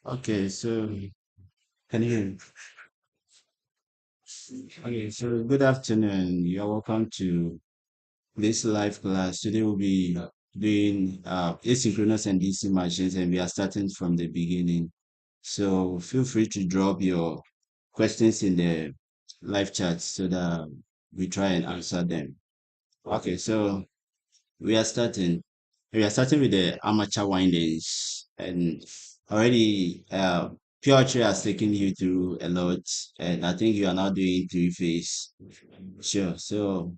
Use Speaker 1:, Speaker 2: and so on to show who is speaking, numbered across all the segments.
Speaker 1: Okay, so can you hear me? Okay, so good afternoon. You're welcome to this live class. Today we'll be doing asynchronous and DC machines, and we are starting from the beginning. So feel free to drop your questions in the live chat so that we try and answer them. Okay, so we are starting. We are starting with the amateur windings, and already Piotr has taken you through a lot, and I think you are now doing three-phase. Sure. So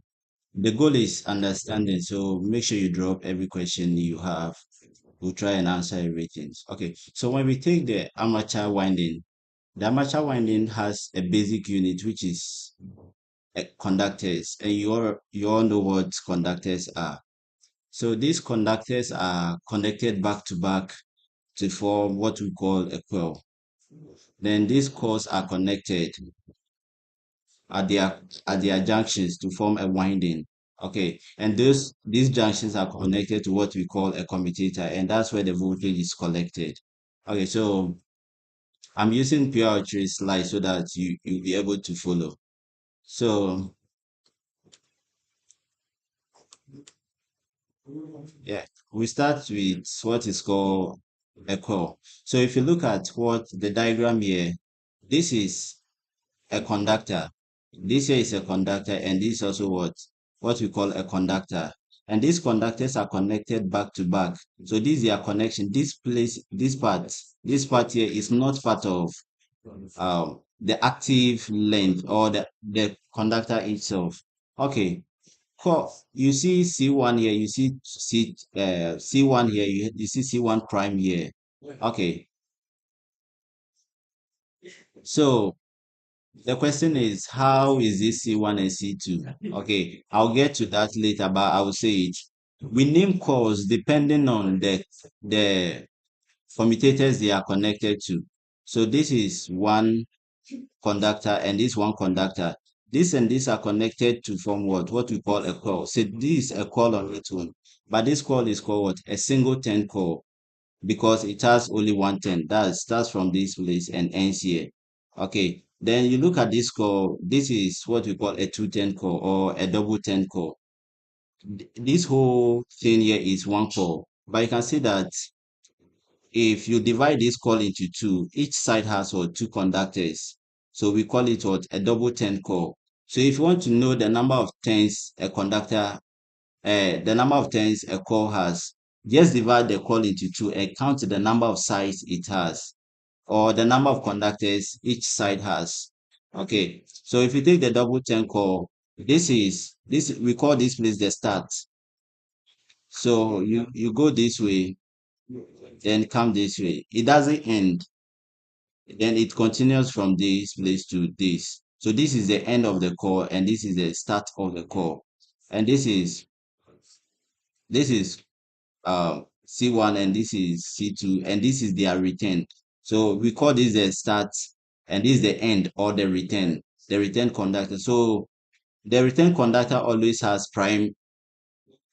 Speaker 1: the goal is understanding. So make sure you drop every question you have. We'll try and answer everything. Okay. So when we take the amateur winding has a basic unit which is conductors, and you all know what conductors are. So these conductors are connected back to back to form what we call a coil. Then these coils are connected at their junctions to form a winding. Okay, and these junctions are connected to what we call a commutator, and that's where the voltage is collected. Okay, so I'm using pure trace slide so that you'll be able to follow. So yeah, we start with what is called a coil. So if you look at what the diagram here, this is a conductor. This here is a conductor, and this is also what we call a conductor. And these conductors are connected back to back. So this is their connection. This part here is not part of the active length or the conductor itself. Okay. You see C1 here, you see C1 here, you see C1 prime here. Okay. So the question is, how is this C1 and C2? Okay, I'll get to that later, but I will say it. We name cores depending on the commutators they are connected to. So this is one conductor and this one conductor. This and this are connected to form what? What we call a core. So this is a core on its own. But this core is called what? A single 10 core because it has only one 10. That starts from this place and ends here. Okay. Then you look at this core. This is what we call a 210 core or a double 10 core. This whole thing here is one core. But you can see that if you divide this core into two, each side has what? Two conductors. So we call it what? A double 10 core. So if you want to know the number of turns a conductor, the number of turns a core has, just divide the core into two and count the number of sides it has, or the number of conductors each side has. Okay, so if you take the double 10 core, this we call this place the start. So you go this way, then come this way. It doesn't end. Then it continues from this place to this. So this is the end of the core, and this is the start of the core. And this is C1 and this is C2 and this is their return. So we call this the start and this is the end or the return conductor. So the return conductor always has prime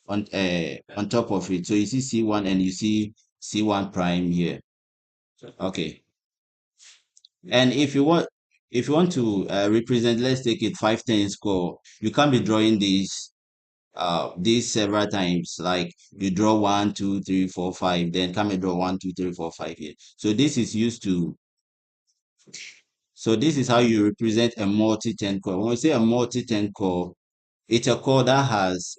Speaker 1: on top of it. So you see C1 and you see C1 prime here. Okay. And if you want to represent, let's take it 510 score, you can't be drawing these several times. Like you draw 1, 2, 3, 4, 5, then come and draw 1, 2, 3, 4, 5 here. So this is how you represent a multi-10 core. When we say a multi-10 core, it's a core that has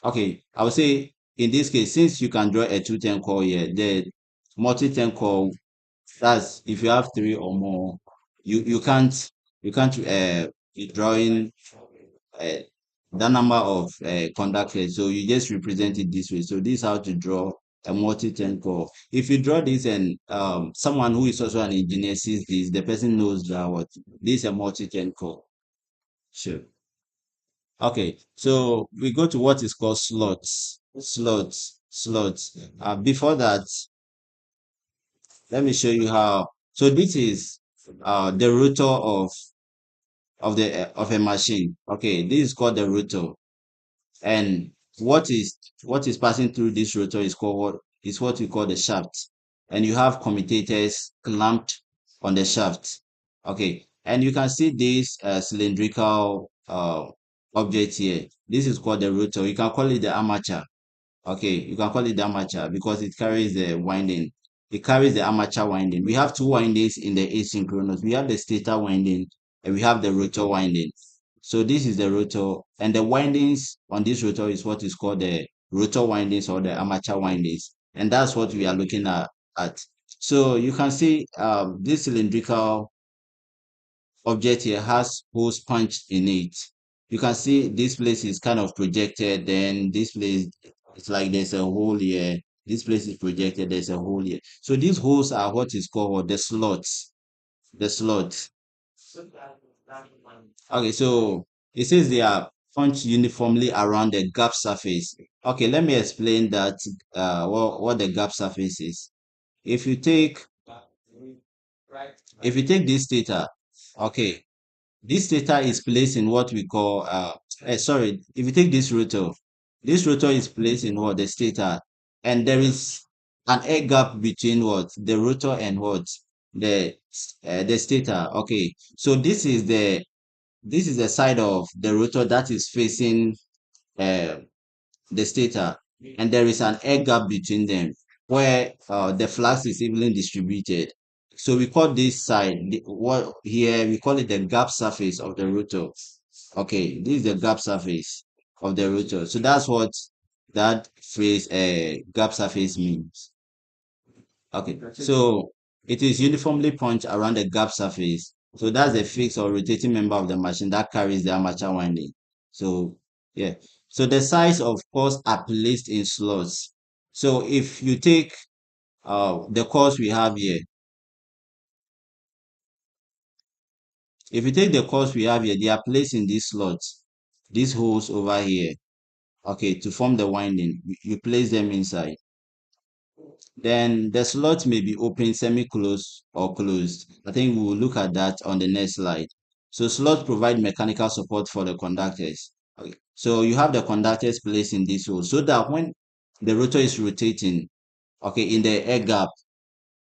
Speaker 1: okay, I would say in this case, since you can draw a 210 core here, the multi-10 core, that's if you have three or more, you can't be drawing uh, that number of conductors. So you just represent it this way. So this is how to draw a multi-10 core. If you draw this and someone who is also an engineer sees this, the person knows that what this is a multi-10 core. Sure. Okay. So we go to what is called slots. Slots. Before that, let me show you how. So this is the rotor of a machine. Okay, this is called the rotor. And what is what is passing through this rotor is what we call the shaft, and you have commutators clamped on the shaft. Okay, and you can see this cylindrical object here. This is called the rotor. You can call it the armature. Okay, you can call it the armature because it carries the winding. It carries the armature winding. We have two windings in the asynchronous. We have the stator winding and we have the rotor winding. So this is the rotor, and the windings on this rotor is what is called the rotor windings or the armature windings, and that's what we are looking at. So you can see this cylindrical object here has holes punched in it. You can see this place is kind of projected, then this place, it's like there's a hole here. This place is projected, there's a hole here. So these holes are what is called the slots. The slots. Okay, so it says they are punched uniformly around the gap surface. Okay, let me explain that what the gap surface is. If you take this theta, okay, this theta is placed in what we call sorry, if you take this rotor is placed in what the stator, and there is an air gap between what the rotor and what the stator. Okay, so this is the side of the rotor that is facing uh, the stator, and there is an air gap between them where the flux is evenly distributed. So we call this side, what here we call it the gap surface of the rotor. Okay, this is the gap surface of the rotor. So that's what that phrase gap surface means. Okay, so it is uniformly punched around the gap surface. So that's the fixed or rotating member of the machine that carries the armature winding. So yeah, so the size of course are placed in slots. So if you take the course we have here, if you take the course we have here, they are placed in these slots, these holes over here. Okay, to form the winding, you place them inside. Then the slot may be open, semi-closed, or closed. I think we will look at that on the next slide. So slots provide mechanical support for the conductors. Okay. So you have the conductors placed in this hole so that when the rotor is rotating, okay, in the air gap,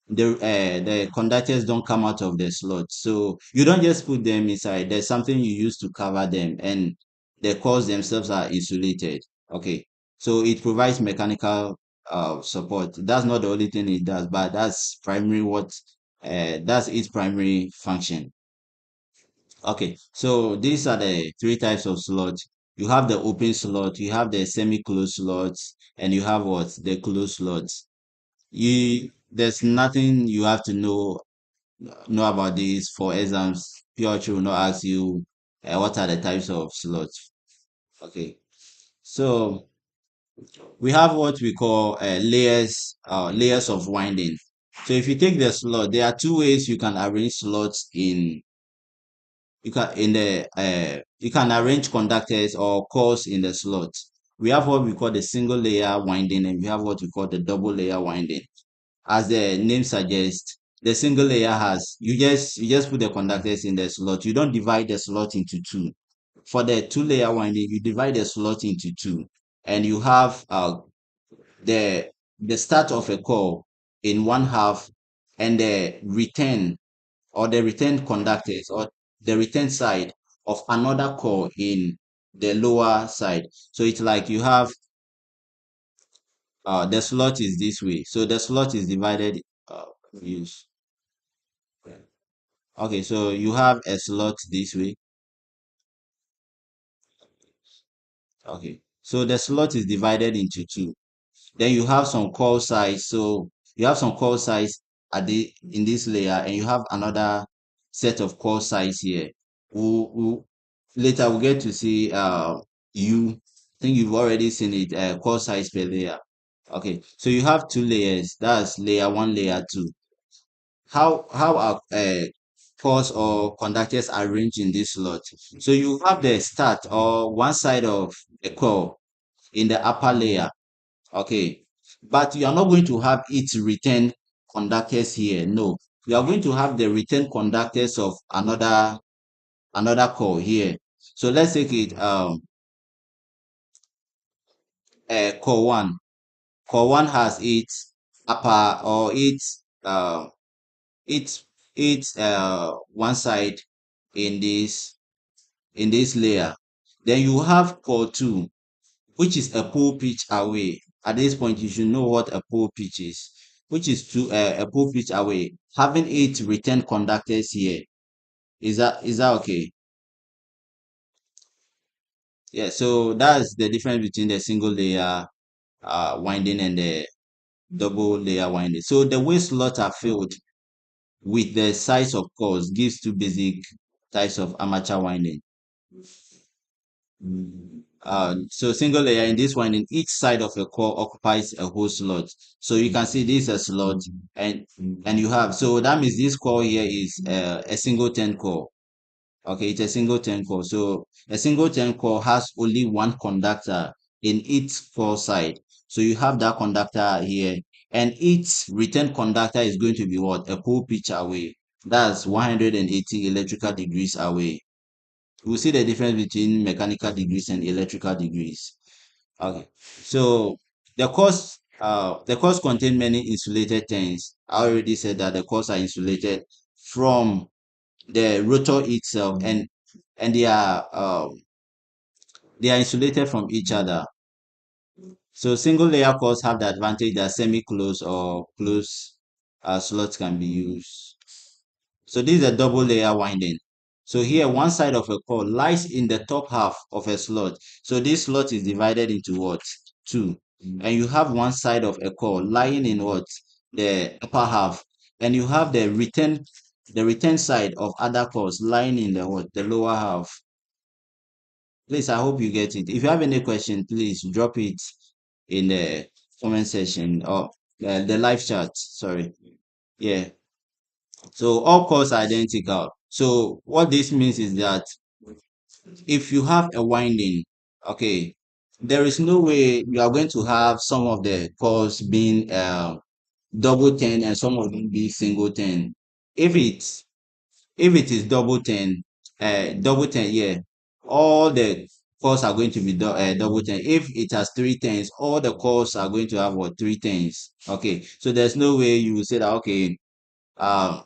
Speaker 1: the conductors don't come out of the slot. So you don't just put them inside. There's something you use to cover them, and the cores themselves are insulated. Okay, so it provides mechanical support. That's not the only thing it does, but that's its primary function. Okay, so these are the three types of slots. You have the open slot, you have the semi-closed slots, and you have what the closed slots. There's nothing you have to know about this for exams. PRH will not ask you what are the types of slots. Okay, so we have what we call layers of winding. So if you take the slot, there are two ways you can arrange slots in you can arrange conductors or cores in the slot. We have what we call the single layer winding, and we have what we call the double layer winding. As the name suggests, the single layer has you just put the conductors in the slot. You don't divide the slot into two. For the two layer winding, you divide the slot into two, and you have the the start of a core in one half, and the return conductors or the return side of another core in the lower side. So it's like you have the slot is this way. So the slot is divided. Use Okay, so you have a slot this way. Okay, so the slot is divided into two. Then you have some call size. So you have some call size at the in this layer, and you have another set of call size here. Later we'll get to see you I think you've already seen it call size per layer. Okay, so you have two layers. That's layer one, layer two. How are cores or conductors arranged in this slot? So you have the start or one side of a core in the upper layer. Okay, but you are not going to have its return conductors here. No, you are going to have the return conductors of another core here. So let's take it core one. Core one has its upper or its one side in this layer. Then you have core two, which is a pole pitch away. At this point, you should know what a pole pitch is, which is a pole pitch away, having 8 return conductors here. Is that okay? Yeah. So that's the difference between the single layer winding and the double layer winding. So the way slots are filled with the size of cores gives two basic types of armature winding. So single layer in this one, in each side of a core occupies a whole slot. So you can see this is a slot, and you have, so that means this core here is a singleton core. Okay, it's a singleton core. So a singleton core has only one conductor in each core side. So you have that conductor here, and each return conductor is going to be what? A pole pitch away. That's 180 electrical degrees away. We'll see the difference between mechanical degrees and electrical degrees. Okay, so the cores contain many insulated tanks. I already said that the cores are insulated from the rotor itself, and they are insulated from each other. So single layer cores have the advantage that semi-closed or closed slots can be used. So this is a double layer winding. So here, one side of a core lies in the top half of a slot. So this slot is divided into what? Two. And you have one side of a core lying in what? The upper half. And you have the return side of other cores lying in the what? The lower half. Please, I hope you get it. If you have any question, please drop it in the comment section or the live chat. Sorry. Yeah. So all cores are identical. So what this means is that if you have a winding, okay, there is no way you are going to have some of the cores being double 10 and some of them be single 10. If it's if it is double 10, yeah, all the cores are going to be double 10. If it has three tens, all the cores are going to have what? Three tens. Okay, so there's no way you will say that, okay, um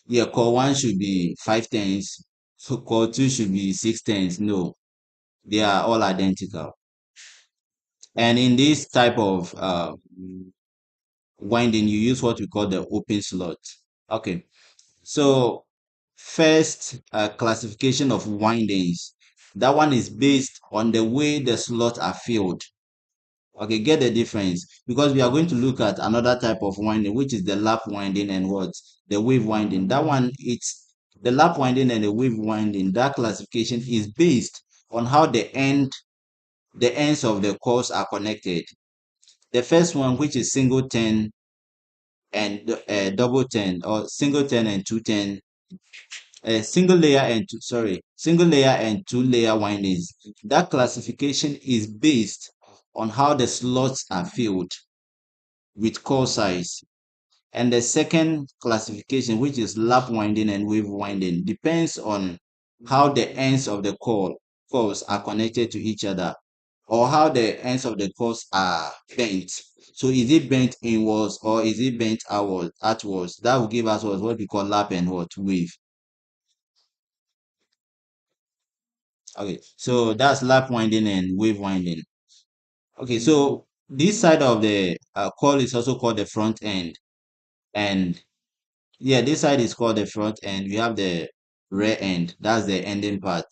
Speaker 1: yeah, core one should be five tens, so core two should be six tens. No, they are all identical. And in this type of winding, you use what we call the open slot. Okay, so first classification of windings. That one is based on the way the slots are filled. Okay, get the difference, because we are going to look at another type of winding, which is the lap winding and what? The wave winding. That one, it's the lap winding and the wave winding. That classification is based on how the ends of the cores are connected. The first one, which is single 10 and double 10, or single 10 and two 10, single layer and two layer windings. That classification is based on how the slots are filled with core size. And the second classification, which is lap winding and wave winding, depends on how the ends of the cores are connected to each other, or how the ends of the cores are bent. So is it bent inwards or is it bent outwards? That will give us what we call lap and what? Wave. Okay, so that's lap winding and wave winding. Okay, so this side of the coil is also called the front end. And yeah, this side is called the front end. We have the rear end. That's the ending part.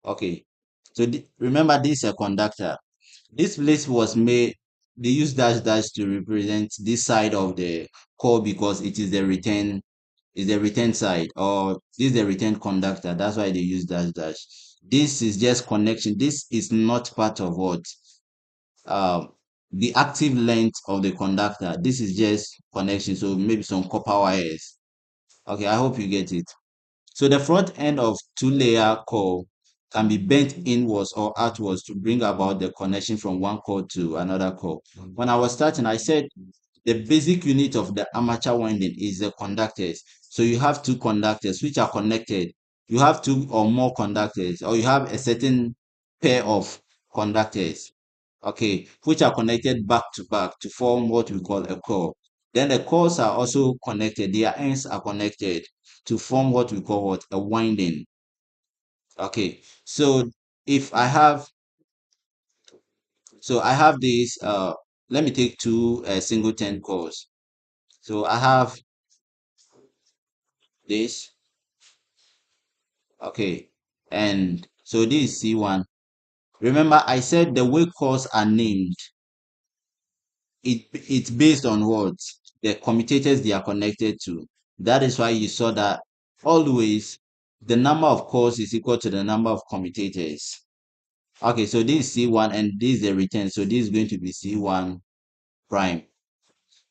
Speaker 1: Okay, so remember, this is a conductor. This place was made, they use dash dash to represent this side of the core because it is the return side, or this is the return conductor. That's why they use dash dash. This is just connection. This is not part of what? Um, the active length of the conductor. This is just connection. So maybe some copper wires. Okay, I hope you get it. So the front end of two-layer core can be bent inwards or outwards to bring about the connection from one core to another core. When I was starting, I said the basic unit of the armature winding is the conductors. So you have two conductors which are connected. You have two or more conductors, or you have a certain pair of conductors. okay, which are connected back to back to form what we call a core. Then the cores are also connected, their ends are connected to form what we call what? A winding. Okay, so if I have, so I have this, let me take two singleton cores. So I have this, okay, and so this is C1. Remember, I said the way cores are named, it's based on what? The commutators they are connected to. That is why you saw that always the number of cores is equal to the number of commutators. Okay, so this is C1 and this is the return. So this is going to be C1 prime.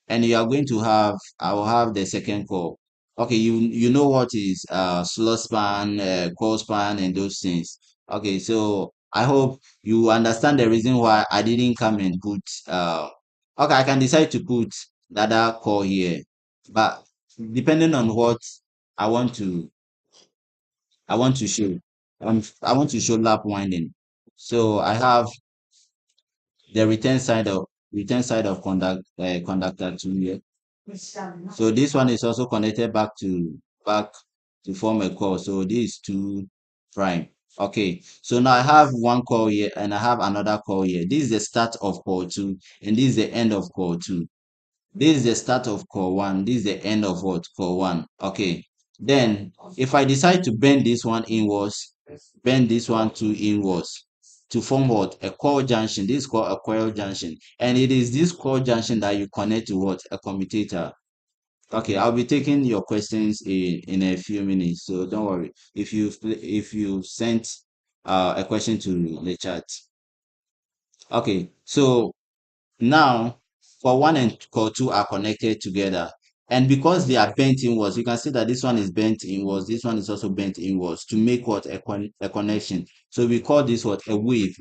Speaker 1: And you are going to have, I will have the second core. Okay, you know what is slot span, core span, and those things. Okay, so I hope you understand the reason why I didn't come and put okay, I can decide to put the other core here, but depending on what I want to I want to show, I want to show lap winding. So I have the return side of conductor 2 here. So this one is also connected back to form a core. So this is 2 prime. Okay, so now I have one core here and I have another core here. This is the start of core 2 and this is the end of core 2. This is the start of core 1. This is the end of what? Core 1. Okay. Then if I decide to bend this one inwards, bend this one to inwards to form what? A core junction. This is called a coil junction. And it is this core junction that you connect to what? A commutator. Okay, I'll be taking your questions in a few minutes, so don't worry. If you sent a question to the chat. Okay, so now core 1 and core 2 are connected together. And because they are bent inwards, you can see that this one is bent inwards, this one is also bent inwards to make what? A connection. So we call this what? A wave.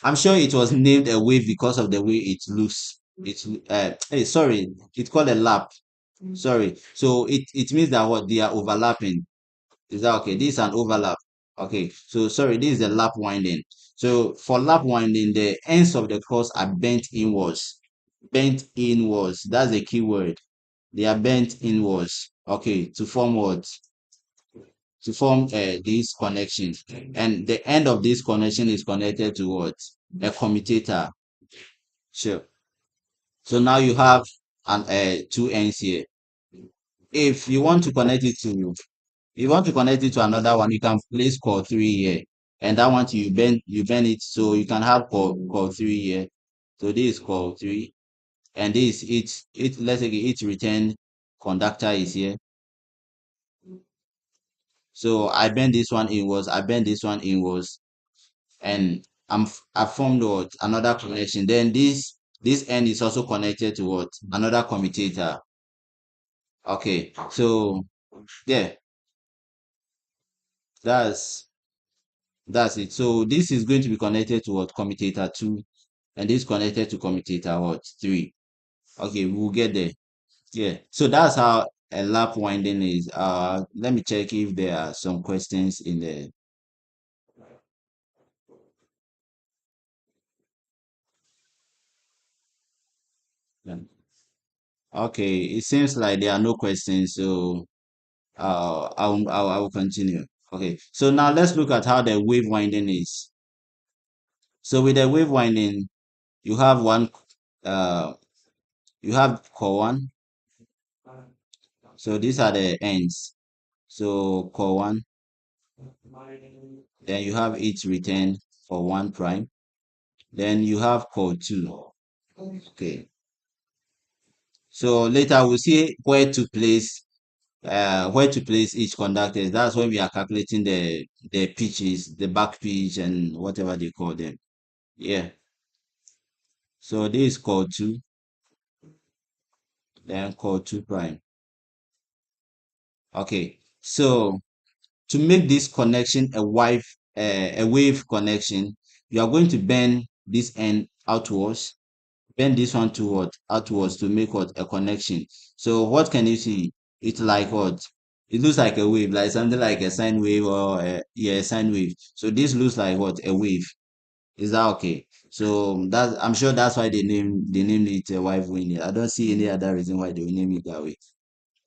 Speaker 1: I'm sure it was named a wave because of the way it looks. It's hey, sorry, it's called a lap. Sorry. So it means that what? They are overlapping. Is that okay? This is an overlap. Okay. So sorry, this is the lap winding. So for lap winding, the ends of the cross are bent inwards. Bent inwards. That's a key word. They are bent inwards. Okay. To form what? To form this connection. And the end of this connection is connected to what? A commutator. Sure. So now you have an two ends here. If you want to connect it to you want to connect it to another one, you can place core 3 here. And that one you bend it so you can have core 3 here. So this is core 3. And this it let's say its return conductor is here. So I bend this one inwards, I bend this one inwards, and I formed what? Another connection. Then this end is also connected to what? Another commutator. Okay, so yeah, that's that's it. So this is going to be connected to what? Commutator 2, and this connected to commutator what? 3. Okay, we'll get there. Yeah. So that's how a lap winding is. Let me check if there are some questions in there. Yeah. Okay, it seems like there are no questions, so I will continue. Okay, so now let's look at how the wave winding is. So with the wave winding, you have one, uh, you have core 1. So these are the ends. So core 1, then you have its return for 1 prime. Then you have core 2. Okay. So later we'll see where to place each conductor. That's when we are calculating the pitches, the back pitch and whatever they call them. Yeah. So this is core 2, then core 2 prime. Okay. So to make this connection a wave connection, you are going to bend this end outwards, bend this one to what? Outwards to make what? A connection. So what can you see? It's like what? It looks like a wave, like something like a sine wave or a, yeah, a sine wave. So this looks like what? A wave. Is that okay? So that's, I'm sure that's why they named it a wave winding. I don't see any other reason why they will name it that way.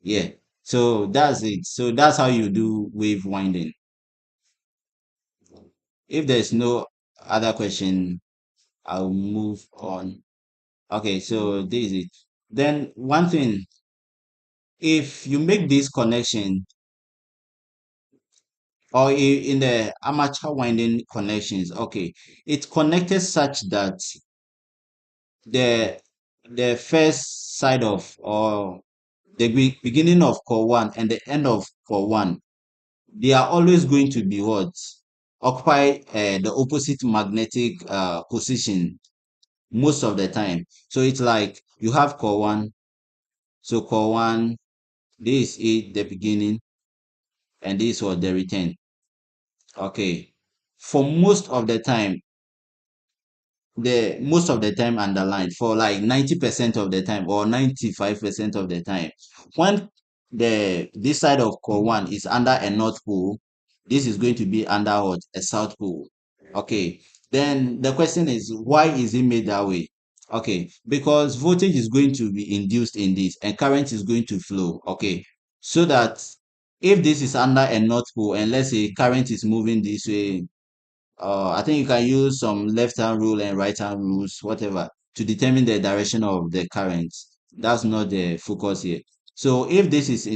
Speaker 1: Yeah. So that's it. So that's how you do wave winding. If there's no other question, I'll move on. Okay, so this is it. Then one thing, if you make this connection or in the amateur winding connections, okay, it's connected such that the the first side of or the beginning of core one and the end of core one, they are always going to be what occupy the opposite magnetic position most of the time. So it's like you have core one, so core one, this is it, the beginning, and this was the return. Okay, for most of the time underlined for like 90% of the time or 95% of the time, when this side of core one is under a north pole, this is going to be under what, a south pole. Okay, then the question is, why is it made that way? Okay, because voltage is going to be induced in this and current is going to flow. Okay, so that if this is under a north pole and let's say current is moving this way, I think you can use some left hand rule and right hand rules, whatever, to determine the direction of the current. That's not the focus here. So if this is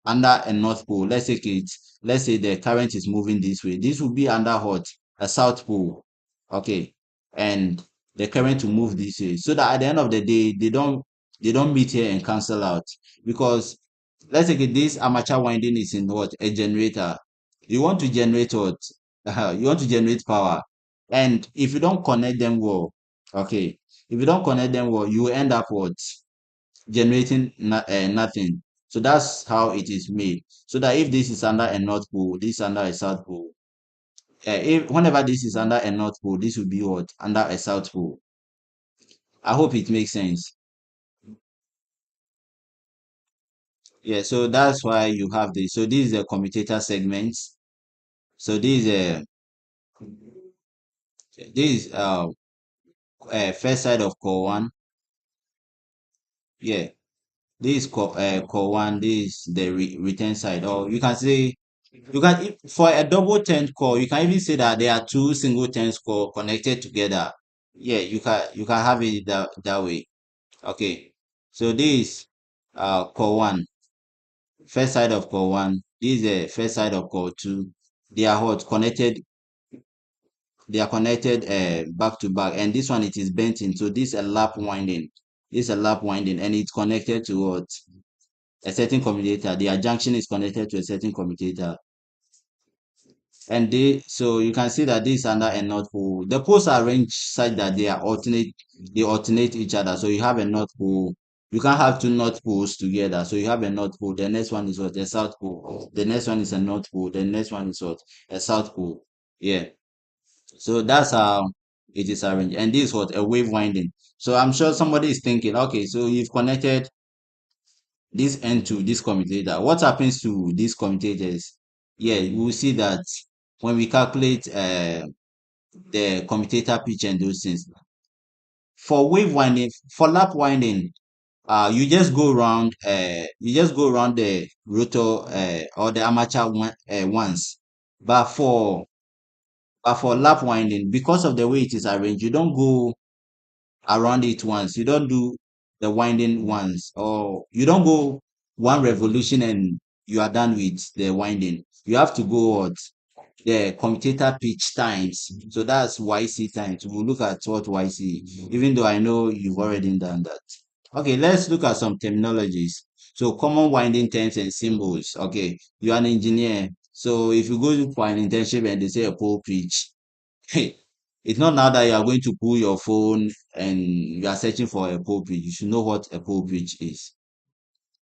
Speaker 1: under a north pole, let's say the current is moving this way. This will be under what? A south pole. Okay. And the current will move this way. So that at the end of the day, they don't meet here and cancel out. Because let's say this amateur winding is in what? A generator. You want to generate what? You want to generate power, and if you don't connect them well, okay, if you don't connect them well, you will end up what, generating nothing. So that's how it is made, so that if this is under a north pole, this is under a south pole, if whenever this is under a north pole, this will be what, under a south pole. I hope it makes sense. Yeah, so that's why you have this. So this is a commutator segment. So this is first side of core one. Yeah, this is core one, this is the return side. Or you can say, for a double turned core, you can even say that there are two single turns core connected together. Yeah, you can have it that way. Okay. So this core one, first side of core one, this is the first side of core two. They are what, connected, they are connected back to back, and this one, it is bent in. So this is a lap winding. This is a lap winding, and it's connected to what, a certain commutator. Their junction is connected to a certain commutator. And so you can see that this is under a north pole. The poles are arranged such that they alternate each other. So you have a north pole. You can't have two north poles together. So you have a north pole. The next one is what? A south pole. The next one is a north pole. The next one is what? A south pole. Yeah. So that's how it is arranged. And this is what? A wave winding. So I'm sure somebody is thinking, okay, so you've connected this end to this commutator. What happens to these commutators? Yeah, we will see that when we calculate the commutator pitch and those things. For wave winding, for lap winding, you just go around the rotor or the armature once. But for lap winding, because of the way it is arranged, you don't go around it once. You don't do the winding once, or you don't go one revolution and you are done with the winding. You have to go what, the commutator pitch times. So that's YC times. We'll look at what YC, even though I know you've already done that. Okay, let's look at some terminologies. So common winding terms and symbols. Okay, you're an engineer. So if you go for an internship and they say a pole pitch, it's not now that you are going to pull your phone and you are searching for a pole pitch. You should know what a pole pitch is.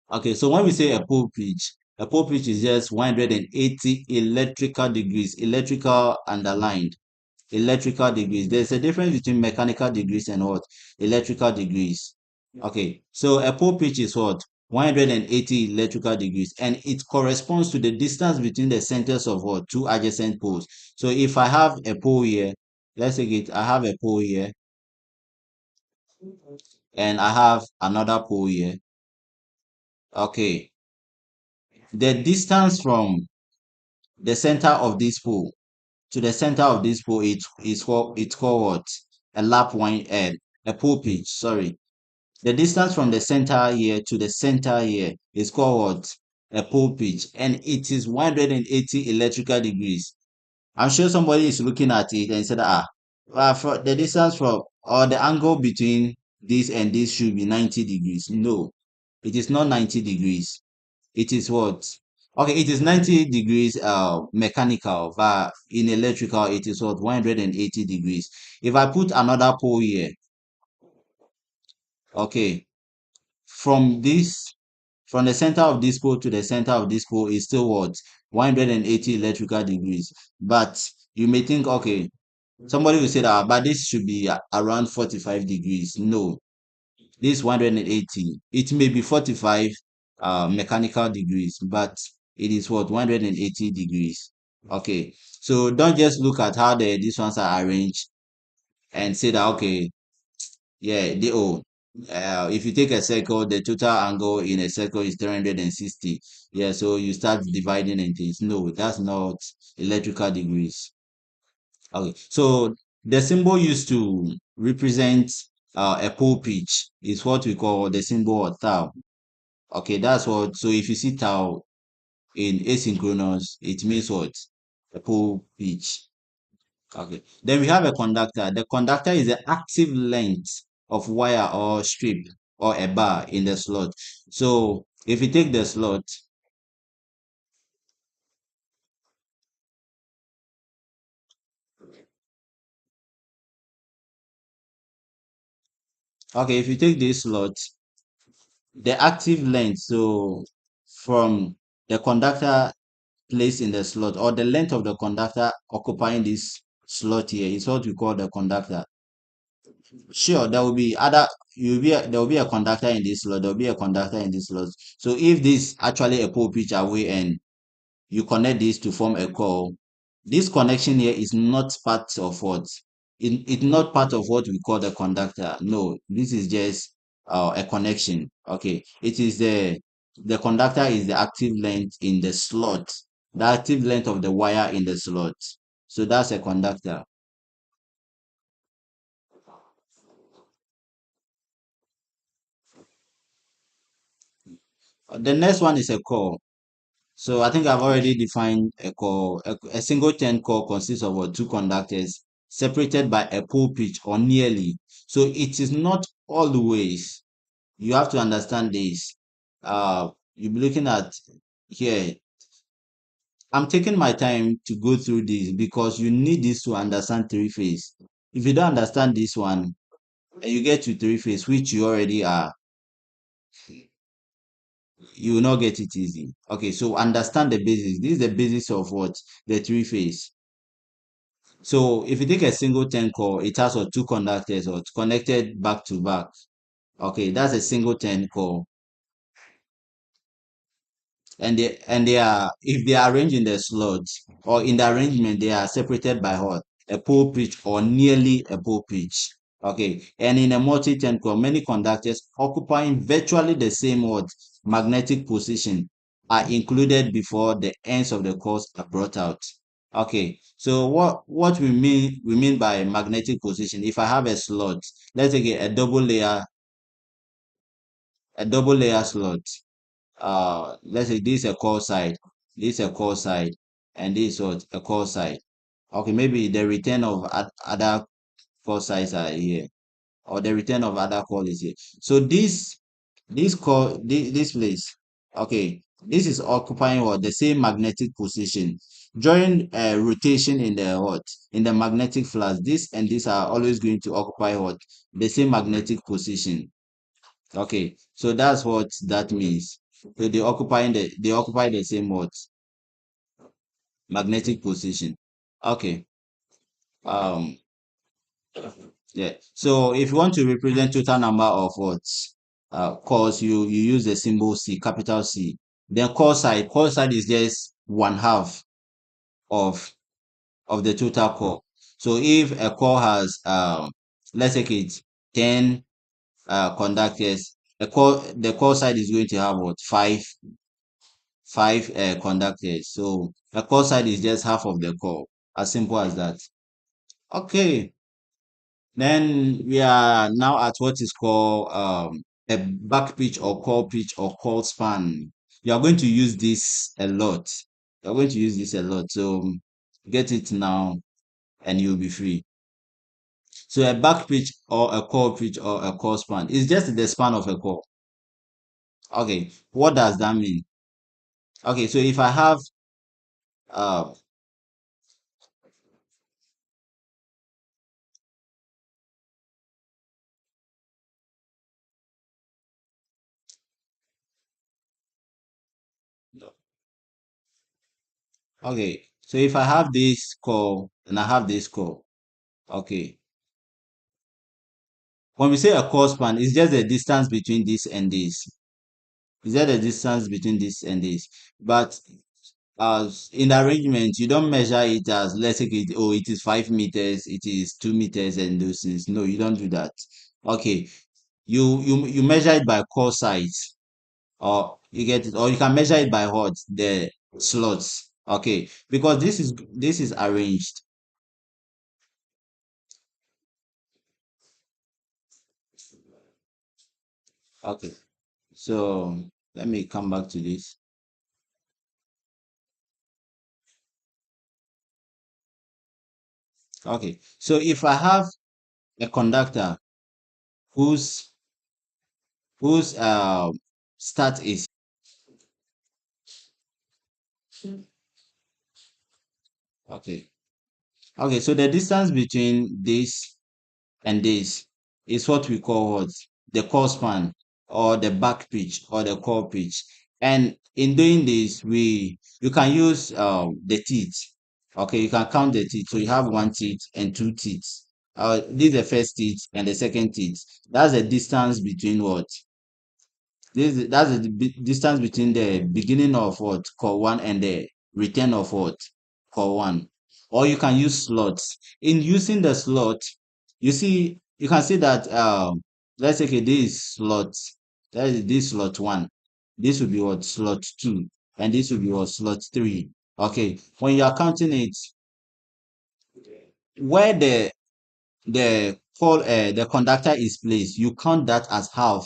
Speaker 1: Okay, so when we say a pole pitch is just 180 electrical degrees, electrical underlined, electrical degrees. There's a difference between mechanical degrees and what? Electrical degrees. Okay, so a pole pitch is what? 180 electrical degrees, and it corresponds to the distance between the centers of what? Two adjacent poles. So if I have a pole here let's take it, I have a pole here and I have another pole here. Okay, the distance from the center of this pole to the center of this pole, it's called what? A lap one, a pole pitch, sorry. The distance from the center here to the center here is called what? A pole pitch, and it is 180 electrical degrees. I'm sure somebody is looking at it and said, for the distance from, or the angle between this and this should be 90 degrees. No, it is not 90 degrees. It is what? Okay, it is 90 degrees mechanical, but in electrical, it is what? 180 degrees. If I put another pole here, okay, from this, from the center of this pole to the center of this pole is still what? 180 electrical degrees. But you may think, okay, somebody will say that, but this should be around 45 degrees. No, this 180. It may be 45 mechanical degrees, but it is what? 180 degrees. Okay, so don't just look at how these ones are arranged and say that, okay, yeah, if you take a circle, the total angle in a circle is 360. Yeah, so you start dividing and things. No, that's not electrical degrees. Okay, so the symbol used to represent a pole pitch is what we call the symbol of tau. Okay, that's what. So if you see tau in asynchronous, it means what? A pole pitch. Okay. Then we have a conductor. The conductor is the active length of wire or strip or a bar in the slot. So if you take the slot, okay, if you take this slot, the active length, so from the conductor placed in the slot or the length of the conductor occupying this slot here is what we call the conductor. Sure, there will be other, there will be a conductor in this slot, there will be a conductor in this slot. So if this actually a pole pitch away and you connect this to form a core, this connection here is not part of what? It's not part of what we call the conductor. No, this is just a connection. Okay, it is the conductor is the active length in the slot, the active length of the wire in the slot. So that's a conductor. The next one is a core. So I think I've already defined a core. A single 10 core consists of two conductors separated by a pole pitch or nearly. So it is not always. You have to understand this. You'll be looking at here. I'm taking my time to go through this because you need this to understand three phase. If you don't understand this one and you get to three phase, which you already are, you will not get it easy. Okay, so understand the basics. This is the basis of what? The three phase. So if you take a single 10 core, it has two conductors or connected back to back. Okay, that's a single 10 core. And they are, if they are arranged in the slots or in the arrangement, they are separated by what? A pole pitch or nearly a pole pitch. Okay, and in a multi 10 core, many conductors occupying virtually the same what? Magnetic position are included before the ends of the cores are brought out. Okay, so what we mean by magnetic position, if I have a slot, let's take a double layer slot. Let's say this is a core side, this is a core side, and this is what? A core side. Okay, maybe the return of other core sides are here, or the return of other core is here. So this core, this place, okay, this is occupying what? The same magnetic position. During rotation in the what? In the magnetic flux, this and this are always going to occupy what? The same magnetic position. Okay, so that's what that means. So they occupy the same what? Magnetic position. Okay. Um yeah. So if you want to represent total number of what? Cores, you use the symbol C, capital C. Then core side is just one half of of the total core. So if a core has let's take it 10 conductors, the core side is going to have what, five conductors. So the core side is just half of the core, as simple as that. Okay, then we are now at what is called a back pitch or core pitch or core span. You are going to use this a lot. You are going to use this a lot. So get it now and you'll be free. So a back pitch or a core pitch or a core span is just the span of a core. Okay, what does that mean? Okay, so if I have uh okay, so if I have this core and I have this core, okay. When we say a core span, it's just the distance between this and this. Is that the distance between this and this? But in the arrangement, you don't measure it as, let's say it is 5 meters, it is 2 meters, and those things. No, you don't do that. Okay, you measure it by core size, or you get it, or you can measure it by what, the slots. Okay, because this is arranged. Okay, so let me come back to this. Okay, so if I have a conductor whose whose start is okay. Okay, so the distance between this and this is what we call what, the core span or the back pitch or the core pitch. And in doing this, you can use the teeth. Okay, you can count the teeth. So you have one teeth and two teeth. This is the first teeth and the second teeth. That's the distance between what, that's the distance between the beginning of what, core one, and the return of what, core one. Or you can use slots. In using the slot, you can see that let's say okay, this is slot, that is this slot one. This will be what, slot two, and this will be what, slot three. Okay, when you are counting it, where the conductor is placed, you count that as half.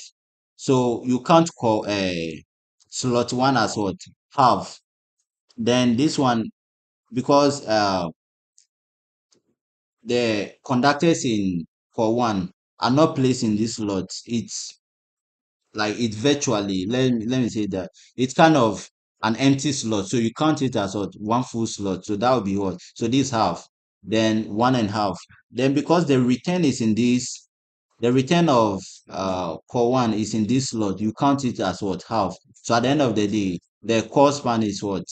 Speaker 1: So you can't call slot one as what, half. Then this one, because the conductors in for one are not placed in this slot, it's like it virtually, let me say that it's kind of an empty slot, so you count it as what, one full slot. So that would be what, so this half, then one and half. Then because the return is in this, the return of core one is in this slot, you count it as what, half. So at the end of the day, the core span is what,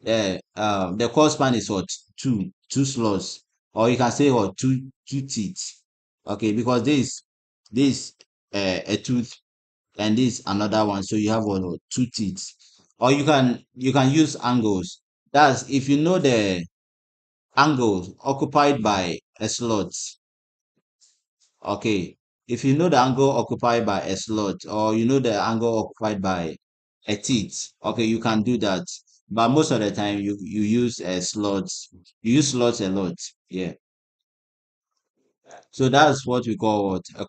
Speaker 1: the core span is what, two slots, or you can say what, two teeth. Okay, because this a tooth, and this another one, so you have what, two teeth. Or you can use angles. That's if you know the angle occupied by a slot. Okay, if you know the angle occupied by a slot, or you know the angle occupied by a teeth, okay, you can do that. But most of the time, you use slots. You use slots a lot. Yeah. So that's what we call what, a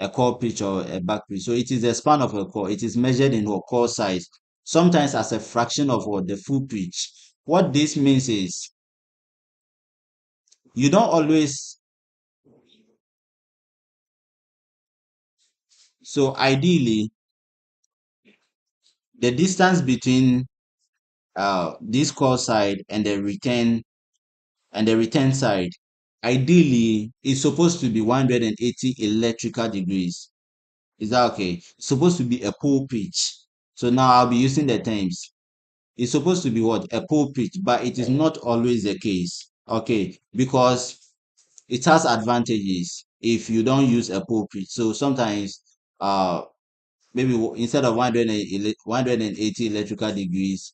Speaker 1: core pitch or a back pitch. So it is the span of a core. It is measured in what, core size, sometimes as a fraction of what, the full pitch. What this means is you don't always. So ideally, the distance between this core side and the return side, ideally is supposed to be 180 electrical degrees. Is that okay? It's supposed to be a pole pitch. So now I'll be using the terms. It's supposed to be what, a pole pitch, but it is not always the case. Okay, because it has advantages if you don't use a pole pitch. So sometimes maybe instead of 180 electrical degrees,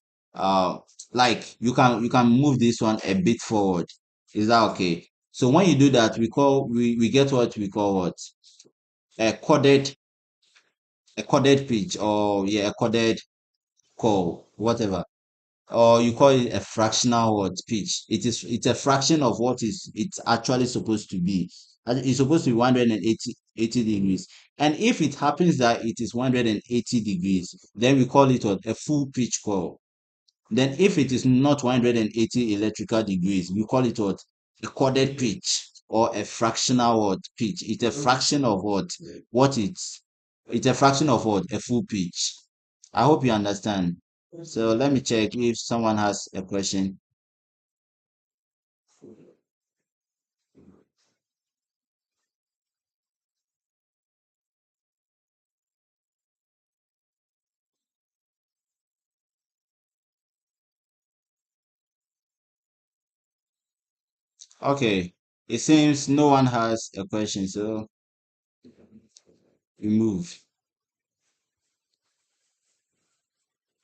Speaker 1: like you can move this one a bit forward. Is that okay? So when you do that, we get what we call what? A coded pitch, or yeah, a coded call, whatever. Or you call it a fractional what pitch. It's a fraction of what is it's actually supposed to be. And it's supposed to be 180 degrees. And if it happens that it is 180 degrees, then we call it what? A full pitch call. Then if it is not 180 electrical degrees, we call it what? A chorded pitch, or a fractional what pitch. It's a fraction of what? What it's a fraction of what? A full pitch. I hope you understand. So let me check if someone has a question. Okay. It seems no one has a question, so we move.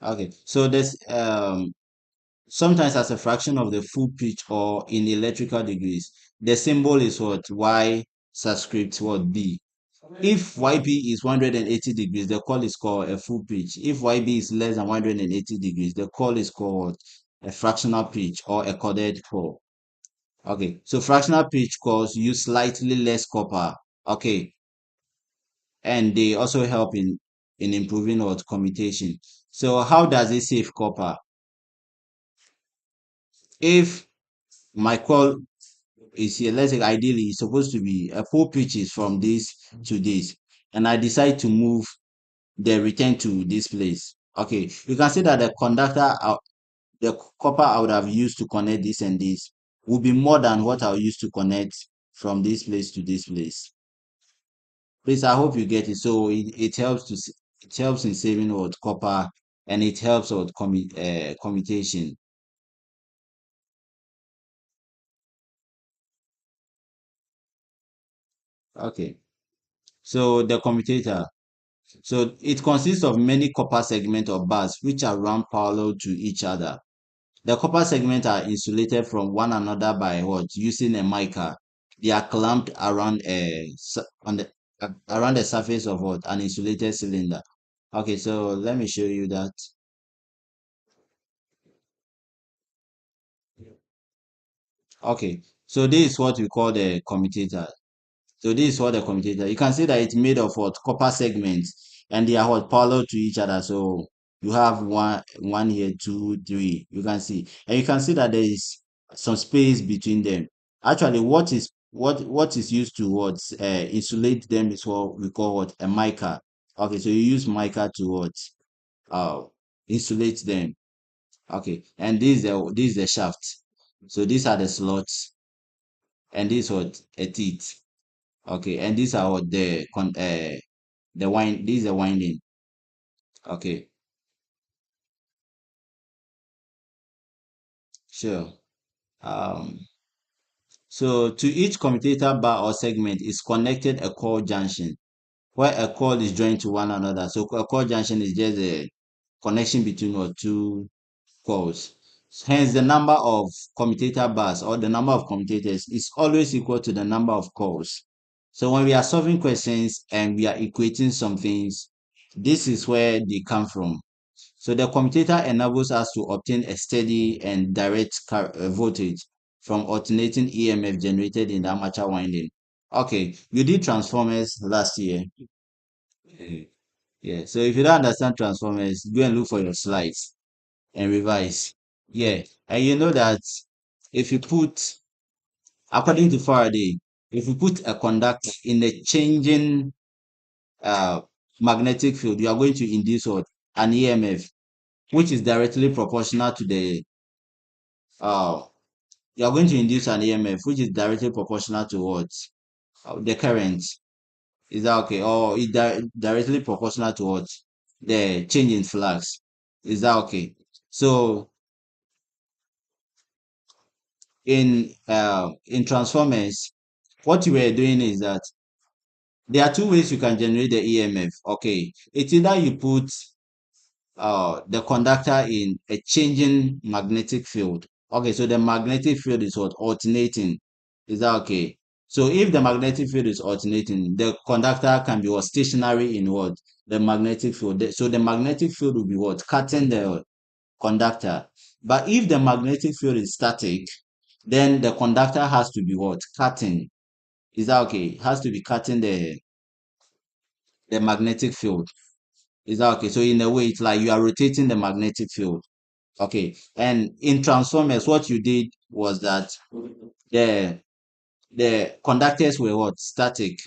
Speaker 1: Okay. So there's sometimes as a fraction of the full pitch, or in electrical degrees. The symbol is what? Y subscript what? B. If YB is 180 degrees, the call is called a full pitch. If YB is less than 180 degrees, the call is called a fractional pitch, or a chorded call. Okay, so fractional pitch calls use slightly less copper. Okay, and they also help in improving what? Commutation. So how does it save copper? If my call is here, let's say ideally it's supposed to be a full pitch is from this to this, and I decide to move the return to this place. Okay, you can see that the copper I would have used to connect this and this will be more than what I'll use to connect from this place to this place. Please, I hope you get it. So it helps it helps in saving what? Copper, and it helps with commutation. Okay, so the commutator. So it consists of many copper segments or bars which are run parallel to each other. The copper segments are insulated from one another by what? Using a mica. They are clamped around around the surface of what? An insulated cylinder. Okay, so let me show you that. Okay, so this is what we call the commutator. So this is what the commutator. You can see that it's made of what? Copper segments, and they are what? Parallel to each other. So you have one here, two, three. You can see, and you can see that there is some space between them. Actually, what is used to what? Insulate them is what we call what? A mica. Okay, so you use mica to what? Uh, insulate them. Okay, and this is the shaft. So these are the slots, and this is what? A teeth. Okay, and these are what? The wind. This is the winding. Okay, sure. Um, so to each commutator bar or segment is connected a core junction, where a core is joined to one another. So a core junction is just a connection between or two cores. Hence, the number of commutator bars, or the number of commutators, is always equal to the number of cores. So when we are solving questions and we are equating some things, this is where they come from. So the commutator enables us to obtain a steady and direct voltage from alternating EMF generated in the armature winding. Okay, you did transformers last year. Eh, Yeah, so if you don't understand transformers, go and look for your slides and revise. Yeah, and you know that if you put, according to Faraday, if you put a conductor in a changing uh, magnetic field, you are going to induce what? An EMF, which is directly proportional to uh, you are going to induce an EMF which is directly proportional to what? The current. Is that okay? Or directly proportional to what? The change in flux. Is that okay? So in transformers, what you were doing is that there are two ways you can generate the EMF. Okay. It's either you put the conductor in a changing magnetic field. Okay, so the magnetic field is what? Alternating. Is that okay? So if the magnetic field is alternating, the conductor can be what? Stationary in what? The magnetic field. So the magnetic field will be what? Cutting the conductor. But if the magnetic field is static, then the conductor has to be what? Cutting. Is that okay? It has to be cutting the magnetic field. Is that okay? So in a way, it's like you are rotating the magnetic field. Okay. And in transformers, what you did was that the the conductors were what? Static,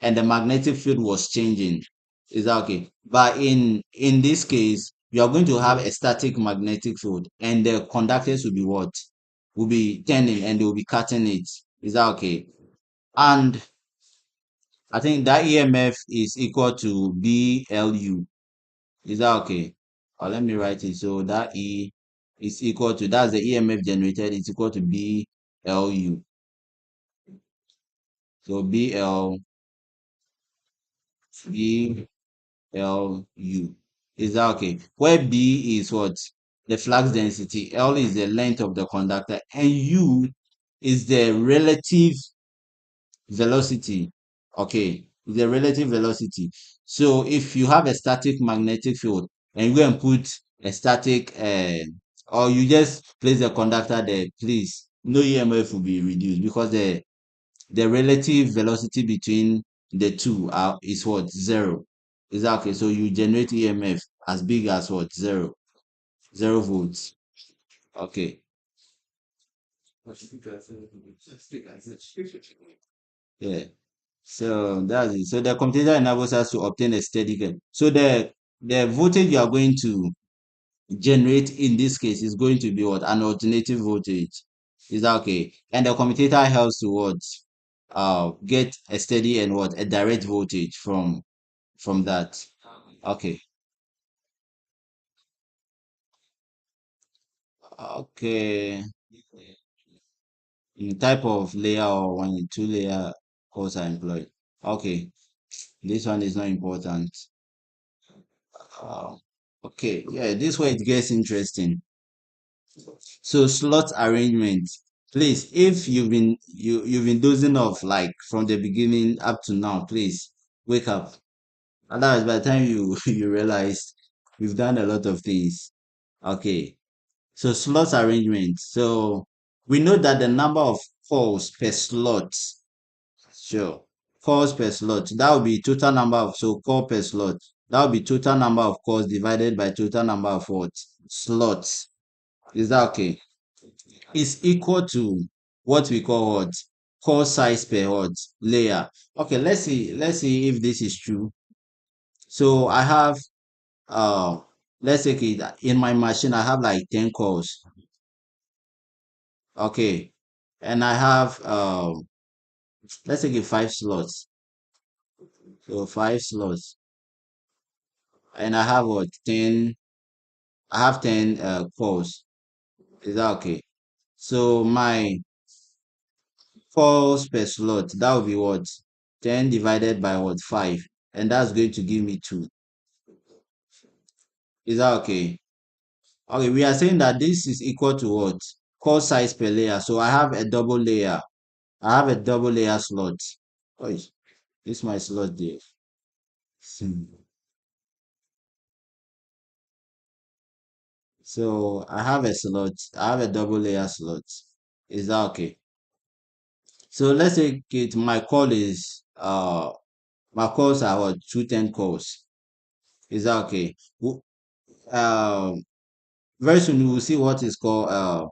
Speaker 1: and the magnetic field was changing. Is that okay? But in this case, you are going to have a static magnetic field, and the conductors will be what? Will be turning, and they will be cutting it. Is that okay? And I think that EMF is equal to BLU. Is that okay? Let me write it. So that E is equal to, that's the EMF generated, is equal to BLU. So BLU. Is that okay? Where B is what? The flux density. L is the length of the conductor. And U is the relative velocity. Okay, the relative velocity. So if you have a static magnetic field and you go and put a static or you just place the conductor there, please, no EMF will be reduced because the relative velocity between the two is what? Zero. Is that okay? So you generate EMF as big as what? Zero volts. Okay. Yeah. So that's it. So the computer enables us to obtain a steady current. So the voltage you are going to generate in this case is going to be what? An alternating voltage. Is that okay? And the commutator helps to what? Get a steady and what? A direct voltage from that. Okay. Okay. In type of layer or one two layer cores are employed. Okay. This one is not important. Uh, okay. Yeah, this way it gets interesting. So slot arrangement. Please, if you've been dozing off like from the beginning up to now, please wake up. Otherwise, by the time you you realize we've done a lot of things. Okay. So slot arrangement. So we know that the number of calls per slot. Sure. Calls per slot. That will be total number of, so call per slot. That will be total number of calls divided by total number of what? Slots. Is that okay? Is equal to what we call what? Call size per what? Layer. Okay, let's see if this is true. So I have uh let's take it in my machine, I have like 10 calls. Okay. And I have let's take it 5 slots. So 5 slots. And I have what? 10, I have 10 calls. Is that okay? So my calls per slot, that would be what? 10 divided by what? 5. And that's going to give me 2. Is that okay? Okay, we are saying that this is equal to what? Call size per layer. So I have a double layer. I have a double layer slot. Oh, this is my slot there. Hmm. So I have a slot. I have a double layer slot. Is that okay? So let's say it, my call is my calls are what? 210 calls. Is that okay? Um very soon we will see what is called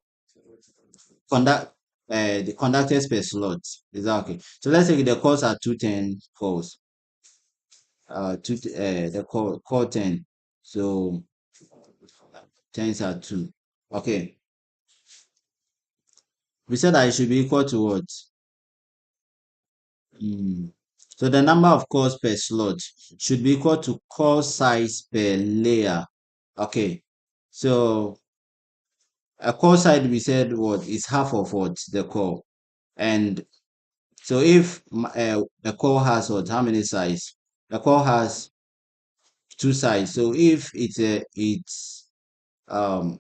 Speaker 1: conduct the conductors per slot. Is that okay? So let's say the calls are 210 calls. The call 10. So tens are 2. Okay. We said that it should be equal to what? Hmm. So the number of calls per slot should be equal to call size per layer. Okay. So a call size we said what is half of what? The call. And so if a call has what? How many size? The call has two sides. So if it's the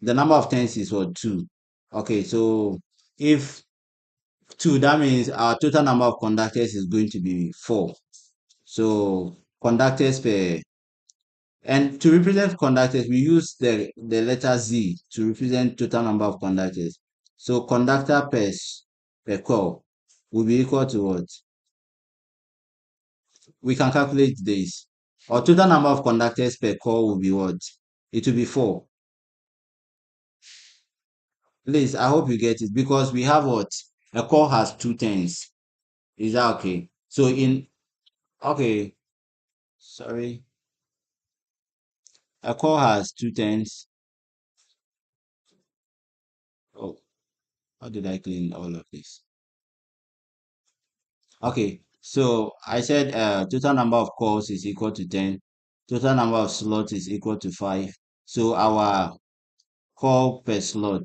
Speaker 1: number of turns is what, two. Okay, so if two, that means our total number of conductors is going to be four. So conductors per, and to represent conductors, we use the letter Z to represent total number of conductors. So conductor per coil will be equal to what? We can calculate this. Our total number of conductors per coil will be what? It will be four. Please, I hope you get it, because we have what? A coil has two turns. Is that okay? So okay, sorry. A coil has two turns. Oh, how did I clean all of this? Okay, so I said total number of calls is equal to 10. Total number of slots is equal to 5. So our call per slot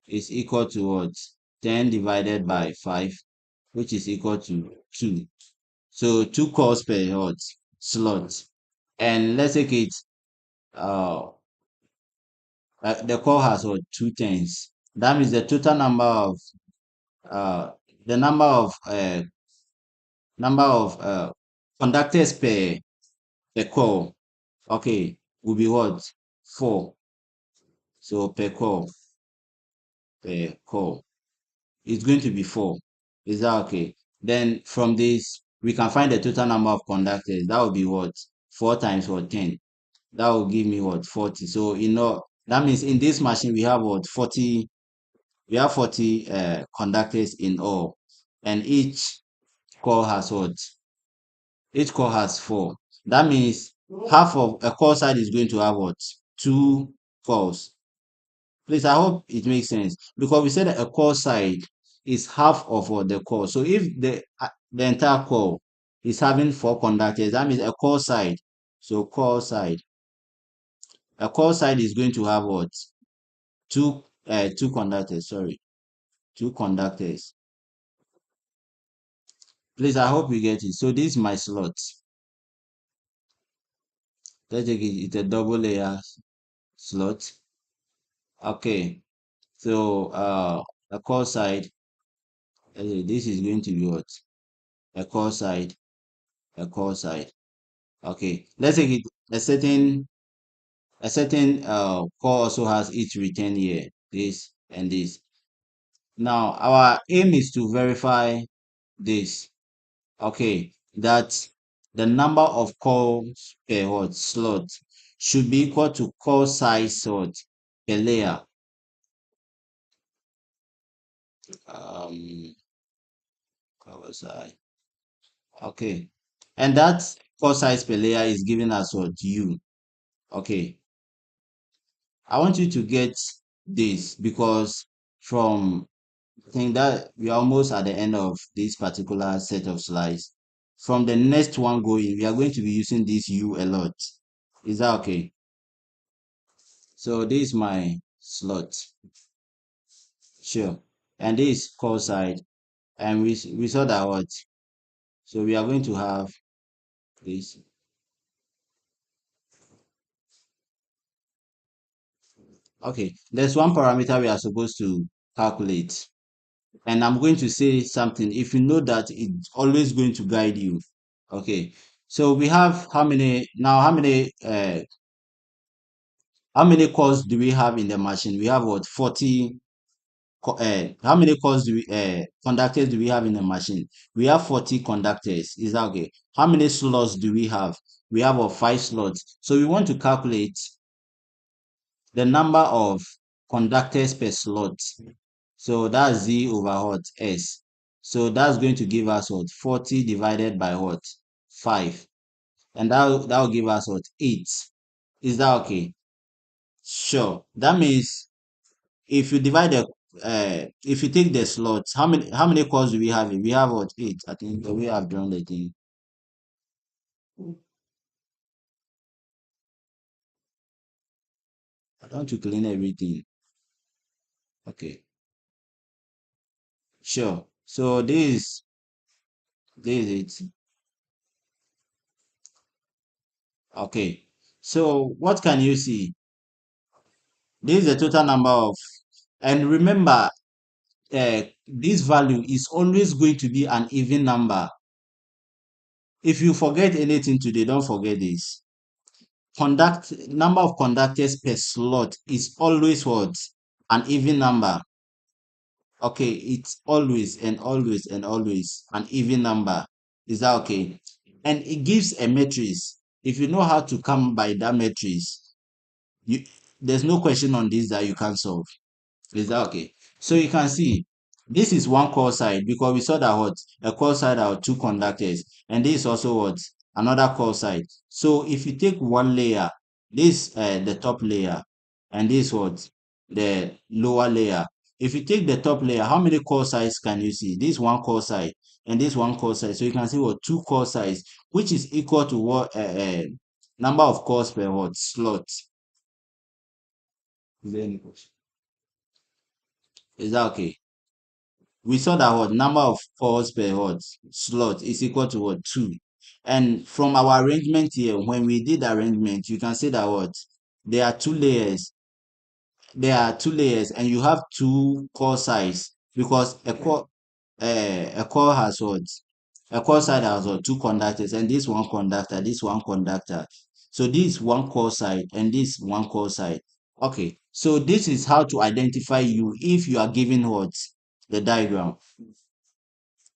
Speaker 1: is equal to what? 10 divided by 5, which is equal to 2. So 2 calls per what? Slot. And let's take it, uh, the call has what? Two tens. That means the total uh, the number of conductors per call, okay, will be what? Four. So per call, it's going to be four. Is that okay? Then from this, we can find the total number of conductors. That will be what? Four times what? 10. That will give me what? 40. So that means in this machine we have what? 40. We have 40 conductors in all, and core has what? Each core has four. That means half of a core side is going to have what? Two cores. Please, I hope it makes sense, because we said that a core side is half of what the core. So if the entire core is having four conductors, that means a core side. So a core side is going to have what? Two conductors. Sorry, two conductors. Please, I hope you get it. So this is my slot. Let's take it. It's a double layer slot. Okay. So a core side. This is going to be what? A core side. A core side. Okay. Let's take it. A certain core also has its return here. This and this. Now our aim is to verify this. Okay, that the number of cores per what slot should be equal to core size what per layer. Um, core size. Okay, and that core size per layer is giving us what? U. Okay, I want you to get this, because from I think that we are almost at the end of this particular set of slides. From the next one going, we are going to be using this U a lot. Is that okay? So this is my slot. Sure. And this is core side. And we saw that what? So we are going to have this. Okay. There's one parameter we are supposed to calculate. And I'm going to say something. If you know that, it's always going to guide you. Okay. So we have how many now? How many cores do we have in the machine? We have what? 40. How many cores conductors do we have in the machine? We have 40 conductors. Is that okay? How many slots do we have? We have 5 slots. So we want to calculate the number of conductors per slot. So that's Z over what? S. So that's going to give us what? 40 divided by what? 5. And that will give us what? 8. Is that okay? Sure. That means if you divide if you take the slots, how many cores do we have? We have what? 8. I think we have drawn the thing. I don't want to clean everything. Okay, sure. So this is it. Okay. So what can you see? This is the total number of, and remember, this value is always going to be an even number. If you forget anything today, don't forget this. Number of conductors per slot is always what? An even number. Okay, it's always and always and always an even number. Is that okay? And it gives a matrix. If you know how to come by that matrix, you there's no question on this that you can solve. Is that okay? So you can see this is one core side because we saw that what a core side are two conductors, and this is also what another core side. So if you take one layer, this the top layer, and this what the lower layer. If you take the top layer, how many core sides can you see? This one core side and this one core side. So you can see what two core sides, which is equal to what number of cores per what slot. Is there any question? Is that okay? We saw that what number of cores per what slot is equal to what two. And from our arrangement here, when we did the arrangement, you can see that what there are two layers. There are two layers, and you have two core sides because a core has what a core side has what two conductors, and this one conductor, this one conductor. So this one core side and this one core side. Okay, so this is how to identify you if you are given what the diagram.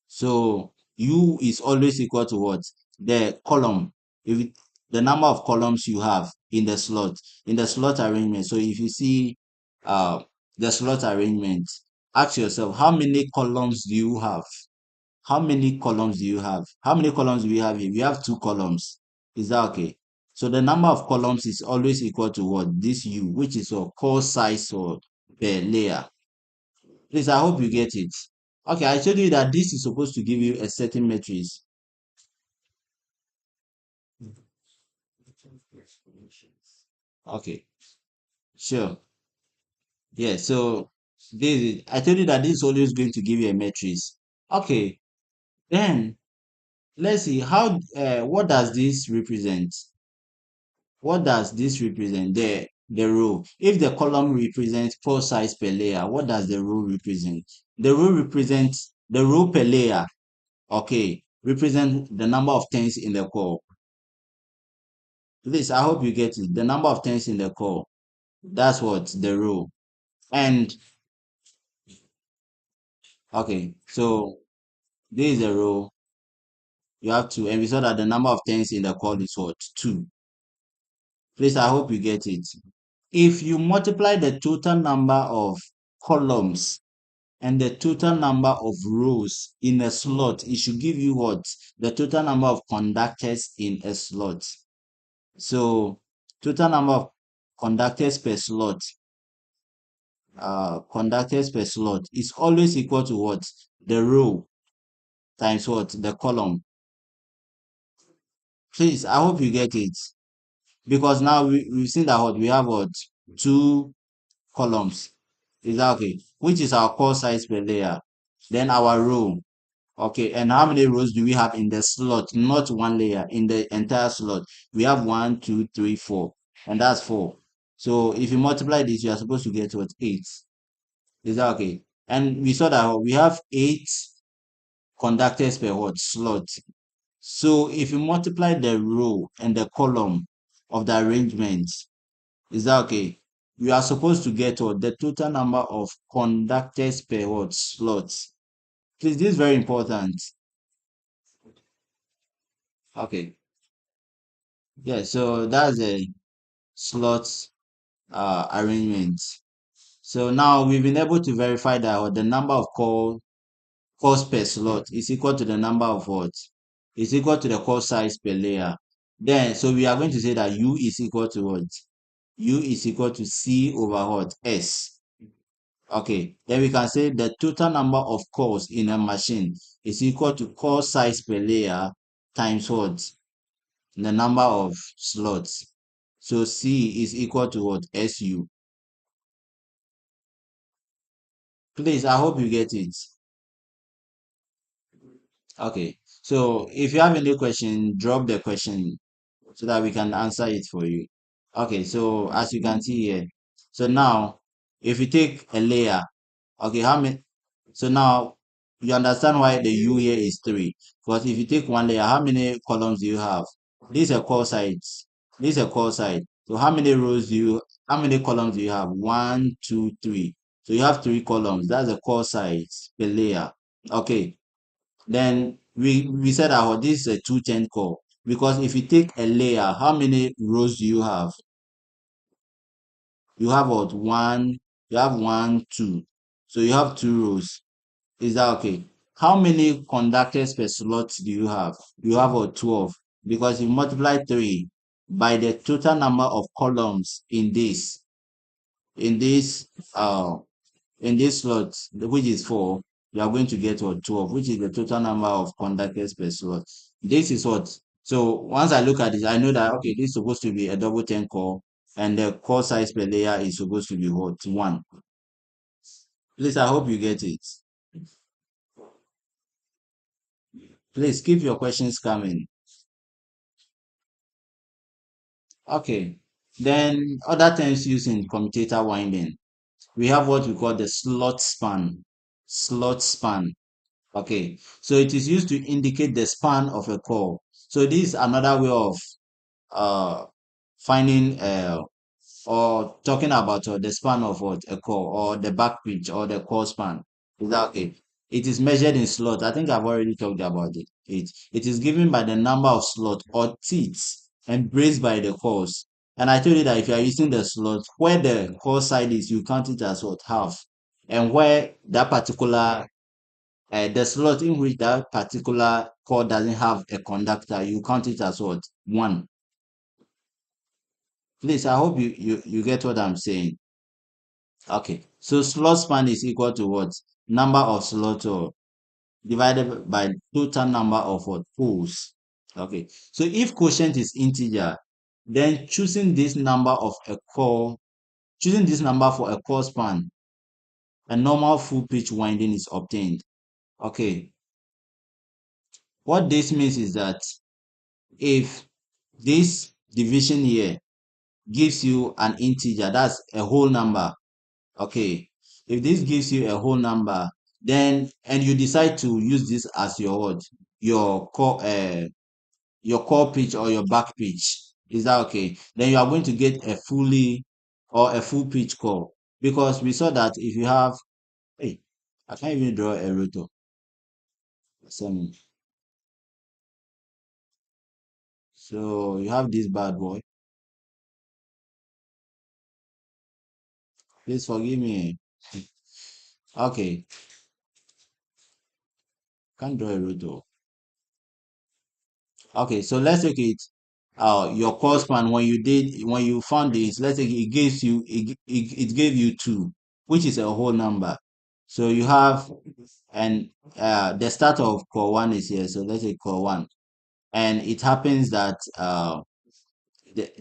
Speaker 1: So U is always equal to what? The column. If the number of columns you have in the slot arrangement. So if you see uh the slot arrangement, ask yourself how many columns do you have? How many columns do you have? How many columns do we have here? We have two columns. Is that okay? So the number of columns is always equal to what? This U, which is a core size or per layer. Please, I hope you get it. Okay, I told you that this is supposed to give you a certain matrix. Okay, sure. Yeah, so I told you that this is always going to give you a matrix. Okay, then let's see how what does this represent? What does this represent? The row. If the column represents four sides per layer, what does the row represent? The row represents the row per layer. Okay, represent the number of turns in the core. Please, I hope you get it. The number of turns in the core. That's what the row. And okay, so this is the row. You have to, and we saw that the number of turns in the core is what? Two. Please, I hope you get it. If you multiply the total number of columns and the total number of rows in a slot, it should give you what? The total number of conductors in a slot. So total number of conductors per slot, conductors per slot is always equal to what? The row times what? The column. Please, I hope you get it. Because now we've seen that what we have what? Two columns. Is that okay? Which is our core size per layer. Then our row. Okay, and how many rows do we have in the slot? Not one layer, in the entire slot. We have one, two, three, four. And that's four. So if you multiply this, you are supposed to get what? Eight. Is that okay? And we saw that we have eight conductors per what? Slot. So if you multiply the row and the column of the arrangement, is that okay? You are supposed to get what? The total number of conductors per what? Slots. Please, this is very important. Okay. Yeah, so that's a slot arrangement. So now we've been able to verify that what the number of cores per slot is equal to the number of what? Is equal to the core size per layer. Then, so we are going to say that U is equal to what? U is equal to C over what? S. Okay, then we can say the total number of cores in a machine is equal to core size per layer times what? The number of slots. So C is equal to what? SU. Please, I hope you get it. Okay, so if you have any question, drop the question so that we can answer it for you. Okay, so as you can see here, so now if you take a layer, okay, how many? So now you understand why the U here is 3. Because if you take one layer, how many columns do you have? These are core sides. These are core side. So how many columns do you have? 1, 2, 3. So you have 3 columns. That's the core sides per layer. Okay. Then we said our this is a 210 core. Because if you take a layer, how many rows do you have? You have what? You have 1, 2. So you have 2 rows. Is that okay? How many conductors per slot do you have? You have a 12 because you multiply 3 by the total number of columns in this uh in this slot, which is 4. You are going to get what? 12, which is the total number of conductors per slot. This is what. So once I look at it, I know that okay, this is supposed to be a double 10 core, and the core size per layer is supposed to be what? 1. Please, I hope you get it. Please keep your questions coming. Okay. Then other terms used in commutator winding. We have what we call the slot span. Slot span. Okay. So it is used to indicate the span of a core. So this is another way of uh finding or talking about the span of what a core or the back pitch or the core span. Is that okay? It is measured in slot. I think I've already talked about it. It is given by the number of slot or teeth embraced by the cores. And I told you that if you are using the slot, where the core side is, you count it as what? Half. And where that particular the slot in which that particular core doesn't have a conductor, you count it as what? 1. Please, I hope you get what I'm saying. Okay, so slot span is equal to what? Number of slots divided by total number of what? Poles. Okay, so if quotient is integer, then choosing this number for a core span, a normal full pitch winding is obtained. Okay, what this means is that if this division here gives you an integer, that's a whole number. Okay, if this gives you a whole number, then and you decide to use this as your what? Your core pitch or your back pitch. Is that okay? Then you are going to get a full pitch core. Because we saw that if you have hey, I can't even draw a rotor. So you have this bad boy. Please forgive me. Okay, can't draw a rotor. Okay, so let's take it. Your core span when you found this, let's say it gives you it gave you 2, which is a whole number. So you have and the start of core 1 is here. So let's say core 1, and it happens that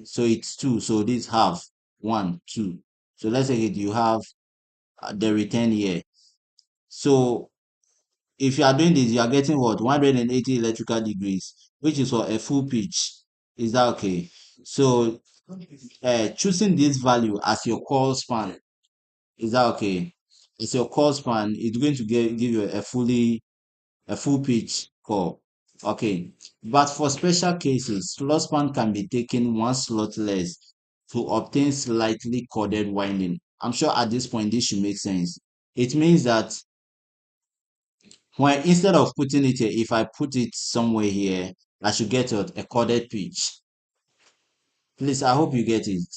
Speaker 1: so it's 2. So this half 1, 2. So let's say you have the return here. So if you are doing this, you are getting what? 180 electrical degrees, which is for a full pitch. Is that okay? So choosing this value as your call span, is that okay? It's your call span, it's going to give you a full pitch call. Okay. But for special cases, slot span can be taken one slot less to obtain slightly corded winding. I'm sure at this point this should make sense. It means that when instead of putting it here, if I put it somewhere here, I should get a corded pitch. Please, I hope you get it.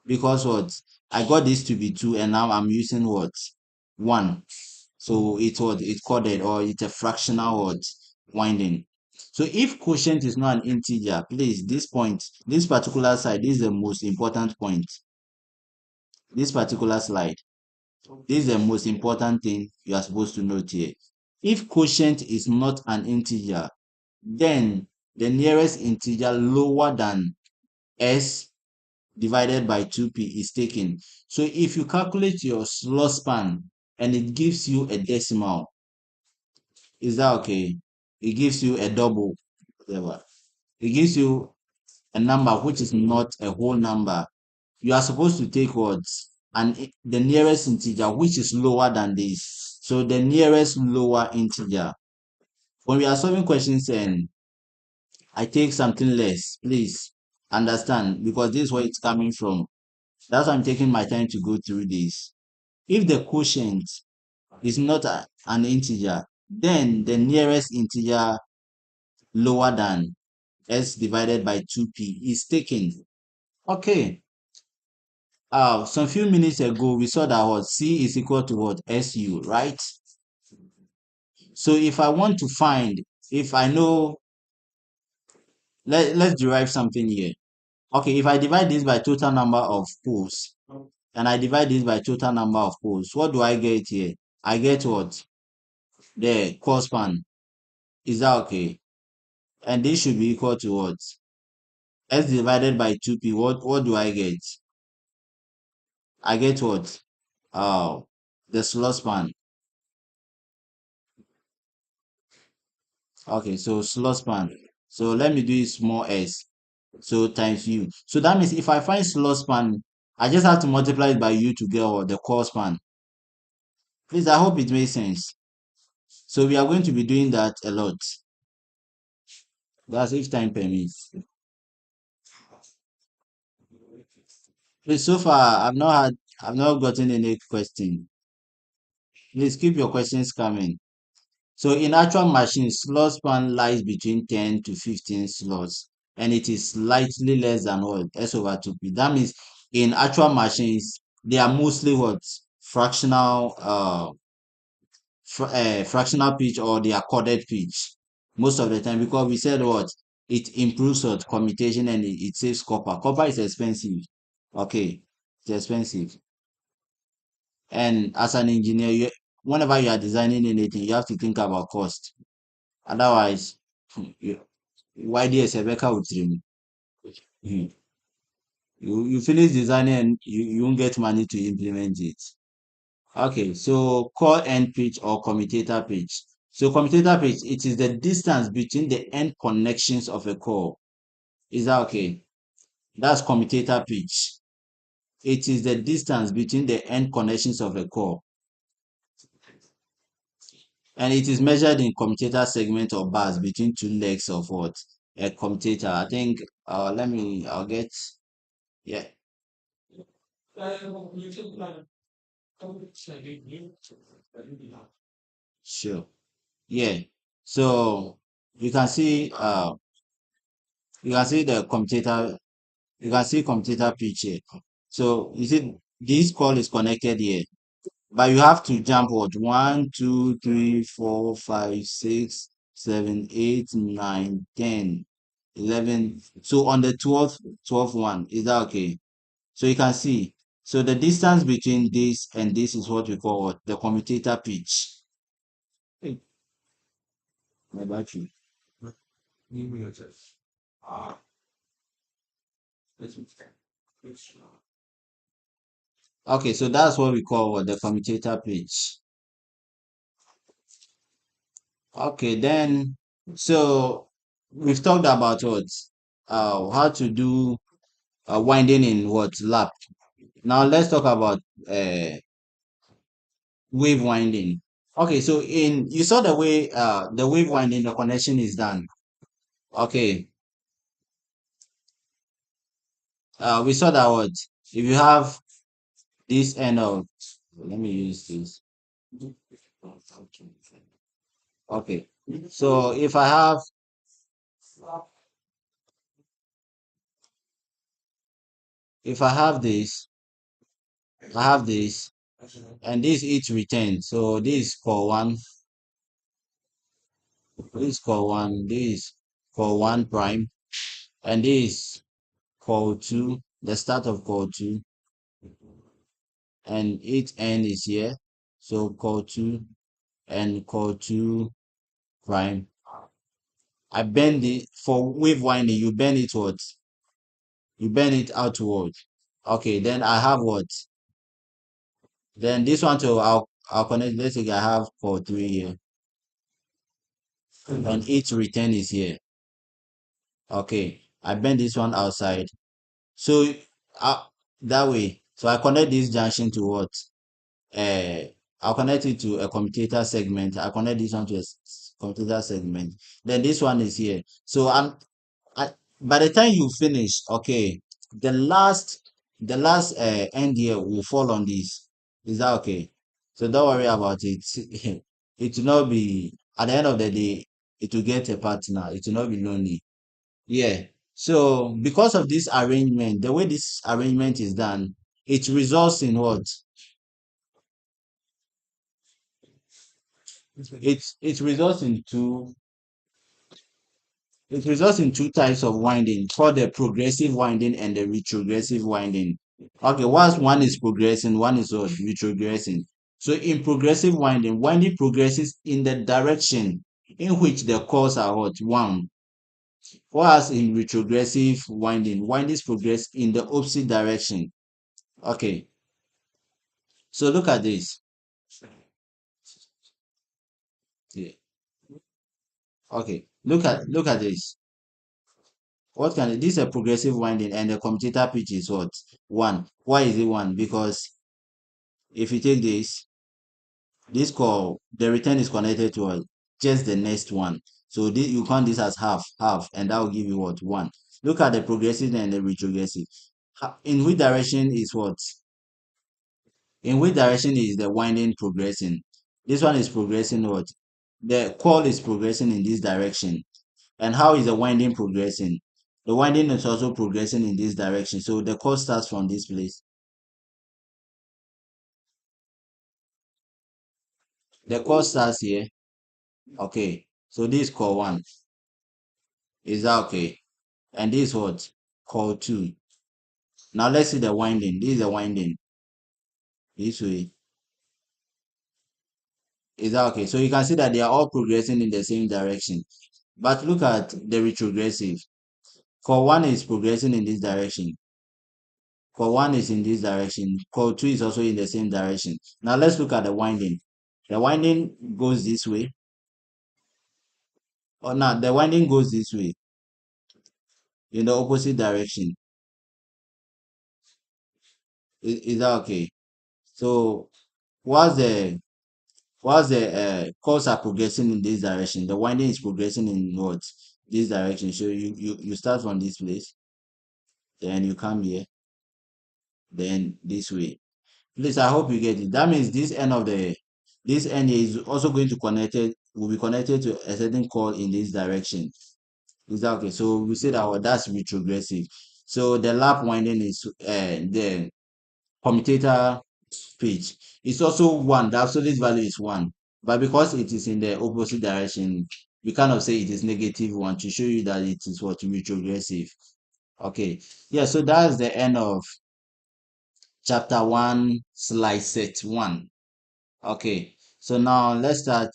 Speaker 1: Because what? I got this to be 2 and now I'm using what? 1. So it's what? It's corded or it's a fractional what? Winding. So if quotient is not an integer, please, this particular side, this is the most important point. This particular slide. This is the most important thing you are supposed to note here. If quotient is not an integer, then the nearest integer lower than s divided by 2p is taken. So if you calculate your slot span and it gives you a decimal, is that okay? It gives you a double, whatever. it gives you a number which is not a whole number. You are supposed to take what? And the nearest integer which is lower than this. So the nearest lower integer. When we are solving questions and I take something less, please understand, because this is where it's coming from. That's why I'm taking my time to go through this. If the quotient is not an integer, then the nearest integer lower than s divided by 2p is taken. Okay. Some few minutes ago, we saw that what c is equal to what? Su, right? So if I want to find, if I know, let's derive something here. Okay, if I divide this by total number of poles, and I divide this by total number of poles, what do I get here? I get what? The core span. Is that okay? And this should be equal to what? S divided by 2p. What do I get? I get what? The slot span. Okay, so slot span. So let me do it small s. So times u. So that means if I find slot span, I just have to multiply it by u to get what? The core span. Please, I hope it makes sense. So we are going to be doing that a lot. That's if time permits. Please, so far I've not gotten any question. Please keep your questions coming. So in actual machines, slot span lies between 10 to 15 slots, and it is slightly less than what? S over 2p. That means in actual machines, they are mostly what? Fractional pitch, or they are coded pitch most of the time, because we said what? It improves what? Commutation, and it saves copper. Copper is expensive. Okay, it's expensive. And as an engineer, whenever you are designing anything, you have to think about cost. Otherwise, you, why DS Rebecca would trim? You, you finish designing and you won't get money to implement it. Okay, so core end pitch or commutator pitch. So commutator pitch, it is the distance between the end connections of a core. Is that okay? That's commutator pitch. It is the distance between the end connections of a core. And it is measured in commutator segment or bars between two legs of what? A commutator. I think, I'll get, yeah, sure. Yeah. So you can see, you can see the commutator, you can see commutator pitch here. So you see this call is connected here, but you have to jump what? 1, 2, 3, 4, 5, 6, 7, 8, 9, 10, 11. So on the 12th one, is that okay? So you can see. So the distance between this and this is what we call what? The commutator pitch. Hey, my battery. Okay, so that's what we call what? The commutator pitch. Okay, then, so we've talked about what? How to do winding in what? Lap. Now let's talk about uh wave winding. Okay, so in you saw the way the wave winding, the connection is done. Okay, we saw that what? If you have this end of, let me use this. Okay, so if I have this, I have this, and this each return. So this is core one, this is core one, this is core one prime, and this core two, the start of core two, and each end is here. So core two and core two prime. I bend it for wave winding, you bend it what? You bend it outward. Okay, then I have what? Then this one to I'll connect. Let's say I have core three here, and each return is here. Okay, I bend this one outside. So uh, that way, so I connect this junction to what? Uh, I'll connect it to a commutator segment. I connect this one to a commutator segment. Then this one is here. So I, by the time you finish, okay, the last end here will fall on this. Is that okay? So don't worry about it. It will not be at the end of the day. It will get a partner. It will not be lonely. Yeah. So because of this arrangement, the way this arrangement is done, it results in what? It results in two types of winding, called the progressive winding and the retrogressive winding. Okay, once one is progressing, one is what? Retrogressing. So in progressive winding, winding progresses in the direction in which the coils are what? Wound. Whereas in retrogressive winding, windings progress in the opposite direction. Okay, so look at this. Yeah. Okay, look at this. What can this is a progressive winding and the commutator pitch is what? One. Why is it one? Because if you take this call, the return is connected to just the next one. So this, you count this as half, and that will give you what? One. Look at the progressive and the retrogressive. In which direction is what? In which direction is the winding progressing? This one is progressing what? The call is progressing in this direction. And how is the winding progressing? The winding is also progressing in this direction. So the call starts from this place. The call starts here. Okay. So this is call one. Is that okay? And this is what? Call two. Now let's see the winding. This is the winding. This way. Is that okay? So you can see that they are all progressing in the same direction. But look at the retrogressive. Call one is progressing in this direction. Call one is in this direction. Call two is also in the same direction. Now let's look at the winding. The winding goes this way. Or now the winding goes this way in the opposite direction. Is that okay? So whilst the course are progressing in this direction, the winding is progressing in what? This direction. So you start from this place, then you come here, then this way. Please, I hope you get it. That means this end here is also going to will be connected to a certain call in this direction. Is that okay? So we say that that's retrogressive. So the lap winding is the commutator page. It's also one. The absolute value is one. But because it is in the opposite direction, we kind of say it is negative one to show you that it is what? Retrogressive. Okay. Yeah, so that's the end of chapter one, slide set one. Okay. So now let's start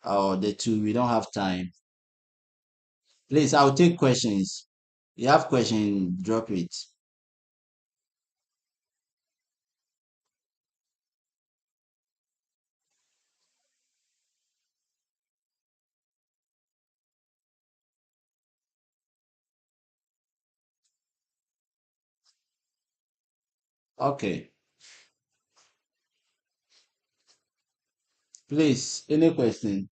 Speaker 1: the two. We don't have time. Please, I'll take questions. You have question, drop it. Okay. Please, any question?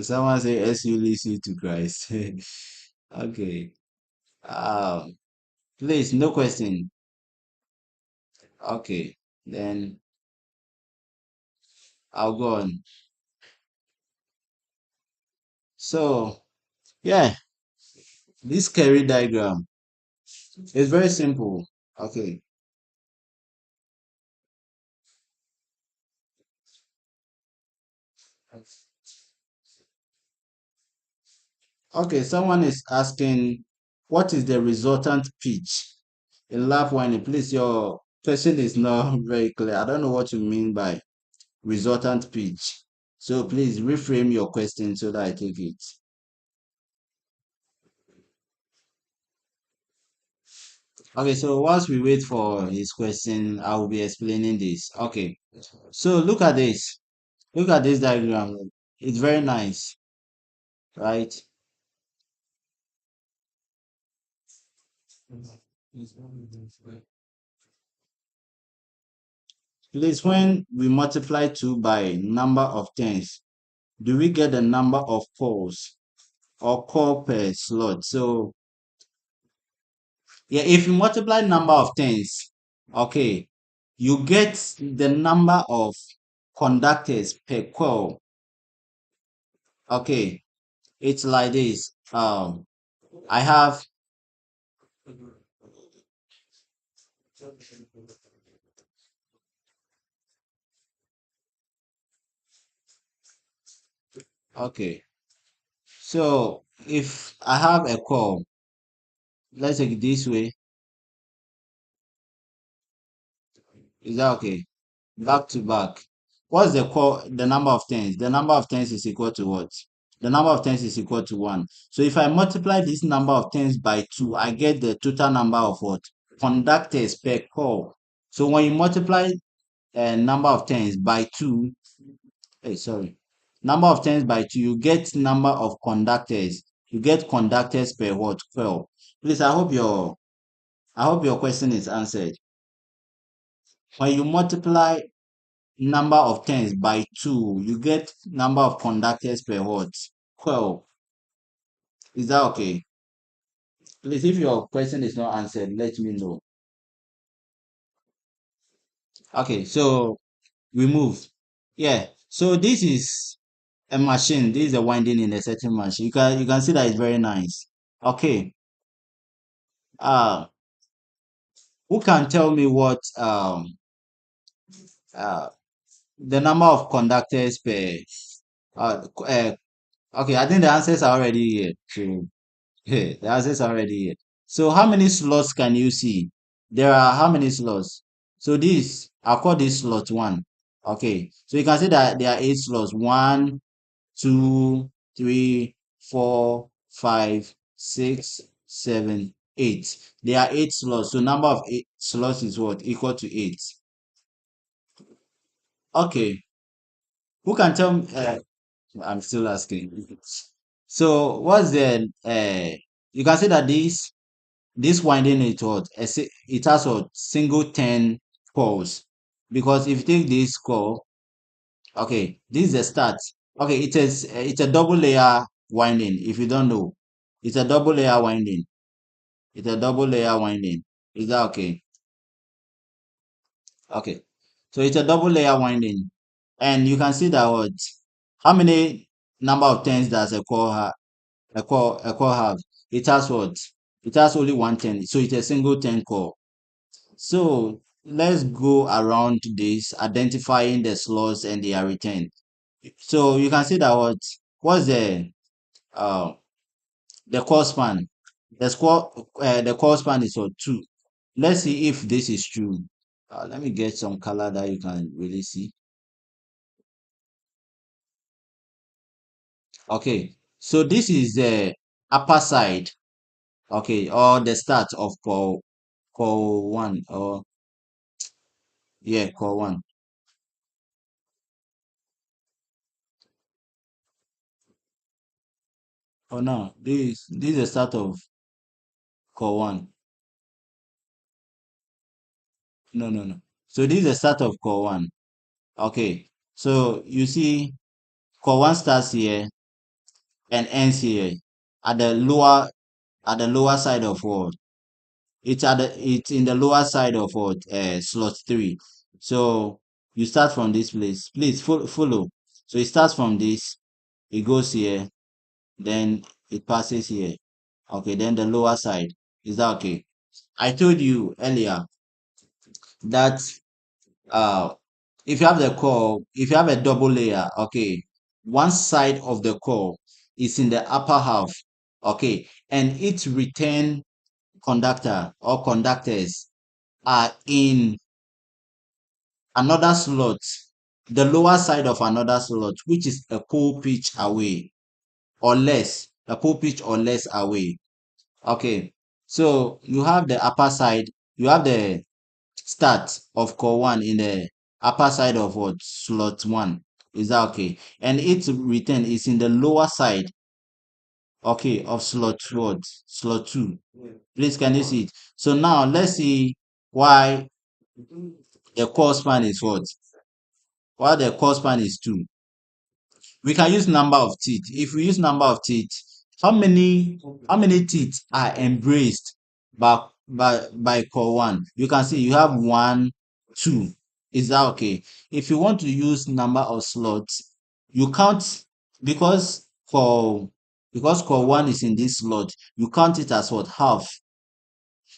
Speaker 1: Someone say SU leads you to Christ. Okay. Um, please, no question. Okay. Then I'll go on. So, yeah, this carry diagram is very simple. Okay. Okay, someone is asking, what is the resultant pitch in lap winding? Please, your question is not very clear. I don't know what you mean by resultant pitch. So please reframe your question so that I take it. Okay, so whilst we wait for his question, I will be explaining this. Okay, so look at this. Look at this diagram. It's very nice, right? Please, when we multiply 2 by number of tens, do we get the number of cores or core per slot? So, yeah, if you multiply number of tens, okay, you get the number of conductors per core. Okay, it's like this. I have okay. So if I have a core, let's take it this way. Is that okay? Back to back. What's the core? The number of tens. The number of tens is equal to what? The number of tens is equal to 1. So if I multiply this number of tens by 2, I get the total number of what? Conductors per core. So when you multiply a number of tens by 2, hey, sorry, number of tens by 2, you get number of conductors. You get conductors per what? Core. Please, I hope your question is answered. When you multiply number of tens by 2, you get number of conductors per what? 12. Is that okay? Please, if your question is not answered, let me know. Okay, so we move. Yeah. So this is a machine. This is a winding in a certain machine. You can see that it's very nice. Okay. Uh who can tell me what uh the number of conductors per okay, I think the answers are already here. So, yeah, the answers are already here. So how many slots can you see? There are how many slots? So this, I'll call this slot 1. Okay. So you can see that there are 8 slots. 1, 2, 3, 4, 5, 6, 7, 8. There are 8 slots. So number of 8 slots is what? Equal to 8. Okay. Who can tell me? I'm still asking. So what's the you can see that this winding it what it has a single 10 coils, because if you take this coil, okay, this is the start. Okay, it's a double layer winding. If you don't know, it's a double layer winding. It's a double layer winding. Is that okay? Okay, so it's a double layer winding, and you can see that what how many number of tens does a core have? It has what? It has only one 10, so it's a single 10 core. So let's go around this, identifying the slots and their return. So you can see that what's uh the core span? The core span is 2. Let's see if this is true. Let me get some color that you can really see. Okay, so this is the upper side. Okay, or the start of core 1, or yeah, core 1. Oh no, this is the start of core 1. No, no, no. So this is the start of core 1. Okay. So you see core 1 starts here and ends here at the lower side of what? It's in the lower side of what? Slot 3. So you start from this place. Please follow. So it starts from this, it goes here, then it passes here. Okay, then the lower side. Is that okay? I told you earlier that uh if you have if you have a double layer, okay, one side of the core is in the upper half, okay, and its return conductor or conductors are in another slot, the lower side of another slot, which is a pole pitch away or less, a pole pitch or less away. Okay. So you have the upper side, you have the start of core 1 in the upper side of what? Slot 1. Is that okay? And its return is in the lower side, okay, of slot what? Slot 2. Please, can you see it? So now let's see why the core span is what? Why the core span is 2. We can use number of teeth. If we use number of teeth, how many teeth are embraced by core 1? You can see you have 1, 2. Is that okay? If you want to use number of slots, you count, because core 1 is in this slot, you count it as what? Half.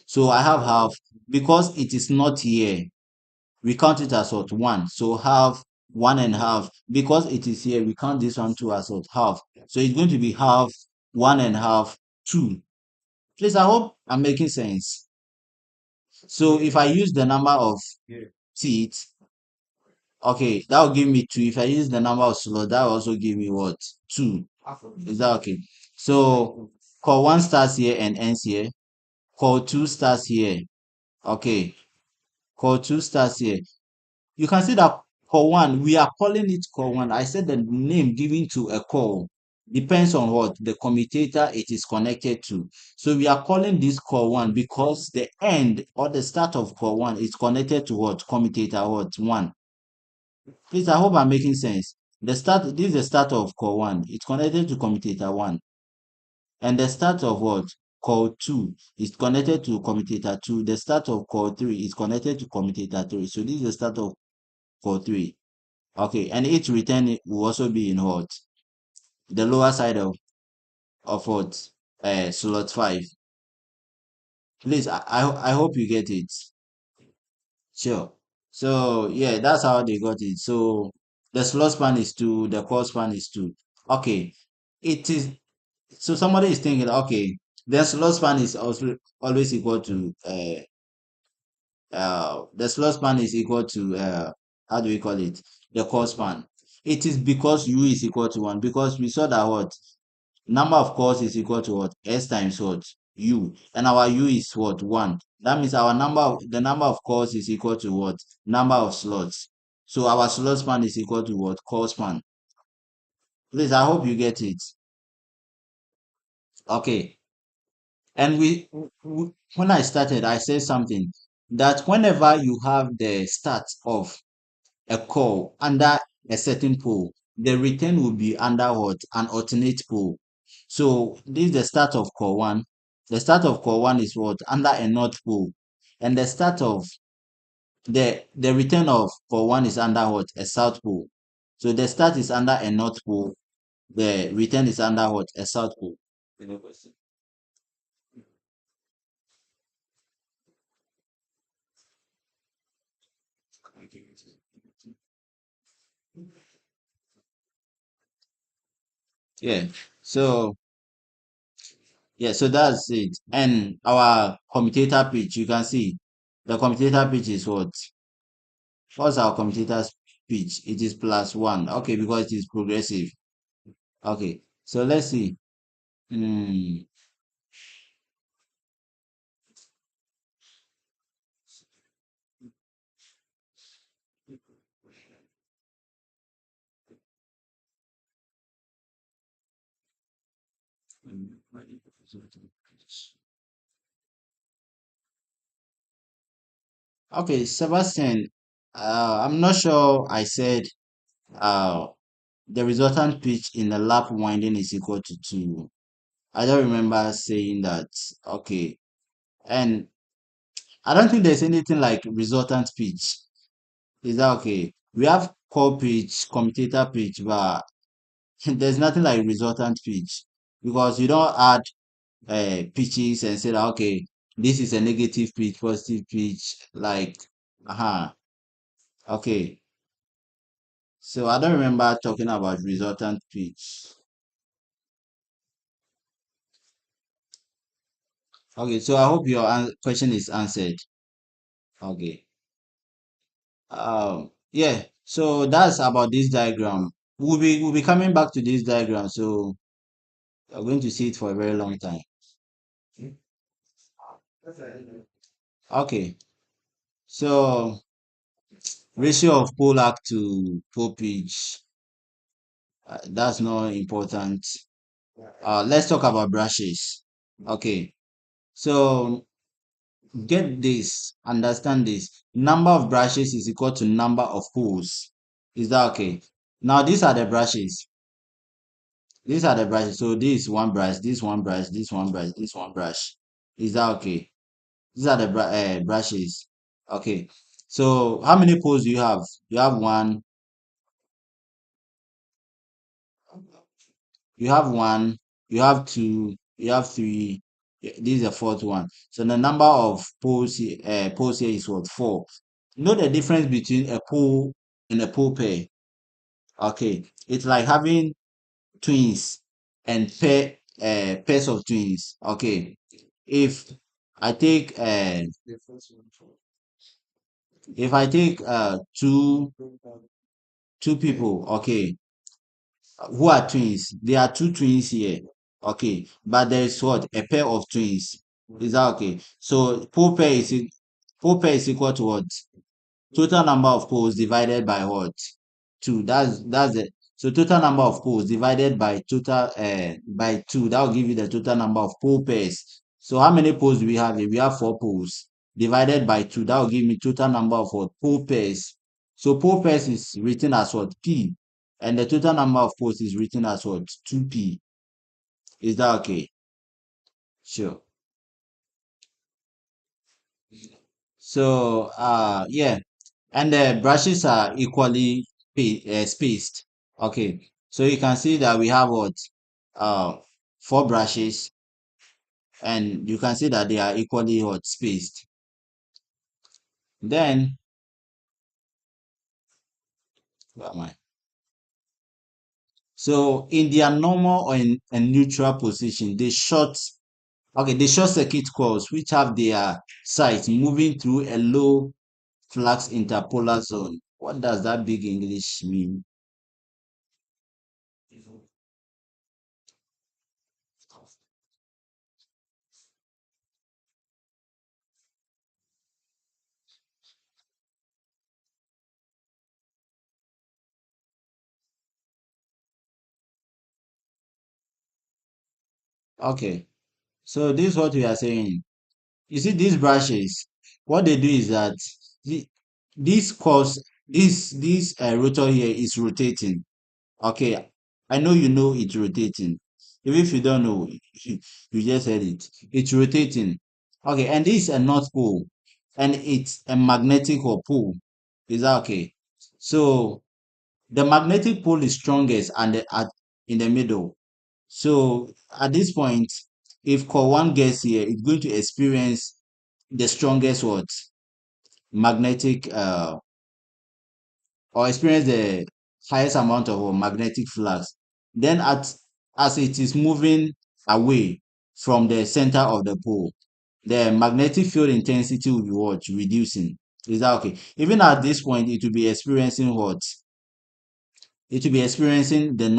Speaker 1: So I have half. Because it is not here, we count it as what? 1. So half, 1 and half. Because it is here, we count this one too as what? Half. So it's going to be half, 1 and half, 2. Please, I hope I'm making sense. So if I use the number of teeth, okay, that will give me 2. If I use the number of slots, that will also give me what? 2. Is that okay? So core 1 starts here and ends here. Core 2 starts here. Okay. Core 2 starts here. You can see that core 1, we are calling it core 1. I said the name given to a core depends on what? The commutator it is connected to. So we are calling this core 1 because the end or the start of core 1 is connected to what? Commutator what? 1. Please, I hope I'm making sense. This is the start of core 1. It's connected to commutator 1. And the start of what? Core 2 is connected to commutator 2. The start of core 3 is connected to commutator 3. So this is the start of core 3. Okay, and its return will also be in what? The lower side of what? Slot 5. Please, I hope you get it. Sure. So yeah, that's how they got it. So the slot span is 2, the core span is 2. Okay. It is, so somebody is thinking, okay, the slot span is also always equal to the slot span is equal to how do we call it? The core span. It is because u is equal to 1, because we saw that what? Number of cores is equal to what? S times what? U. And our U is what? 1. That means the number of cores is equal to what? Number of slots. So our slot span is equal to what? Core span. Please, I hope you get it. Okay. And when I started, I said something that whenever you have the start of a core under a certain pole, the return will be under what? An alternate pole. So this is the start of core 1. The start of core 1 is what? Under a north pole. And the start of the return of core 1 is under what? A south pole. So the start is under a north pole. The return is under what? A south pole. Any question? Yeah. So yeah, so that's it. And our commutator pitch, you can see the commutator pitch is what? What's our commutator pitch? It is +1. Okay, because it is progressive. Okay, so let's see. Hmm. Okay, Sebastian, I'm not sure I said uh the resultant pitch in the lap winding is equal to 2. I don't remember saying that. Okay, and I don't think there's anything like resultant pitch. Is that okay? We have core pitch, commutator pitch, but there's nothing like resultant pitch because you don't add pitches and say that okay, this is a negative pitch, positive pitch, like okay. So I don't remember talking about resultant pitch. Okay, so I hope your question is answered. Okay. Yeah. So that's about this diagram. We'll be coming back to this diagram, so we're going to see it for a very long time. Okay. So ratio of pole arc to pole pitch, that's not important. Let's talk about brushes. Okay. So get this, understand this. Number of brushes is equal to number of poles. Is that okay? Now these are the brushes. These are the brushes. So this is one brush, this one brush, this one brush, this one brush. Is that okay? These are the brushes. Okay. So how many poles do you have? You have one, you have one, you have two, you have three. This is the fourth one. So the number of poles here is what? Four. Know the difference between a pole and a pole pair. Okay. It's like having twins and pairs of twins. Okay. If I take two people, okay, who are twins. There are two twins here. Okay. But there is what? A pair of twins. Is that okay? So pole pair is equal to what? Total number of poles divided by what? Two. That's it. So total number of poles divided by total by two. That will give you the total number of pole pairs. So how many poles do we have here? We have four poles divided by two. That will give me total number of what? Pole pairs. So pole pairs is written as what? P. And the total number of poles is written as what? 2P. Is that okay? Sure. So yeah. And the brushes are equally spaced. Okay, so you can see that we have what? Uh, four brushes, and you can see that they are equally what? Spaced. Then, where am I? So in their normal or in a neutral position, the short circuit coils, which have their sides moving through a low flux interpolar zone. What does that big English mean? Okay, so this is what we are saying. You see these brushes, what they do is that the, this cause this rotor here is rotating. Okay, I know you know it's rotating. Even if you don't know, you just heard it. It's rotating. Okay, and this is a north pole, and it's a magnetic or pole. Is that okay? So the magnetic pole is strongest and in the middle. So at this point, if core one gets here, it's going to experience the strongest what? Magnetic or experience the highest amount of magnetic flux. Then as it is moving away from the center of the pole, the magnetic field intensity will be what? Reducing. Is that okay? Even at this point, it will be experiencing what? It will be experiencing the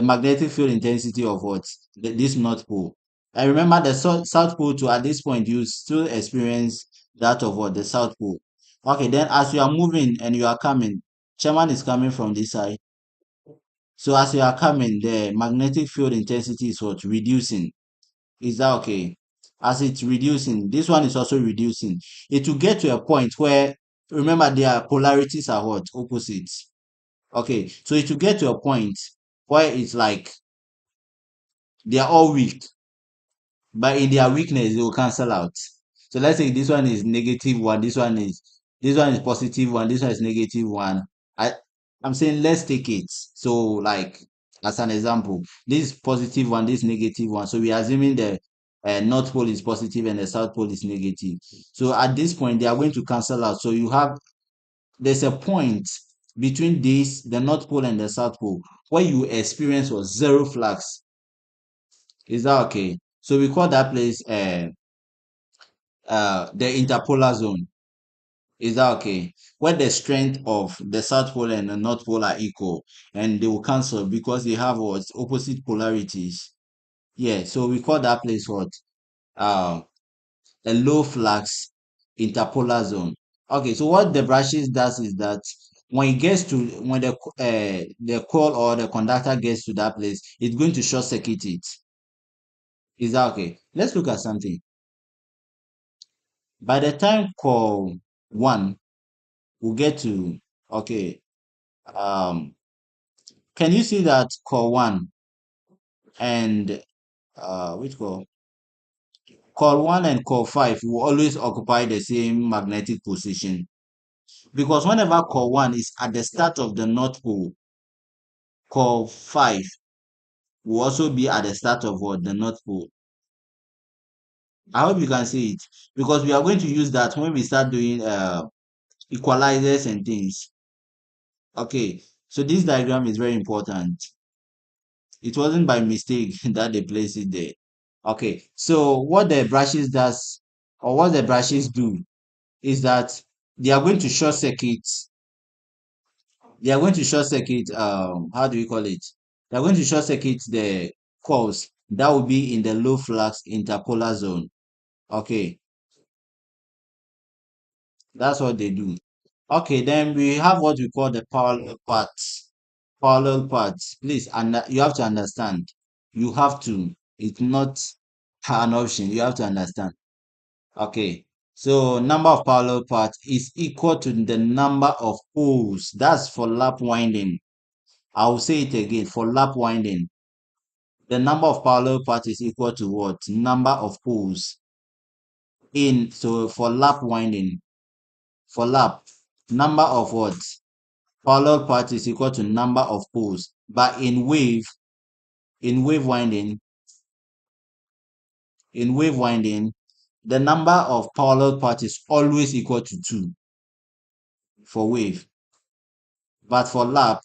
Speaker 1: magnetic field intensity of what? This north pole. I remember the south pole too. At this point, you still experience that of what? The south pole. Okay, then as you are moving and you are coming, Chairman is coming from this side. So as you are coming, the magnetic field intensity is what? Reducing. Is that okay? As it's reducing, this one is also reducing. It will get to a point where, remember, their polarities are what? Opposites. Okay, so it will get to a point where it's like they are all weak, but in their weakness they will cancel out. So let's say this one is negative one, this one is positive one, this one is negative one. I I'm saying let's take it. So like as an example, this is positive one, this is negative one. So we are assuming the north pole is positive and the south pole is negative. So at this point they are going to cancel out. So there's a point between this, the north pole and the south pole, where you experience was zero flux. Is that okay? So we call that place the interpolar zone. Is that okay? Where the strength of the south pole and the north pole are equal, and they will cancel because they have what? Opposite polarities. Yeah, so we call that place what? um a low flux interpolar zone. Okay, so what the brushes does is that when it gets to when the coil or the conductor gets to that place, it's going to short circuit it. Is that okay? Let's look at something. By the time coil one will get to, okay, um can you see that coil one and which coil? Coil one and coil five will always occupy the same magnetic position, because whenever coil one is at the start of the north pole, coil five will also be at the start of what? The north pole. I hope you can see it, because we are going to use that when we start doing equalizers and things. Okay, so this diagram is very important. It wasn't by mistake that they placed it there. Okay, so what the brushes does, or what the brushes do, is that they are going to short circuit. They are going to short circuit. How do we call it? They are going to short circuit the coils that will be in the low flux interpolar zone. Okay, that's what they do. Okay, then we have what we call the parallel parts. Parallel parts. Please, and you have to understand. You have to. It's not an option. You have to understand. Okay. So number of parallel parts is equal to the number of poles. That's for lap winding. I will say it again. For lap winding, the number of parallel parts is equal to what? Number of poles. So for lap winding, for lap, number of what? Parallel parts is equal to number of poles. But in winding, the number of parallel parts is always equal to 2 for wave. But for lap,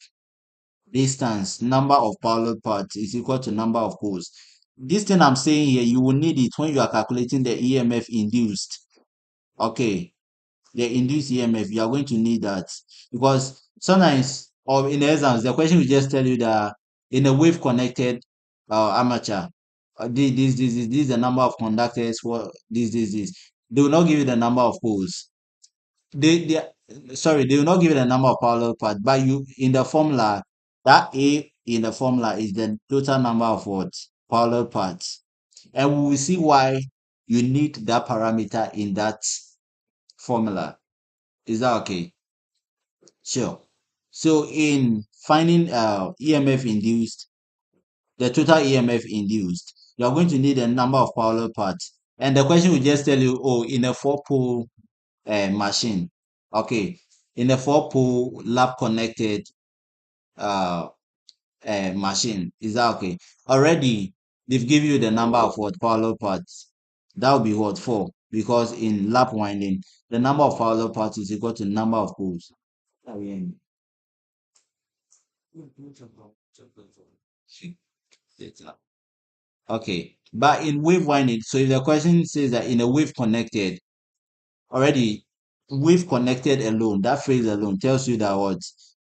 Speaker 1: distance, number of parallel parts is equal to number of poles. This thing I'm saying here, you will need it when you are calculating the EMF induced. Okay, the induced EMF, you are going to need that, because sometimes, or in the exams, the question will just tell you that in a wave connected armature, this is the number of conductors for this. They will not give you the number of poles. They will not give you the number of parallel parts, but you in the formula, that A in the formula is the total number of what? Parallel parts. And we will see why you need that parameter in that formula. Is that okay? Sure. So in finding EMF induced, the total EMF induced, you are going to need a number of parallel parts. And the question will just tell you, oh, in a four-pole machine, okay, in a four-pole lap connected uh, machine, is that okay? Already, they've given you the number of what? Parallel parts. That will be what? 4. Because in lap winding, the number of parallel parts is equal to the number of poles. Okay, but in wave winding, so if the question says that in a wave connected, already wave connected alone, that phrase alone tells you that what?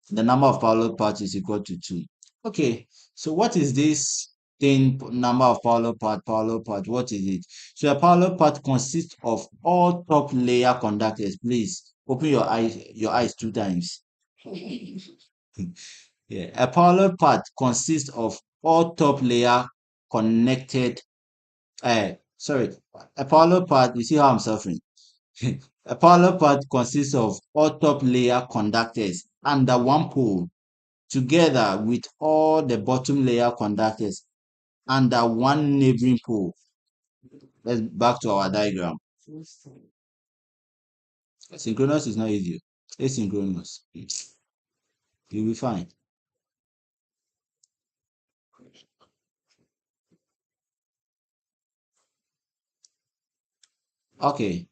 Speaker 1: The number of parallel parts is equal to 2. Okay, so what is this thing, number of parallel part, what is it? So a parallel part consists of all top layer conductors. Please open your eyes 2 times. Yeah, a parallel part consists of all top layer connected. Sorry, a parallel part. You see how I'm suffering. A parallel part consists of all top layer conductors under one pole, together with all the bottom layer conductors under one neighboring pole. Let's back to our diagram. Synchronous is not easy. Asynchronous. You'll be fine. Okay.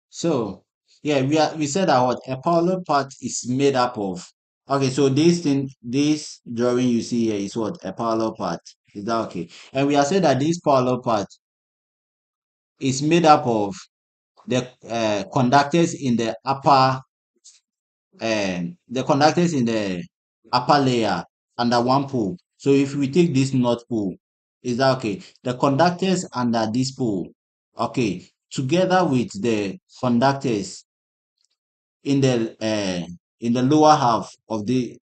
Speaker 1: So yeah, we said that what a parallel part is made up of. Okay, so this drawing you see here is what? A parallel part. Is that okay? And we have said that this parallel part is made up of the conductors in the conductors in the upper layer under one pole. So if we take this north pole, Is that okay? The conductors under this pole, okay, together with the conductors in the lower half of the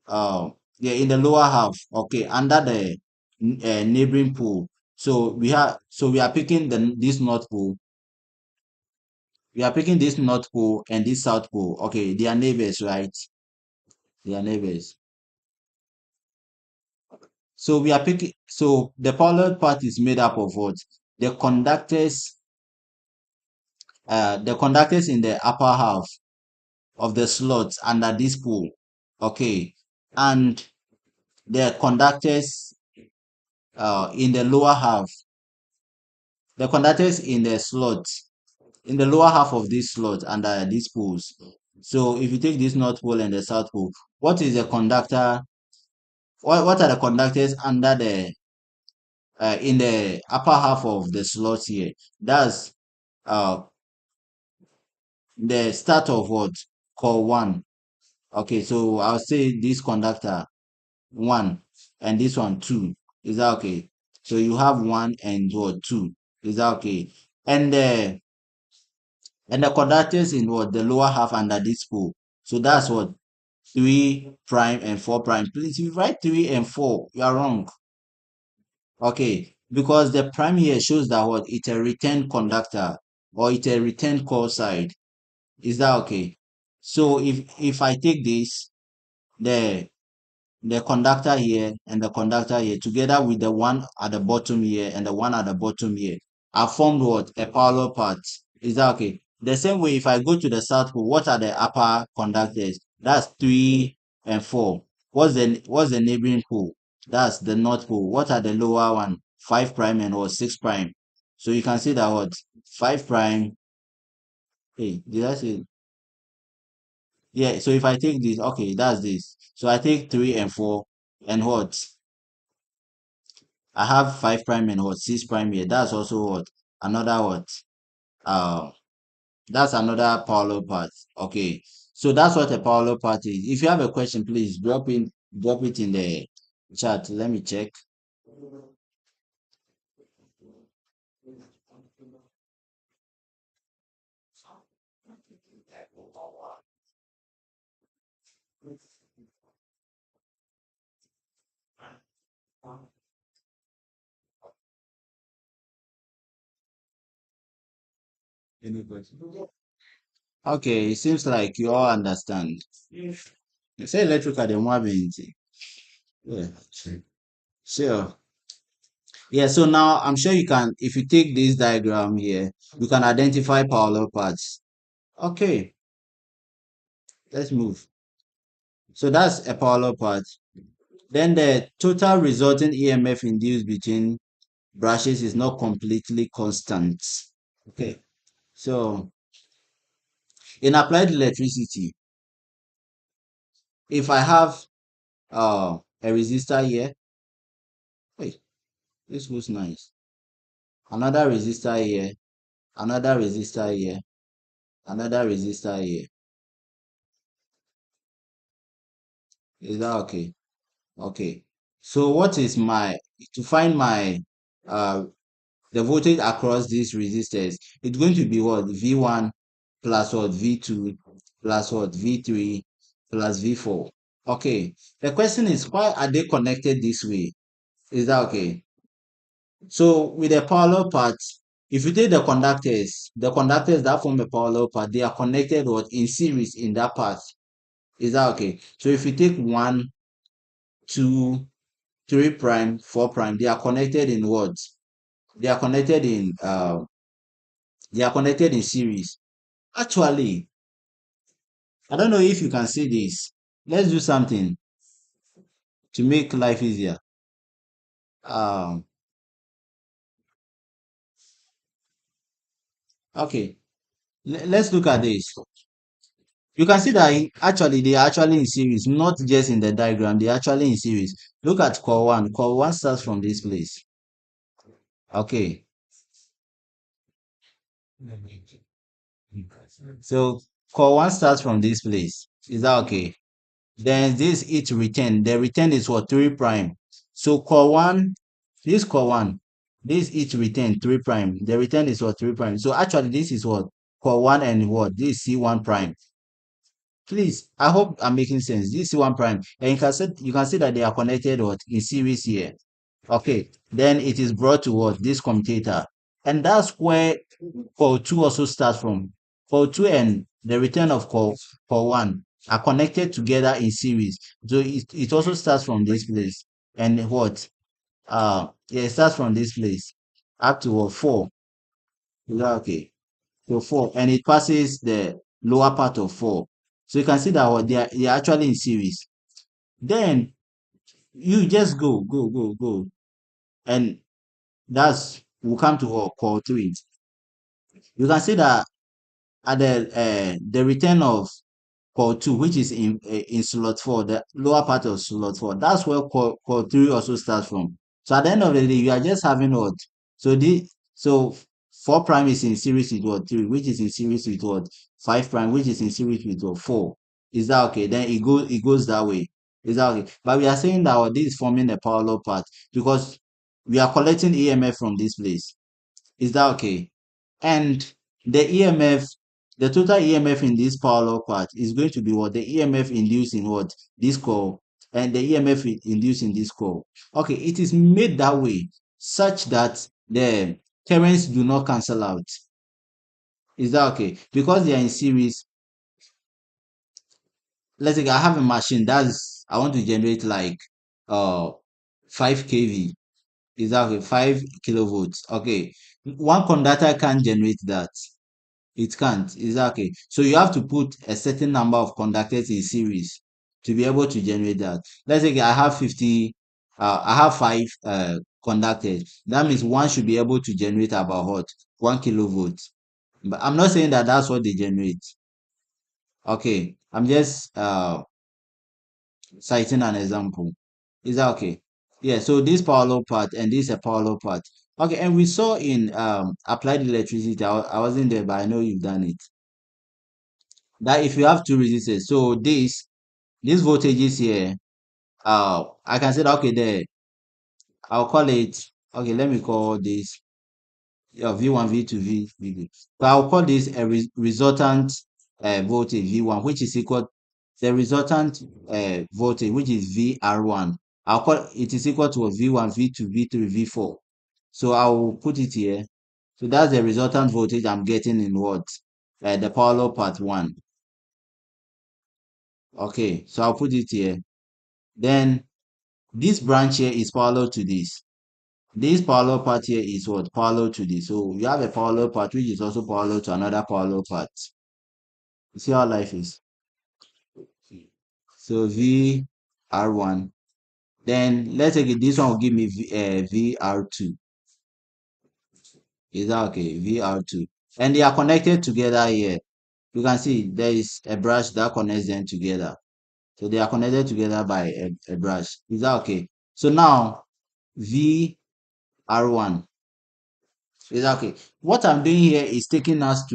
Speaker 1: uh yeah, in the lower half, okay, under the neighboring pole. So we are picking this north pole. We are picking this north pole and this south pole. Okay, they are neighbors, right? They are neighbors. So we are picking. So the parallel path is made up of what? The conductors. The conductors in the upper half of the slots under this pole. Okay, and the conductors in the lower half. The conductors in the slots in the lower half of this slot under these poles. So if you take this north pole and the south pole, what is the conductor? What are the conductors under the in the upper half of the slot here? That's uh the start of what? Core one. Okay, so I'll say this conductor one and this one two. Is that okay? So you have one and what two. Is that okay? And the conductors in what the lower half under this pole. So that's what 3 prime and 4 prime. Please, if you write 3 and 4, you are wrong. Okay, because the prime here shows that what it's a return conductor or it's a return call side. Is that okay? So if I take this, the the conductor here and the conductor here together with the one at the bottom here and the one at the bottom here are formed what? A parallel path. Is that okay? The same way if I go to the south pole, what are the upper conductors? That's 3 and 4. What's the neighboring pole? That's the north pole. What are the lower one? 5 prime and what 6 prime. So you can see that what 5 prime. Hey, did I say? Yeah, so if I take this, okay, that's this. So I take 3 and 4 and what? I have 5 prime and what 6 prime here. That's also what another what uh that's another parallel path. Okay. So that's what a parallel path is. If you have a question, please drop it in the chat. Let me check. Any question? Okay, it seems like you all understand. You say electrical the more yeah. Sure. Yeah, so now I'm sure you can, if you take this diagram here, you can identify parallel paths. Okay, let's move. So that's a parallel path. Then the total resulting EMF induced between brushes is not completely constant. Okay, so in applied electricity, if I have a resistor here, wait, this looks nice. Another resistor here, another resistor here, another resistor here. Is that okay? Okay. So what is my to find my uh the voltage across these resistors? It's going to be what V1 plus what V2 plus what V3 plus V4. Okay. The question is why are they connected this way? Is that okay? So with a parallel path, if you take the conductors that form a parallel path, they are connected what in series in that path. Is that okay? So if you take 1, 2, 3 prime, 4 prime, they are connected in what? They are connected in series. Actually, I don't know if you can see this. Let's do something to make life easier. Um, okay, let's look at this. You can see that actually they are actually in series, not just in the diagram, they are actually in series. Look at core one. Core one starts from this place. Okay. So core one starts from this place. Is that okay? Then this it return. The return is what 3 prime. So core one This core 1, this each return 3 prime. The return is what 3 prime. So actually this is what core 1 and what this C1 prime. Please, I hope I'm making sense. This C1 prime, and you can see that they are connected what in series here. Okay, then it is brought to what this commutator, and that's where core 2 also starts from. Core 2 and the return of core 1 are connected together in series. So it also starts from this place. And what yeah, it starts from this place up to what 4. Is that okay? So 4, and it passes the lower part of 4. So you can see that what they are actually in series. Then you just go, and that's will come to what core 3. You can see that at the return of core 2, which is in slot 4, the lower part of slot 4, that's where core 3 also starts from. So at the end of the day, you are just having what? So the so 4 prime is in series with what 3, which is in series with what 5 prime, which is in series with what 4. Is that okay? Then it goes that way. Is that okay? But we are saying that what this is forming a parallel path because we are collecting EMF from this place. Is that okay? And the EMF, the total EMF in this parallel part is going to be what? The EMF induced in what? This core, and the EMF induced in this core. Okay, it is made that way such that the currents do not cancel out. Is that okay? Because they are in series, let's say I have a machine that's I want to generate like uh 5 kV. Is that okay? 5 kilovolts. Okay. One conductor can't generate that. It can't. Exactly. So you have to put a certain number of conductors in series to be able to generate that. Let's say I have 50, I have 5 conductors. That means one should be able to generate about what? 1 kilovolt. But I'm not saying that that's what they generate. Okay. I'm just citing an example. Is that okay? Yeah, so this parallel part and this a parallel part. Okay, and we saw in applied electricity, I wasn't there, but I know you've done it. That if you have two resistors, so this voltage is here. I can say that okay there. I'll call it okay. Let me call this V1, V2, V3. So I'll call this a resultant voltage V1, which is equal the resultant voltage, which is VR1. I'll call it is equal to V1, V2, V3, V4. So I will put it here. So that's the resultant voltage I'm getting in what? The parallel part 1. Okay, so I'll put it here. Then this branch here is parallel to this. This parallel part here is what? Parallel to this. So you have a parallel part which is also parallel to another parallel part. You see how life is. So VR1. Then let's take it. This one will give me VR2. Is that okay? VR2. And they are connected together here. You can see there is a brush that connects them together. So they are connected together by a brush. Is that okay? So now VR1. Exactly. What I'm doing here is taking us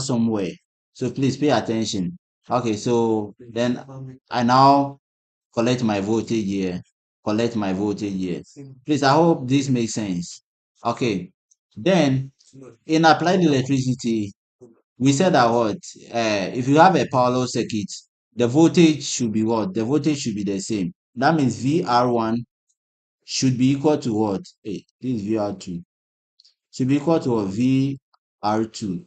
Speaker 1: somewhere. So please pay attention. Okay, so then I now collect my voltage here. Collect my voltage here. Please, I hope this makes sense. Okay. Then in applied electricity, we said that what if you have a parallel circuit, the voltage should be what? The voltage should be the same. That means VR1 should be equal to what? Hey, this is VR2 should be equal to VR2.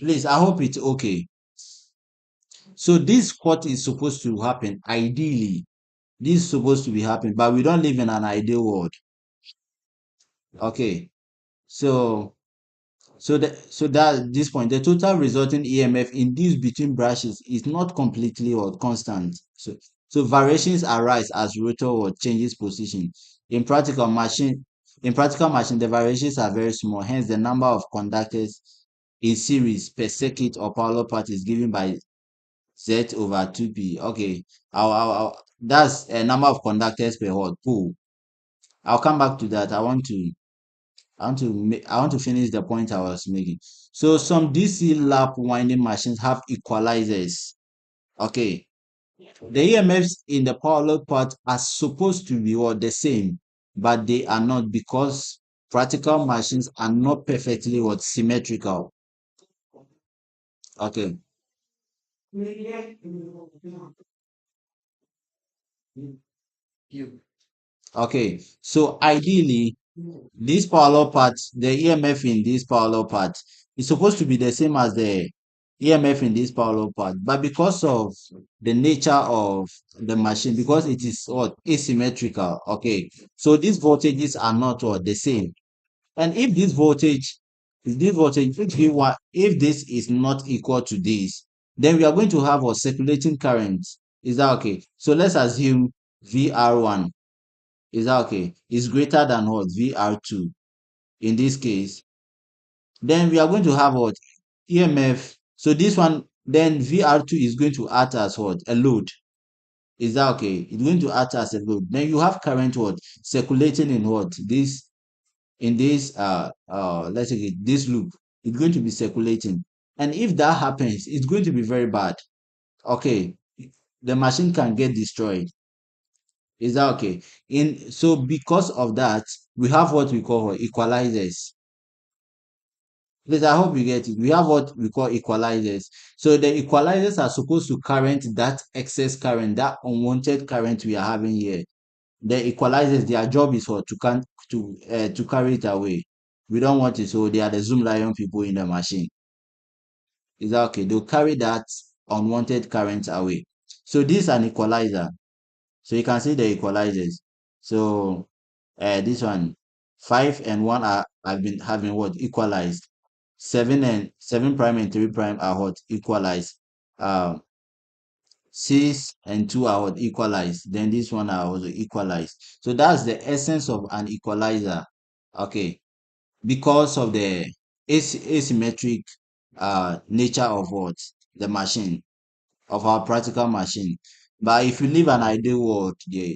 Speaker 1: Please, I hope it's okay. So this what is supposed to happen. Ideally, this is supposed to be happening, but we don't live in an ideal world. Okay. So that this point, the total resulting EMF induced between brushes is not completely or constant. So variations arise as rotor or changes position. In practical machine, the variations are very small. Hence, the number of conductors in series per circuit or parallel path is given by Z over 2P. Okay, that's a number of conductors per what pool. I'll come back to that. I want to finish the point I was making. So some DC lap winding machines have equalizers. Okay. The EMFs in the parallel path are supposed to be what the same. but they are not, because practical machines are not perfectly what symmetrical. Okay. Okay. So ideally, this parallel part, the EMF in this parallel part is supposed to be the same as the EMF in this parallel part, but because of the nature of the machine, because it is what asymmetrical, okay, so these voltages are not what the same. And if this voltage, if this is not equal to this, then we are going to have a circulating current. Is that okay? So let's assume VR1, is that okay, is greater than what VR2 in this case. Then we are going to have what EMF. So this one, then VR2 is going to act as what a load. Is that okay? It's going to act as a load. Then you have current what circulating in what this, in this let's say this loop. It's going to be circulating, and if that happens, it's going to be very bad. Okay, the machine can get destroyed. Is that okay? In so because of that, we have what we call equalizers. Please, I hope you get it. We have what we call equalizers. So the equalizers are supposed to current that excess current, that unwanted current we are having here. The equalizers, their job is for to carry it away. We don't want it, so they are the Zoom Lion people in the machine. Is that okay? They'll carry that unwanted current away. So this is an equalizer. So you can see the equalizers. So this one, 5 and 1 are have been what equalized. 7 prime and 3 prime are what equalized. 6 and 2 are what equalized. Then this one are also equalized. So that's the essence of an equalizer. Okay, because of the asymmetric nature of what the machine, of our practical machine. But if you live an ideal world, yeah,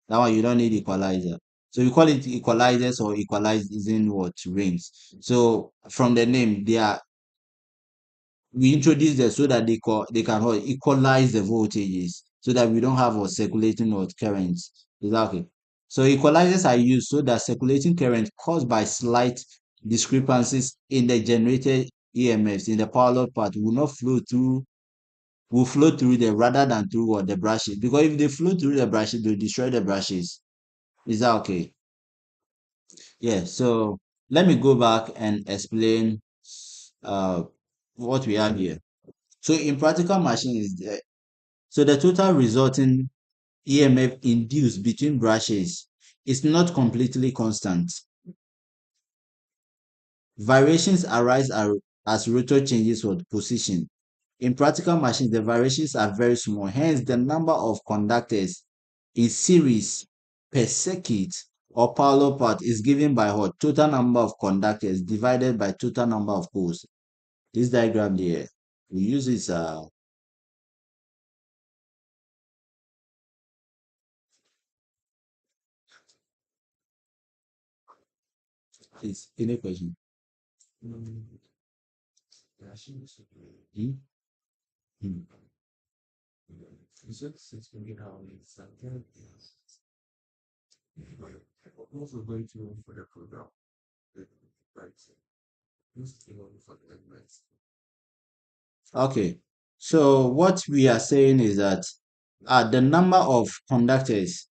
Speaker 1: that one you don't need equalizer. So we call it equalizers or equalizing what rings. So from the name, we introduce them so that they can what, equalize the voltages, so that we don't have a circulating what currents. Exactly. So equalizers are used so that circulating current caused by slight discrepancies in the generated EMFs in the parallel path will not flow through, will flow through them rather than through what the brushes. Because if they flow through the brushes, they'll destroy the brushes. Is that okay? Yeah. So let me go back and explain uh what we have here. So in practical machines, so the total resulting EMF induced between brushes is not completely constant. Variations arise as rotor changes with position. In practical machines, the variations are very small. Hence, the number of conductors in series per circuit or parallel path is given by what? Total number of conductors divided by total number of poles. This diagram here, we use this is any question? Hmm? Hmm. Okay. So what we are saying is that the number of conductors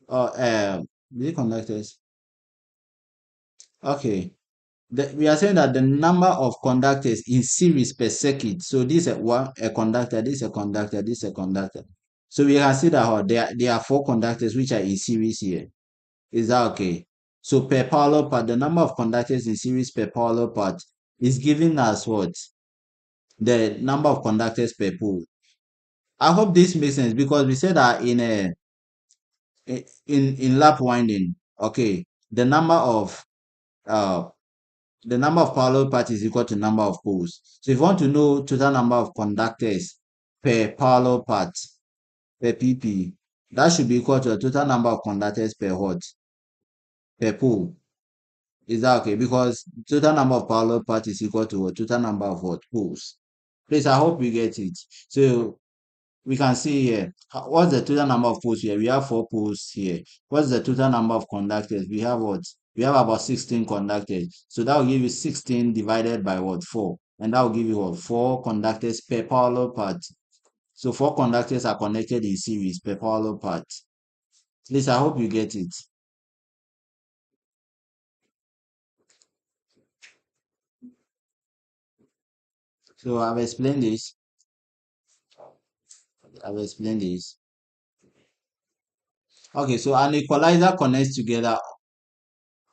Speaker 1: or is it conductors? Okay. We are saying that the number of conductors in series per circuit. So this is a conductor, this is a conductor, this is a conductor. So we can see that there are 4 conductors which are in series here. Is that okay? So per parallel path, the number of conductors in series per parallel path is giving us what? The number of conductors per pole. I hope this makes sense, because we said that in lap winding, okay, the number of uh parallel paths is equal to number of poles. So if you want to know total number of conductors per parallel path per PP, that should be equal to the total number of conductors per what? Per pole. Is that okay? Because total number of parallel paths is equal to what? Total number of what? Poles. Please, I hope you get it. So we can see here, what's the total number of poles here? We have 4 poles here. What's the total number of conductors? We have what? We have about 16 conductors. So that will give you 16 divided by what? 4. And that will give you what? 4 conductors per parallel path. So 4 conductors are connected in series per parallel path. Please, I hope you get it. So I've explained this. I've explained this. Okay, so an equalizer connects together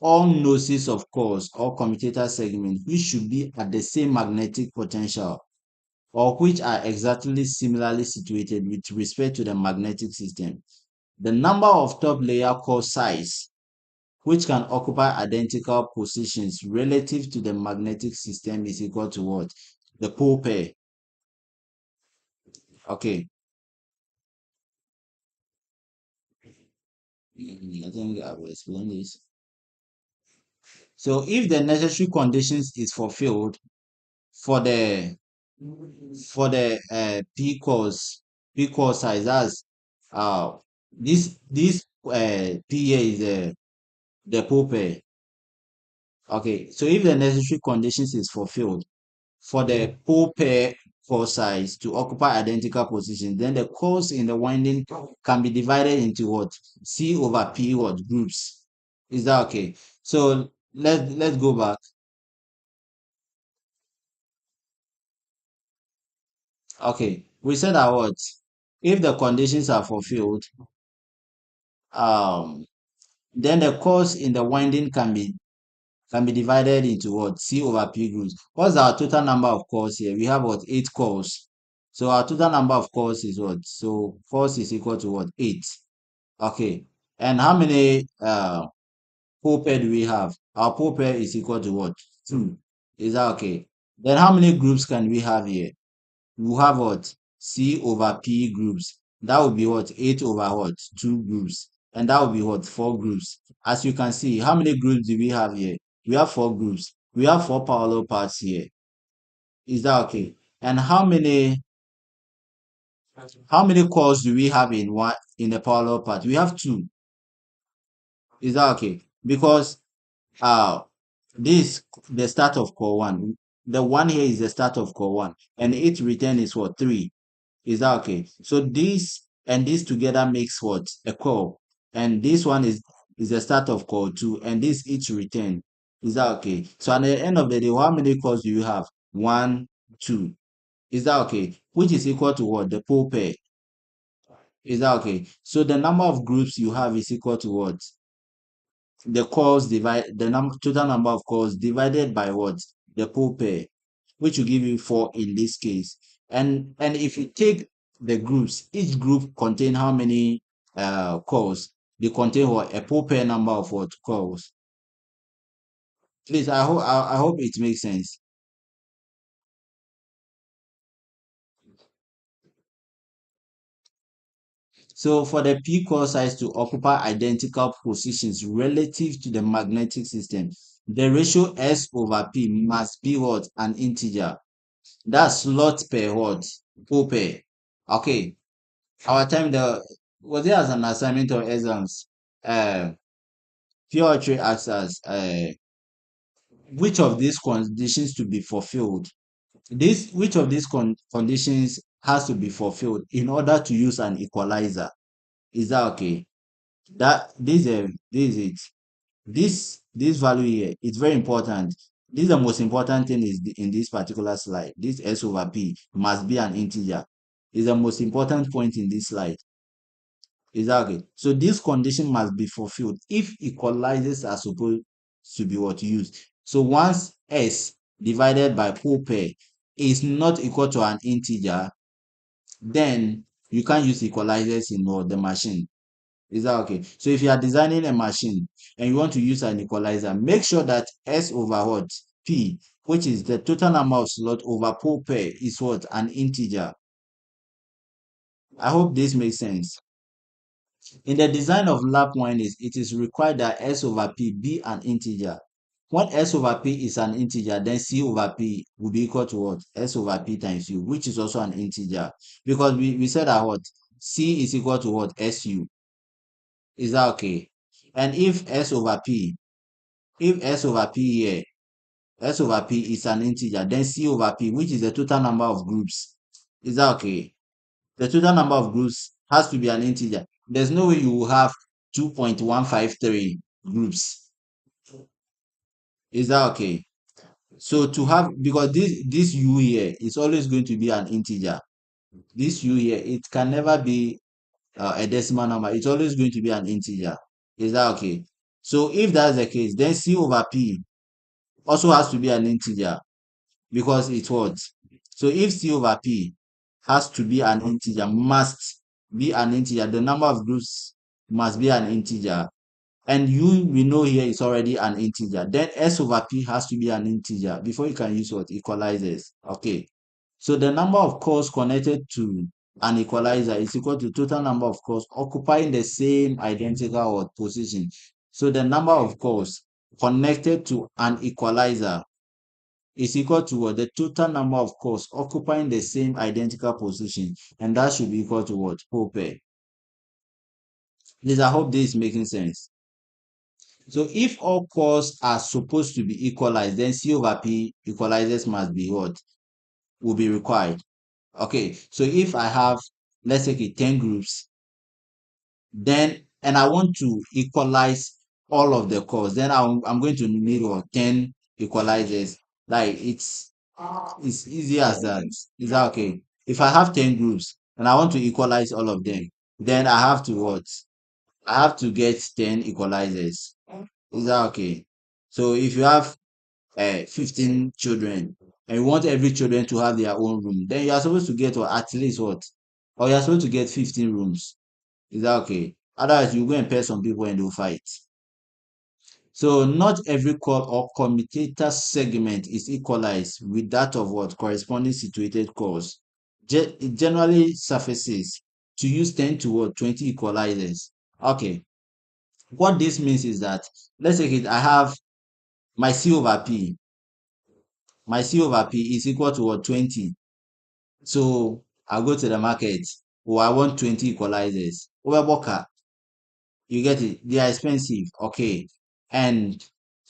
Speaker 1: all noses of course or commutator segments which should be at the same magnetic potential or which are exactly similarly situated with respect to the magnetic system. The number of top layer core size which can occupy identical positions relative to the magnetic system is equal to what? The pole pair. Okay. I think I will explain this. So if the necessary conditions is fulfilled for the P core size, that's this P here is the pole pair. Okay, so if the necessary conditions is fulfilled for the pole pair core size to occupy identical positions, then the cores in the winding can be divided into what? C over P what groups. Is that okay? So let's go back. Okay, we said that what? If the conditions are fulfilled, um, then the cores in the winding can be divided into what? C over P groups. What's our total number of cores here? We have what? 8 cores. So our total number of cores is what? So cores is equal to what? 8. Okay. And how many pole pair do we have? Our pole pair is equal to what? 2. Is that okay? Then how many groups can we have here? We have what? C over P groups. That would be what? 8 over what? 2 groups. And that would be what? 4 groups. As you can see, how many groups do we have here? We have 4 groups. We have 4 parallel paths here. Is that okay? And how many cores do we have in the parallel path? We have 2. Is that okay? Because uh this the start of core 1. The one here is the start of core 1. And its return is what? 3. Is that okay? So this and this together makes what? A core. And this one is the start of core 2. And this each return. Is that okay? So at the end of the day, how many cores do you have? 1, 2. Is that okay? Which is equal to what? The pole pair. Is that okay? So the number of groups you have is equal to what? The cores divide the total number of cores divided by what? The pole pair, which will give you 4 in this case. And if you take the groups, each group contain how many cores? They contain what? A pole pair number of what? Cores. Please, I hope it makes sense. So for the P core size to occupy identical positions relative to the magnetic system, the ratio S over P must be what? An integer. That's slot per what? Pole pair. Okay. Our time was it as an assignment or exams? Theory asks us which of these conditions to be fulfilled. Which of these conditions has to be fulfilled in order to use an equalizer? Is that okay? That this is it. This value here is very important. This is the most important thing in this particular slide. This S over P must be an integer. Is the most important point in this slide. Is that okay? So this condition must be fulfilled if equalizers are supposed to be what used. So once S divided by pole pair is not equal to an integer, then you can't use equalizers in the machine. Is that okay? So if you are designing a machine and you want to use an equalizer, make sure that S over what? P, which is the total number of slot over pole pair, is what? An integer. I hope this makes sense. In the design of lap windings, it is required that S over P be an integer. When S over P is an integer, then C over P will be equal to what? S over P times U, which is also an integer. Because we said that what? C is equal to what? SU. Is that okay? And if S over P, if S over P here, S over P is an integer, then C over P, which is the total number of groups. Is that okay? The total number of groups has to be an integer. There's no way you will have 2.153 groups. Is that okay? So to have, because this U here is always going to be an integer. This U here, it can never be a decimal number. It's always going to be an integer. Is that okay? So if that's the case, then C over P also has to be an integer because it's what? So if C over P has to be an integer, must be an integer, the number of groups must be an integer. And U, we know here is already an integer. Then S over P has to be an integer before you can use what? Equalizers. Okay. So the number of cores connected to an equalizer is equal to total number of cores occupying the same identical position. So the number of cores connected to an equalizer is equal to what? The total number of cores occupying the same identical position. And that should be equal to what? Whole pair. Please, I hope this is making sense. So if all cores are supposed to be equalized, then C over P equalizers must be what? Will be required. Okay, so if I have, let's take it 10 groups, then, and I want to equalize all of the cores, then I'm going to need what? 10 equalizers. Like it's easy as that. Is that okay? If I have 10 groups and I want to equalize all of them, then I have to what? I have to get 10 equalizers. Is that okay? So if you have 15 children and you want every children to have their own room, then you are supposed to get or at least what? Or you are supposed to get 15 rooms. Is that okay? Otherwise, you go and pay some people and they'll fight. So not every core or commutator segment is equalized with that of what? Corresponding situated cores. It generally surfaces to use 10 to what? 20 equalizers. Okay. What this means is that, let's take it, I have my C over P. My C over P is equal to what? 20. So I'll go to the market. Oh, I want 20 equalizers. Overboka, you get it. They are expensive. Okay. And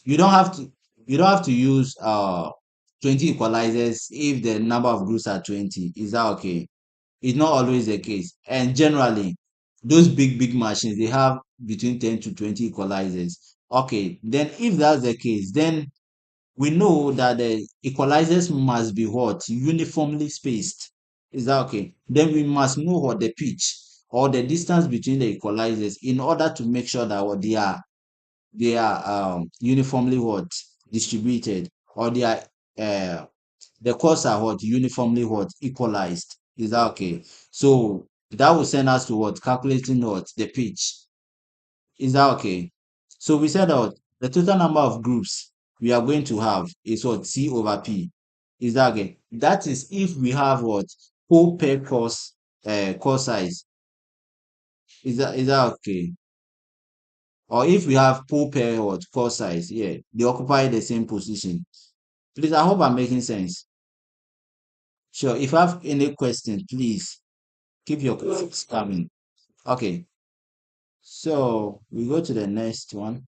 Speaker 1: you don't have to use 20 equalizers if the number of groups are 20. Is that okay? It's not always the case. And generally, those big machines, they have between 10 to 20 equalizers. Okay, then if that's the case, then we know that the equalizers must be what? Uniformly spaced. Is that okay? Then we must know what the pitch or the distance between the equalizers in order to make sure that what they are uniformly what? Distributed, or they are the cores are what? Uniformly what? Equalized. Is that okay? So that will send us to what? Calculating what? The pitch. Is that okay? So we said that the total number of groups we are going to have is what? C over P. Is that okay? That is if we have what? Whole pair core size. Is that okay? Or if we have whole pair what? Core size, yeah, they occupy the same position. Please, I hope I'm making sense. Sure. If you have any question, please keep your questions coming. Okay. So we go to the next one.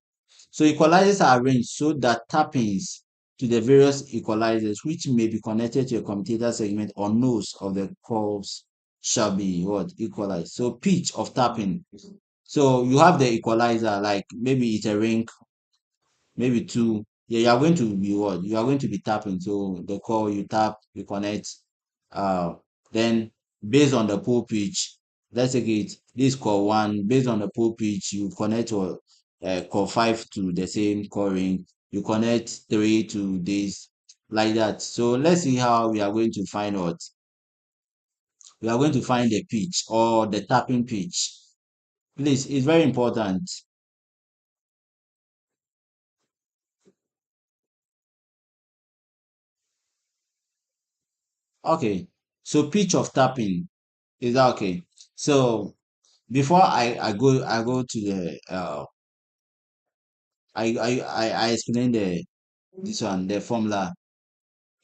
Speaker 1: So equalizers are arranged so that tappings to the various equalizers, which may be connected to a commutator segment or nodes of the curves, shall be what? Equalized. So pitch of tapping. So you have the equalizer, like maybe it's a ring, maybe two. Yeah, you are going to be what? You are going to be tapping. So the core you tap, you connect. Uh, then based on the pole pitch, let's take it this core one. Based on the pole pitch, you connect your core five to the same core ring. You connect three to this, like that. So let's see how we are going to find what we are going to find the pitch or the tapping pitch. Please, it's very important. Okay, so pitch of tapping, is that okay? So before I go to the I explain This one, the formula.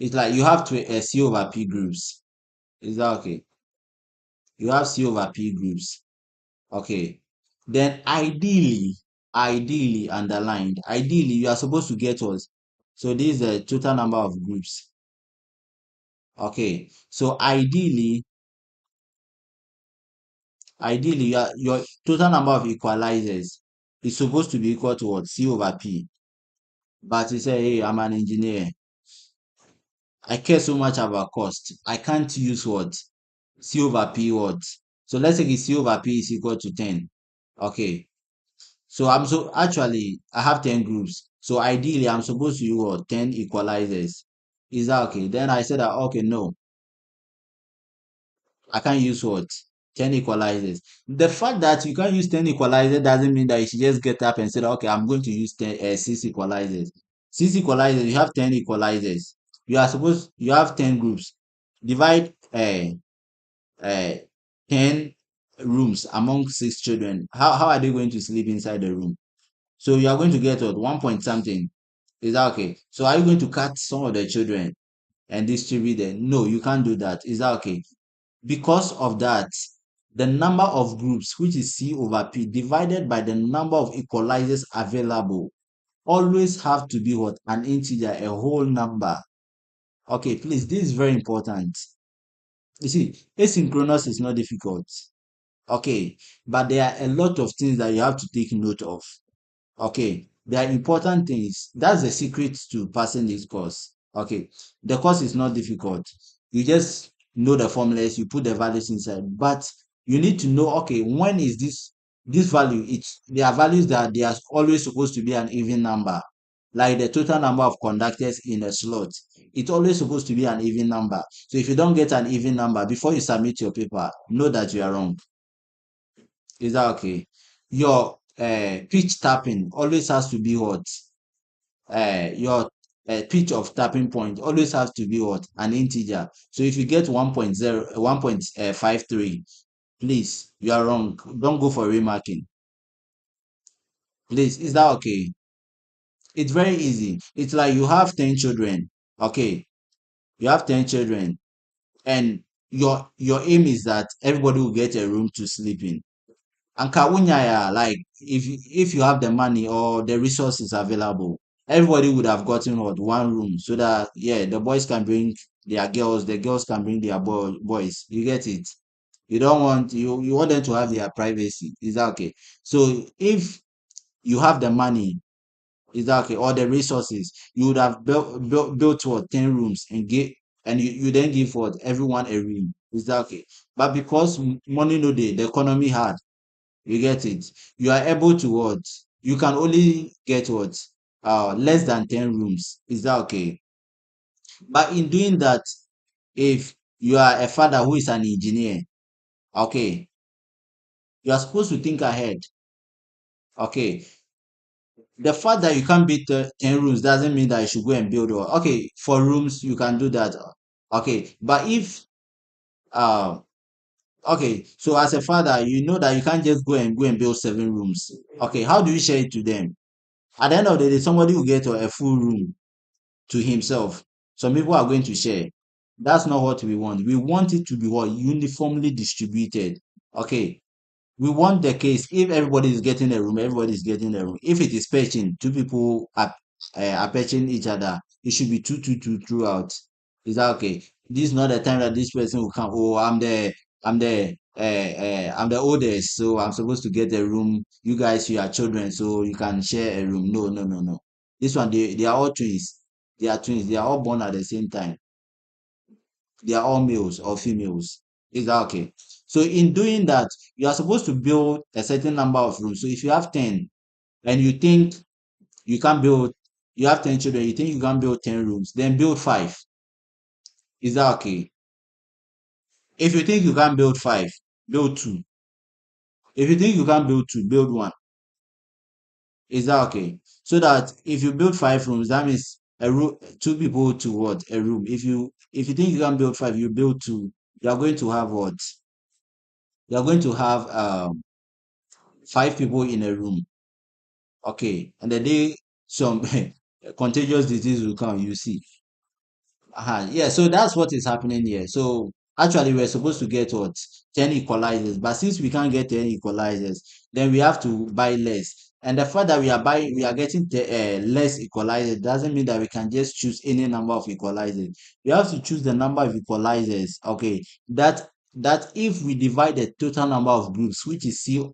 Speaker 1: It's like you have to C over P groups. Is that okay? You have C over P groups. Okay. Then ideally underlined, ideally you are supposed to get what? So this is the total number of groups. Okay. So ideally your total number of equalizers is supposed to be equal to what? C over P. But you say, hey, I'm an engineer. I care so much about cost. I can't use what? C over P what? So let's say C over P is equal to 10. Okay. So actually I have 10 groups. So ideally I'm supposed to use what? 10 equalizers. Is that okay? Then I said that okay, no, I can't use what? 10 equalizers. The fact that you can't use 10 equalizers doesn't mean that you should just get up and say, okay, I'm going to use 6 equalizers. 6 equalizers, you have 10 equalizers. You have 10 groups. Divide 10 rooms among 6 children. How are they going to sleep inside the room? So you are going to get what? 1 point something. Is that okay? So are you going to cut some of the children and distribute them? No, you can't do that. Is that okay? Because of that, the number of groups, which is C over P, divided by the number of equalizers available, always have to be what? An integer, a whole number. Okay, please, this is very important. You see, asynchronous is not difficult. Okay, but there are a lot of things that you have to take note of. Okay, there are important things. That's the secret to passing this course. Okay, the course is not difficult. You just know the formulas, you put the values inside, but you need to know, okay, when is this value? There are values that they are always supposed to be an even number, like the total number of conductors in a slot. It's always supposed to be an even number. So if you don't get an even number before you submit your paper, know that you are wrong. Is that okay? Your pitch tapping always has to be what? Your pitch of tapping point always has to be what? An integer. So if you get 1.0, 1.53, please, you are wrong. Don't go for remarking. Please, is that okay? It's very easy. It's like you have 10 children. Okay, you have 10 children, and your aim is that everybody will get a room to sleep in. And Kawunyaya, like if you have the money or the resources available, everybody would have gotten what? One room, so that yeah, the boys can bring their girls, the girls can bring their boys. You get it? You don't want you want them to have their privacy. Is that okay? So if you have the money, is that okay? Or the resources, you would have built what? 10 rooms and you then give what? Everyone a room. Is that okay? But because money no day, the economy hard. You get it? You are able to what? You can only get what? Less than 10 rooms. Is that okay? But in doing that, if you are a father who is an engineer, okay, you are supposed to think ahead. Okay. The fact that you can't build 10 rooms doesn't mean that you should go and build one. Okay, for rooms, you can do that. Okay. But if uh okay, so as a father, you know that you can't just go and build 7 rooms. Okay, how do you share it to them? At the end of the day, somebody will get a full room to himself. Some people are going to share. That's not what we want. We want it to be what? Uniformly distributed. Okay. We want the case if everybody is getting a room, everybody is getting a room. If it is patching, two people are patching each other, it should be two throughout. Is that okay? This is not the time that this person will come. Oh, I'm the oldest, so I'm supposed to get a room. You guys, you are children, so you can share a room. No, no, no, no. This one, they are all twins. They are twins. They are all born at the same time. They are all males or females. Is that okay? So in doing that, you are supposed to build a certain number of rooms. So if you have 10 and you think you can build, you have 10 children, you think you can build 10 rooms, then build 5. Is that okay? If you think you can build 5, build 2. If you think you can build 2, build 1. Is that okay? So that if you build 5 rooms, that means a room, 2 people to what? A room. If you think you can build 5, you build 2. You are going to have what? You are going to have 5 people in a room. Okay. And the day some contagious disease will come, you see. Yeah, so that's what is happening here. So actually, we're supposed to get what 10 equalizers, but since we can't get 10 equalizers, then we have to buy less. And the fact that we are getting less equalizers doesn't mean that we can just choose any number of equalizers. We have to choose the number of equalizers. Okay, that if we divide the total number of groups, which is C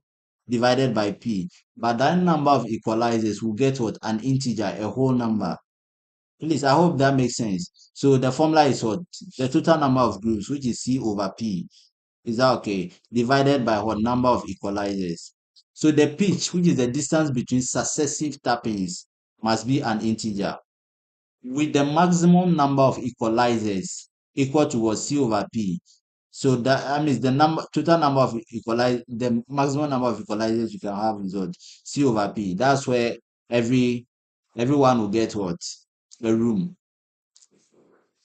Speaker 1: divided by P, but that number of equalizers will get what, an integer, a whole number. Please, I hope that makes sense. So the formula is what? The total number of groups, which is C over P. Is that okay? Divided by what number of equalizers. So the pitch, which is the distance between successive tappings, must be an integer. With the maximum number of equalizers equal to what? C over P. So that means the total number of the maximum number of equalizers you can have is what? C over P. That's where everyone will get what? A room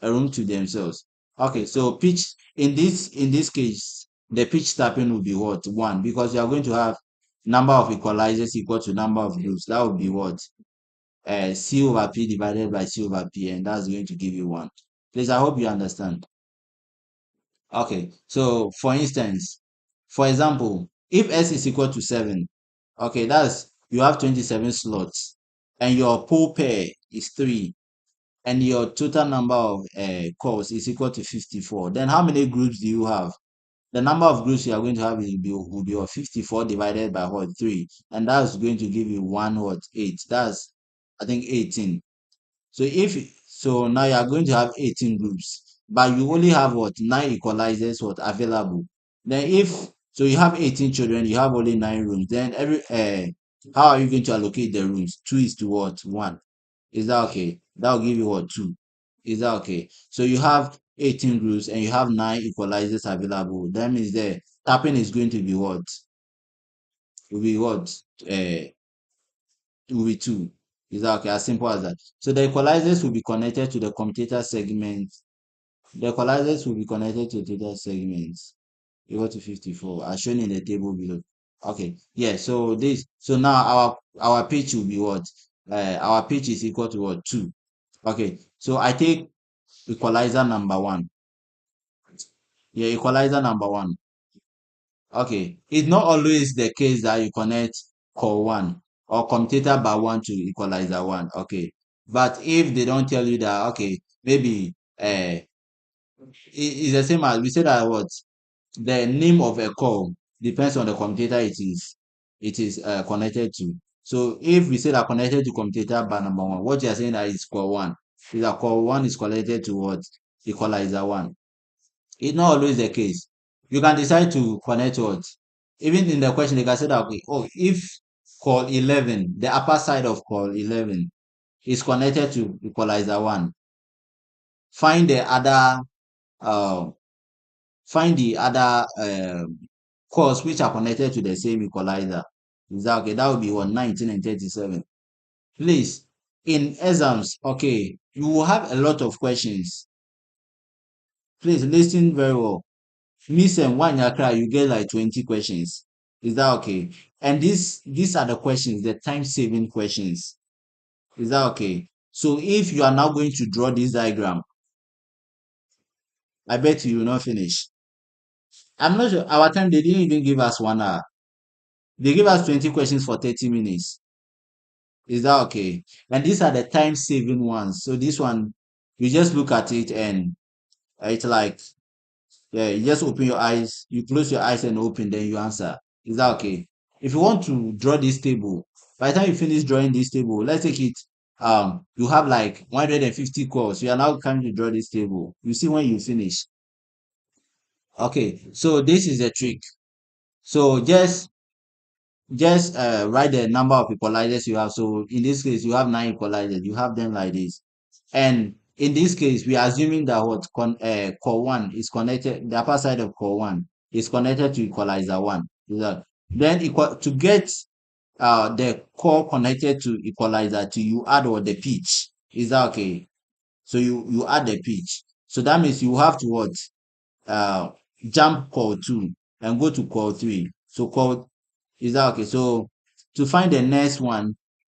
Speaker 1: to themselves. Okay, so pitch in this case, the pitch tapping will be what? 1, because you are going to have number of equalizers equal to number of groups. That would be what? C over P divided by C over P, and that's going to give you 1. Please, I hope you understand. Okay, so for instance, for example, if S is equal to 7, okay, that's you have 27 slots, and your pole pair is 3, and your total number of calls is equal to 54, then how many groups do you have? The number of groups you are going to have will be 54 divided by what? 3, and that's going to give you 1 what? 8. That's, I think, 18. So now you are going to have 18 groups, but you only have what? 9 equalizers what available. Then if so you have 18 children, you have only 9 rooms. Then how are you going to allocate the rooms? 2 is to what? 1. Is that okay? That will give you what? 2. Is that okay? So you have 18 groups and you have 9 equalizers available. That means the tapping is going to be what? Will be what? Uh, will be 2. Is that okay? As simple as that. So the equalizers will be connected to the commutator segment. The equalizers will be connected to the segments equal to 54, as shown in the table below. Okay, yeah. So now our pitch will be what? Our pitch is equal to what? 2. Okay, so I take equalizer number 1. Yeah, equalizer number 1. Okay, it's not always the case that you connect core 1 or commutator bar 1 to equalizer 1. Okay, but if they don't tell you that, okay, maybe it's the same as we said that what the name of a core depends on the commutator it is connected to. So if we say that connected to commutator bar number 1, what you are saying that is core 1 is that core 1 is connected to what? Equalizer 1. It's not always the case. You can decide to connect what? Even in the question, they can say that, okay, oh, if call 11, the upper side of call 11 is connected to equalizer 1, find the other uh, find the other cores which are connected to the same equalizer. Is that okay? That would be what? 19 and 37. Please, in exams, okay, you will have a lot of questions. Please listen very well. Miss and one yakra, you get like 20 questions. Is that okay? And these are the questions, the time-saving questions. Is that okay? So if you are now going to draw this diagram, I bet you will not finish. I'm not sure. Our time, they didn't even give us 1 hour. They give us 20 questions for 30 minutes. Is that okay? And these are the time-saving ones. So this one, you just look at it and it's like, yeah, you just open your eyes, you close your eyes and open, then you answer. Is that okay? If you want to draw this table, by the time you finish drawing this table, let's take it, you have like 150 calls. You are now coming to draw this table. You see when you finish. Okay, so this is the trick. So just write the number of equalizers you have. So in this case, you have 9 equalizers. You have them like this. And in this case, we are assuming that what core 1 is connected, the upper side of core 1 is connected to equalizer 1. Then equal to get the core connected to equalizer 2, you add what? The pitch. Is that okay? So you add the pitch. So that means you have to what? Uh jump core 2 and go to core 3. So core, is that okay? So to find the next one,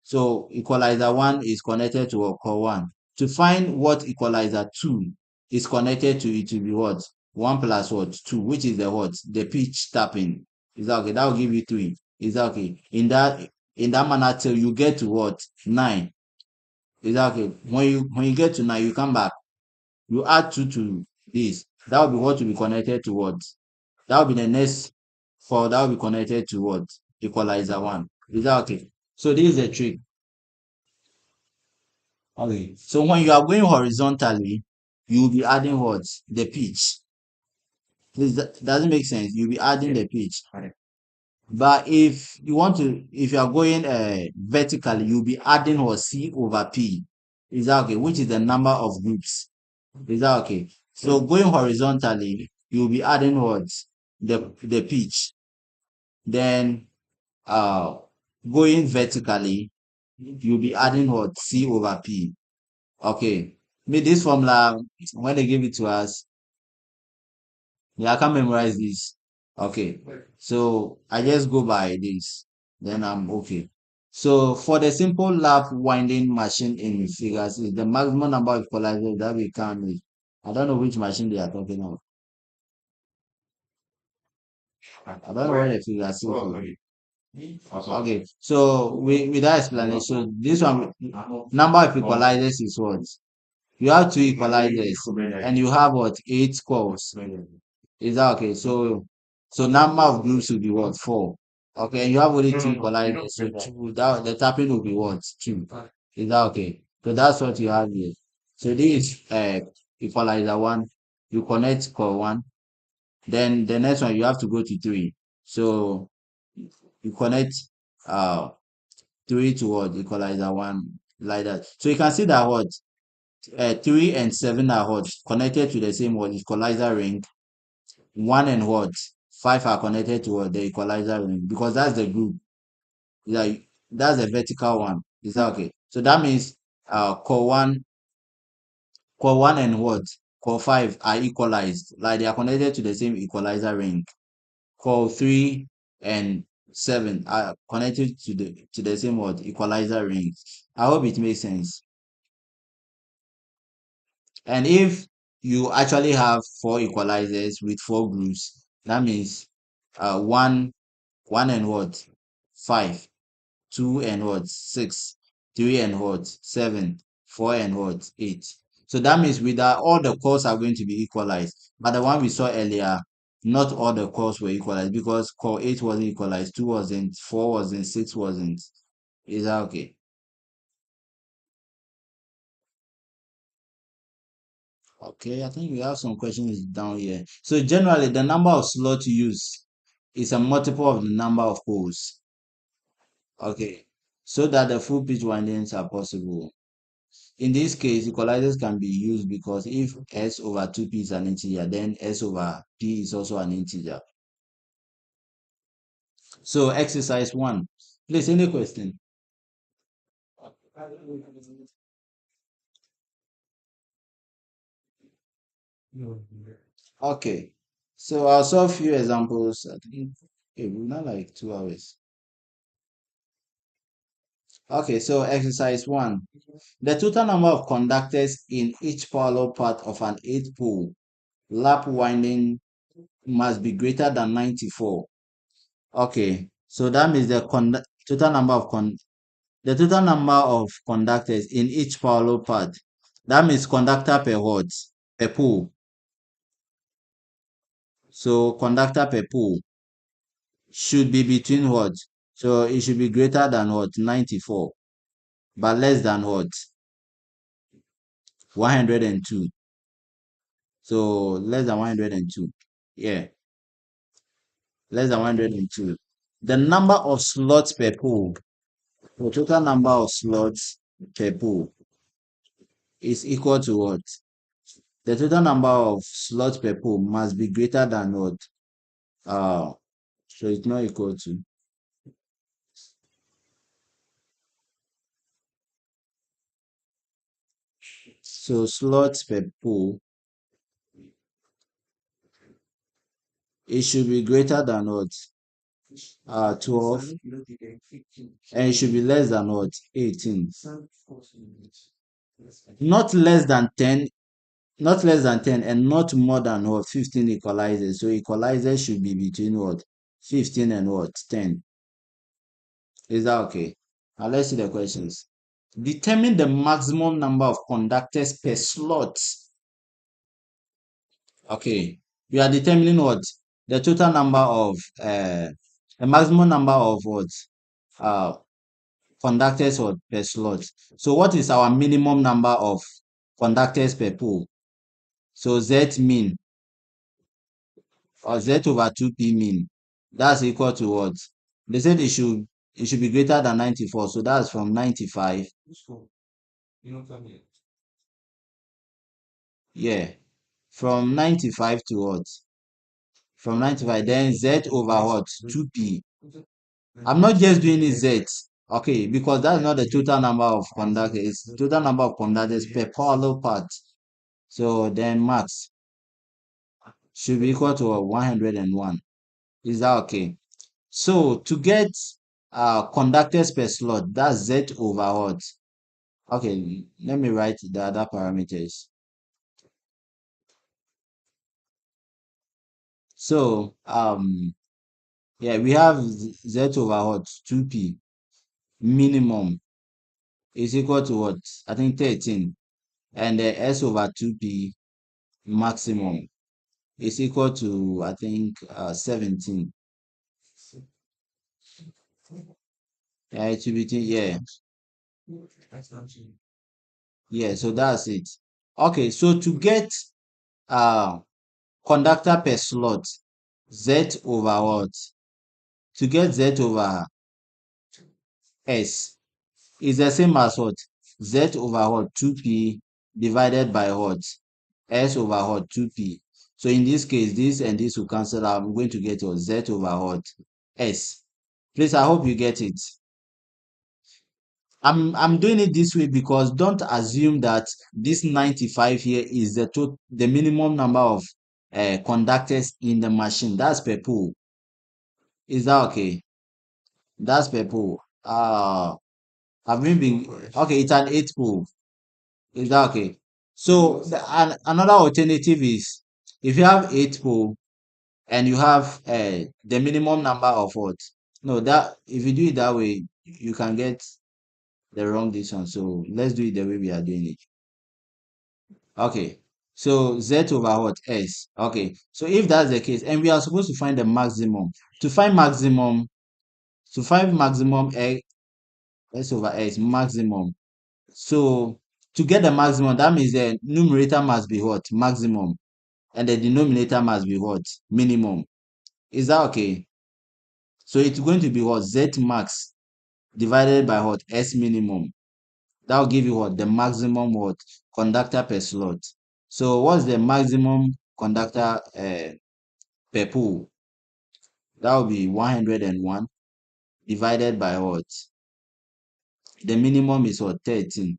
Speaker 1: So equalizer 1 is connected to what? Core 1. To find what equalizer 2 is connected to, it will be what? 1 plus what? 2, which is the what? The pitch tapping. Is that okay? That will give you 3. Is that okay? In that manner till you get to what? 9. Is that okay? When you get to 9, you come back. You add 2 to this. That will be what will be connected to what? That will be the next 4. That will be connected to what? Equalizer 1. Is that okay? So this is the trick. Okay. So when you are going horizontally, you'll be adding what? The pitch. Please, that doesn't make sense. You'll be adding the pitch. But if you are going vertically, you'll be adding what? C over P. Is that okay? Which is the number of groups. Is that okay? So going horizontally, you'll be adding what? The pitch. Then going vertically, you'll be adding what? C over P. Okay. Me, this formula, when they give it to us, yeah, I can't memorize this. Okay. So I just go by this. Then I'm okay. So for the simple lap winding machine in figures, is the maximum number of equalizers that we can use. I don't know which machine they are talking about. I don't know what the figures is. Okay. So with that explanation, so this one, number of equalizers is what? You have 2 equalizers and you have what? 8 cores. Is that okay? So number of groups will be what? 4. Okay, and you have only 2 equalizers, so the tapping will be what? 2. Is that okay? So that's what you have here. So this is equalizer 1. You connect core 1. Then the next one you have to go to 3. So you connect uh 3 to what? Equalizer 1, like that. So you can see that what? 3 and 7 are what? Connected to the same what? Equalizer ring. 1 and what? 5 are connected to what? The equalizer ring, because that's the group. Like that's the vertical one. Is that okay? So that means core 1 and what? Core 5 are equalized. Like they are connected to the same equalizer ring. Core 3 and 7 are connected to the same what? Equalizer ring. I hope it makes sense. And if you actually have 4 equalizers with 4 groups, that means 1 and what? 5, 2 and what? 6, 3 and what? 7, 4 and what? 8. So that means with that, all the cores are going to be equalized. But the one we saw earlier, not all the cores were equalized, because core 8 wasn't equalized, 2 wasn't, 4 wasn't, 6 wasn't. Is that okay? Okay, I think we have some questions down here. So generally, the number of slots used is a multiple of the number of poles. Okay, so that the full pitch windings are possible. In this case, equalizers can be used because if S over 2P is an integer, then S over P is also an integer. So exercise 1. Please, any question? Okay, so I'll solve few examples. I think we're not like 2 hours. Okay, so exercise 1. The total number of conductors in each parallel path of an 8-pole lap winding must be greater than 94. Okay, so that means the total number of conductors in each parallel path. That means conductor per what? Per pole. So conductor per pole should be between what? So it should be greater than what? 94, but less than what? 102. So less than 102. Yeah, less than 102. The number of slots per pole, the total number of slots per pole is equal to what? The total number of slots per pole must be greater than what? So it's not equal to. So slots per pole, it should be greater than what? 12, and it should be less than what? 18. Not less than 10, not less than 10, and not more than what? 15 equalizers. So equalizers should be between what? 15 and what? 10. Is that okay? Now let's see the questions. Determine the maximum number of conductors per slot. Okay, we are determining what? The total number of the maximum number of what? Uh conductors or per slot. So what is our minimum number of conductors per pole? So Z mean, or Z over 2P mean, that's equal to what? They said it should be greater than 94. So that's from 95. Yeah. From 95 to what? From 95. Then Z over what? 2P. I'm not just doing it Z. Okay, because that's not the total number of conductors. It's the total number of conductors per parallel path. So then max should be equal to 101. Is that okay? So to get conductors per slot, that's Z over what? Okay, let me write the other parameters. So yeah, we have Z over what? 2P minimum is equal to what? I think 13. And the S over 2P maximum is equal to, I think, 17. Yeah, it should be, yeah, yeah, so that's it. Okay, so to get uh conductor per slot, Z over what? To get Z over S is the same as what? Z over what? 2P divided by what? S over what? 2P. So in this case, this and this will cancel out. I'm going to get what? Z over what? S. Please, I hope you get it. I'm doing it this way because don't assume that this 95 here is the minimum number of conductors in the machine. That's per pole. Is that okay? That's per pole. Have we been okay? It's an 8 pole. Is that okay? So another alternative is if you have 8 pole and you have the minimum number of what? No, that if you do it that way, you can get the wrong decision. So let's do it the way we are doing it. Okay. So Z over what? S. Okay. So if that's the case, and we are supposed to find the maximum. To find maximum, X, S over S, maximum. So to get the maximum, that means the numerator must be what? Maximum. And the denominator must be what? Minimum. Is that okay? So it's going to be what? Z max divided by what? S minimum. That will give you what? The maximum what? Conductor per slot. So what's the maximum conductor per pole? That will be 101 divided by what? The minimum is what? 13.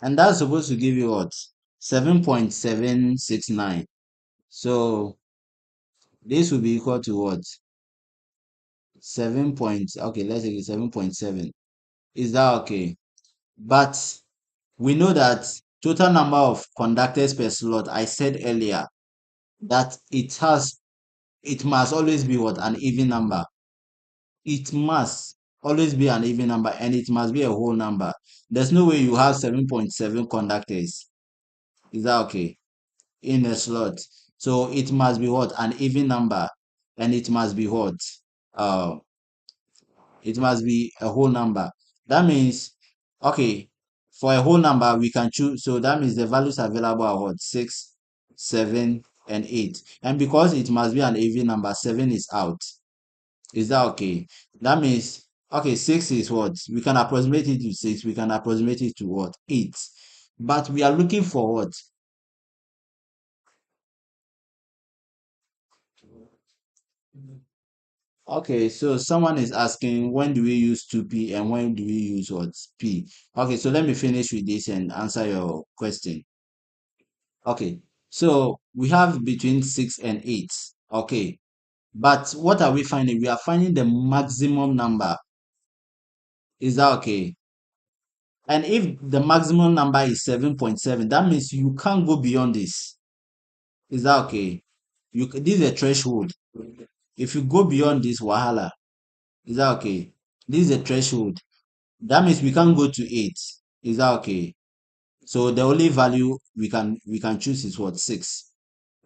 Speaker 1: And that's supposed to give you what? 7.769. So this will be equal to what? 7 point, okay, let's say 7.7. Is that okay? But we know that total number of conductors per slot, I said earlier that it must always be what? An even number. It must always be an even number, and it must be a whole number. There's no way you have 7.7 conductors. Is that okay? In a slot. So it must be what? An even number, and it must be what? Uh, it must be a whole number. That means, okay, for a whole number, we can choose. So that means the values available are what? 6, 7, and 8. And because it must be an even number, 7 is out. Is that okay? That means, okay, 6 is what? We can approximate it to 6. We can approximate it to what? 8. But we are looking for what? Okay, so someone is asking when do we use 2p and when do we use what p? Okay, so let me finish with this and answer your question. Okay, so we have between 6 and 8. Okay, but what are we finding? We are finding the maximum number. Is that okay? And if the maximum number is 7.7, that means you can't go beyond this. Is that okay? This is a threshold. If you go beyond this, wahala. Is that okay? This is a threshold. That means we can't go to 8. Is that okay? So the only value we can choose is what? 6.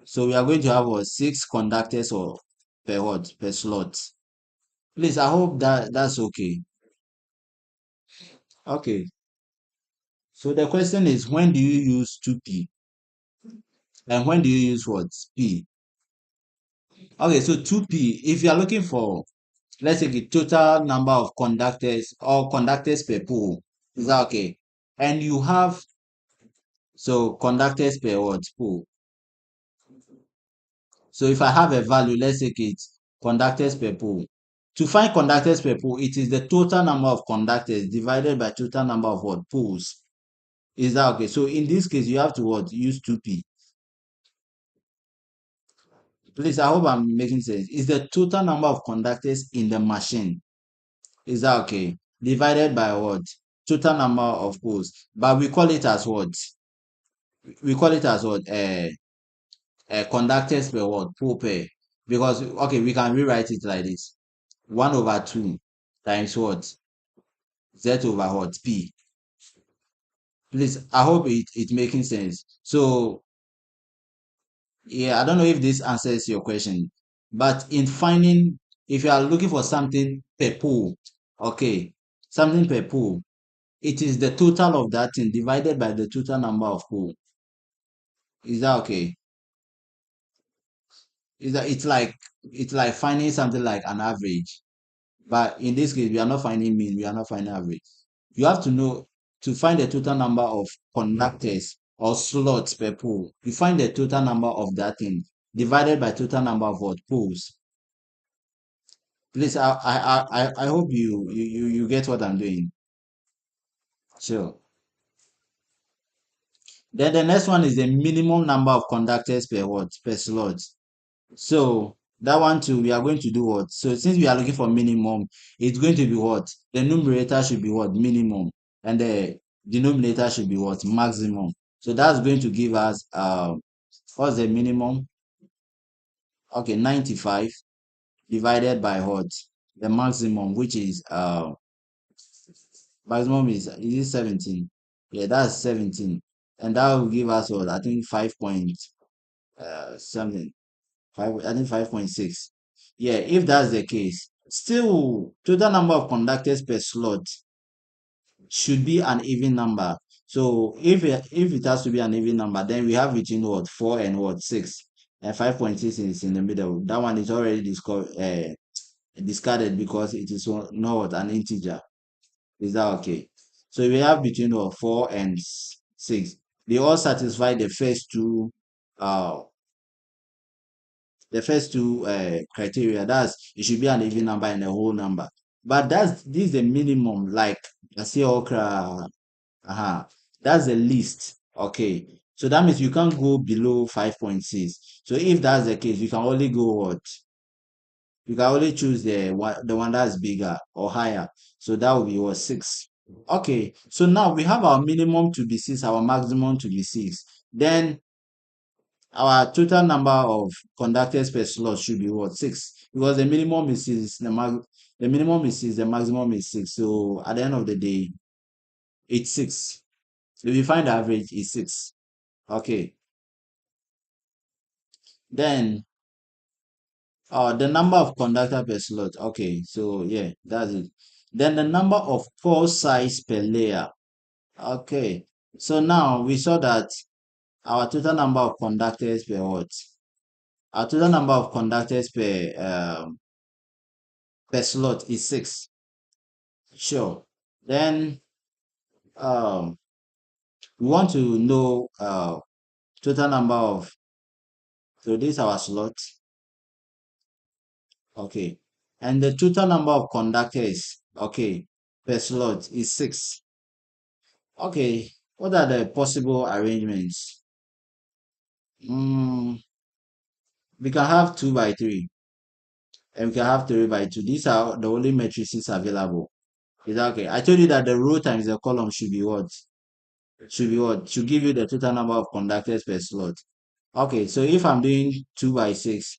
Speaker 1: So we are going to have what? 6 conductors or per what? Per slot. Please, I hope that's okay. Okay. So the question is, when do you use 2p and when do you use what? P. Okay, so 2p, if you are looking for, let's say, the total number of conductors or conductors per pole, is that okay? And you have, so conductors per what? Pole. So if I have a value, let's take it conductors per pole. To find conductors per pole, it is the total number of conductors divided by total number of what? Poles. Is that okay? So in this case, you have to what? Use 2p. Please, I hope I'm making sense. It's the total number of conductors in the machine. Is that okay? Divided by what? Total number of poles. But we call it as what? We call it as what? Conductors per what? Pole pair. Because, okay, we can rewrite it like this. 1 over 2 times what? Z over what? P. Please, I hope it making sense. So, yeah, I don't know if this answers your question. But in finding, if you are looking for something per pole, okay, something per pole, it is the total of that thing divided by the total number of pole. Is that okay? Is that it's like finding something like an average. But in this case, we are not finding mean, we are not finding average. You have to know to find the total number of conductors or slots per pole. You find the total number of that thing divided by total number of what poles. Please, I hope you get what I'm doing. Sure. Then the next one is the minimum number of conductors per what? Per slot. So that one too, we are going to do what? So since we are looking for minimum, it's going to be what? The numerator should be what? Minimum. And the denominator should be what? Maximum. So that's going to give us what's the minimum? Okay, 95 divided by what? The maximum, which is maximum is it 17? Yeah, that's 17. And that will give us what? I think 5 point something. I think 5.6. Yeah, if that's the case, still total number of conductors per slot should be an even number. So if it has to be an even number, then we have between what? 4 and what? 6. And 5.6 is in the middle. That one is already discarded because it is not what? An integer. Is that okay? So we have between what? 4 and 6. They all satisfy uh the first two criteria. That's it should be an even number and a whole number. But this is the minimum, like I say okra. That's the least. Okay. So that means you can't go below 5.6. So if that's the case, you can only go what? You can only choose the one that's bigger or higher. So that will be what? 6. Okay. So now we have our minimum to be 6, our maximum to be 6. Then our total number of conductors per slot should be what? 6. Because the minimum is 6, the minimum is 6, the maximum is 6. So at the end of the day, it's 6. If you find the average, it's 6. Okay. Then the number of conductor per slot. Okay, so yeah, that's it. Then the number of pore size per layer. Okay. So now we saw that our total number of conductors per what? Our total number of conductors per slot is 6. Sure. Then we want to know total number of, so this is our slot. Okay. And the total number of conductors, okay, per slot is 6. Okay, what are the possible arrangements? Mm, we can have 2 by 3 and we can have 3 by 2. These are the only matrices available. Is that okay? I told you that the row times the column should be what? Should be what? Should give you the total number of conductors per slot. Okay, so if I'm doing 2 by 6,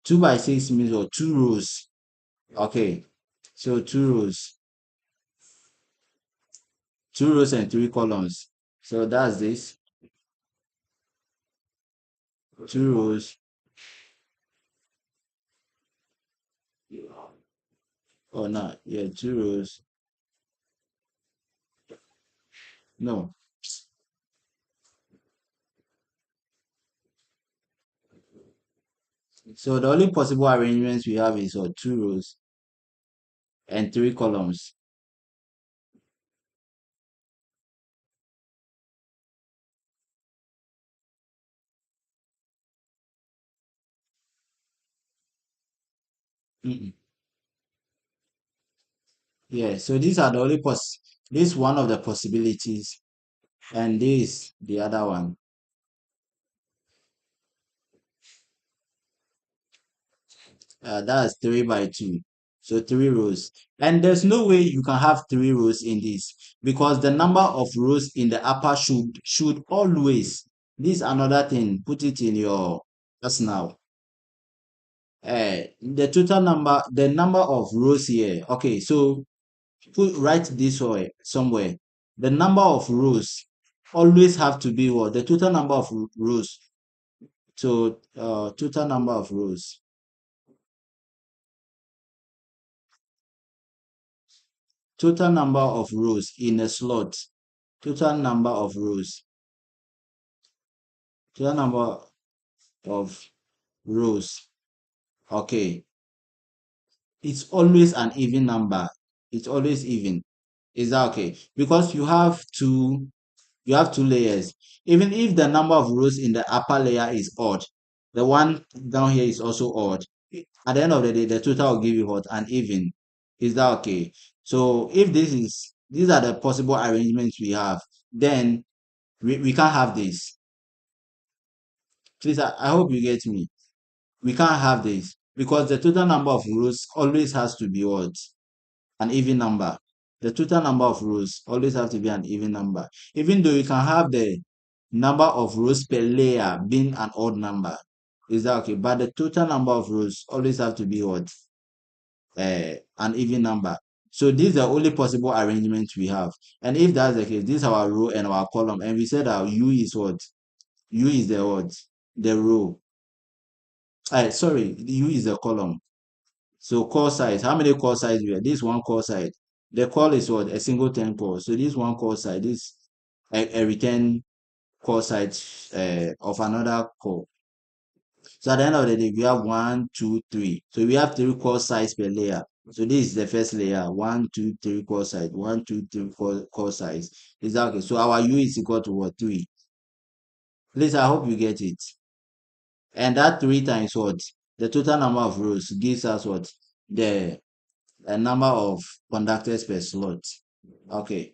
Speaker 1: 2 by 6 means what? 2 rows. Okay, so 2 rows. 2 rows and 3 columns. So that's this. 2 rows. Oh no, yeah, 2 rows. No. So the only possible arrangements we have is what? 2 rows and 3 columns. Mm-mm. Yeah, so these are the only this one of the possibilities, and this the other one. That's 3 by 2. So 3 rows. And there's no way you can have 3 rows in this because the number of rows in the upper should always. This another thing. Put it in your personal. The number of rows here. Okay, so write this way somewhere. The number of rows always have to be what? The total number of rows. So total number of rows. Total number of rows in a slot. Total number of rows. Total number of rows. Okay. It's always an even number. It's always even. Is that okay? Because you have two layers. Even if the number of rows in the upper layer is odd, the one down here is also odd. At the end of the day, the total will give you what? An even. Is that okay? So if these are the possible arrangements we have, then we can't have this. Please, I hope you get me. We can't have this because the total number of rows always has to be what? An even number. The total number of rows always have to be an even number. Even though you can have the number of rows per layer being an odd number. Is that okay? But the total number of rows always have to be what? An even number. So these are the only possible arrangements we have. And if that's the case, this is our row and our column. And we said our U is what? U is the what? The row. Sorry, the U is the column. So call size, how many call size we have? This one call size. The call is what? A singleton call. So this one call size, this a return call size of another call. So at the end of the day, we have 1, 2, 3. So we have 3 call size per layer. So this is the first layer. 1, 2, 3 call size. 1, 2, 3 call size. Is that okay? So our U is equal to what? 3. Please, I hope you get it. And that 3 times what? The total number of rows gives us what? The number of conductors per slot. Okay.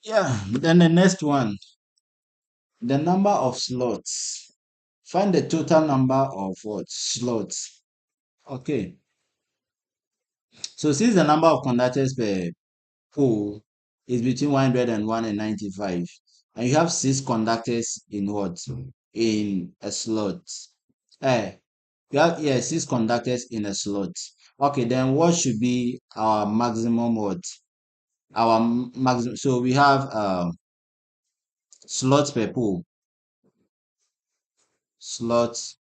Speaker 1: Yeah. Then the next one, the number of slots. Find the total number of what? Slots. Okay. So since the number of conductors per pole is between 101 and 95, and you have 6 conductors in what? In a slot. Eh, you have, yeah, 6 conductors in a slot. Okay, then what should be our maximum what? Our maximum. So we have slots per pole. Slots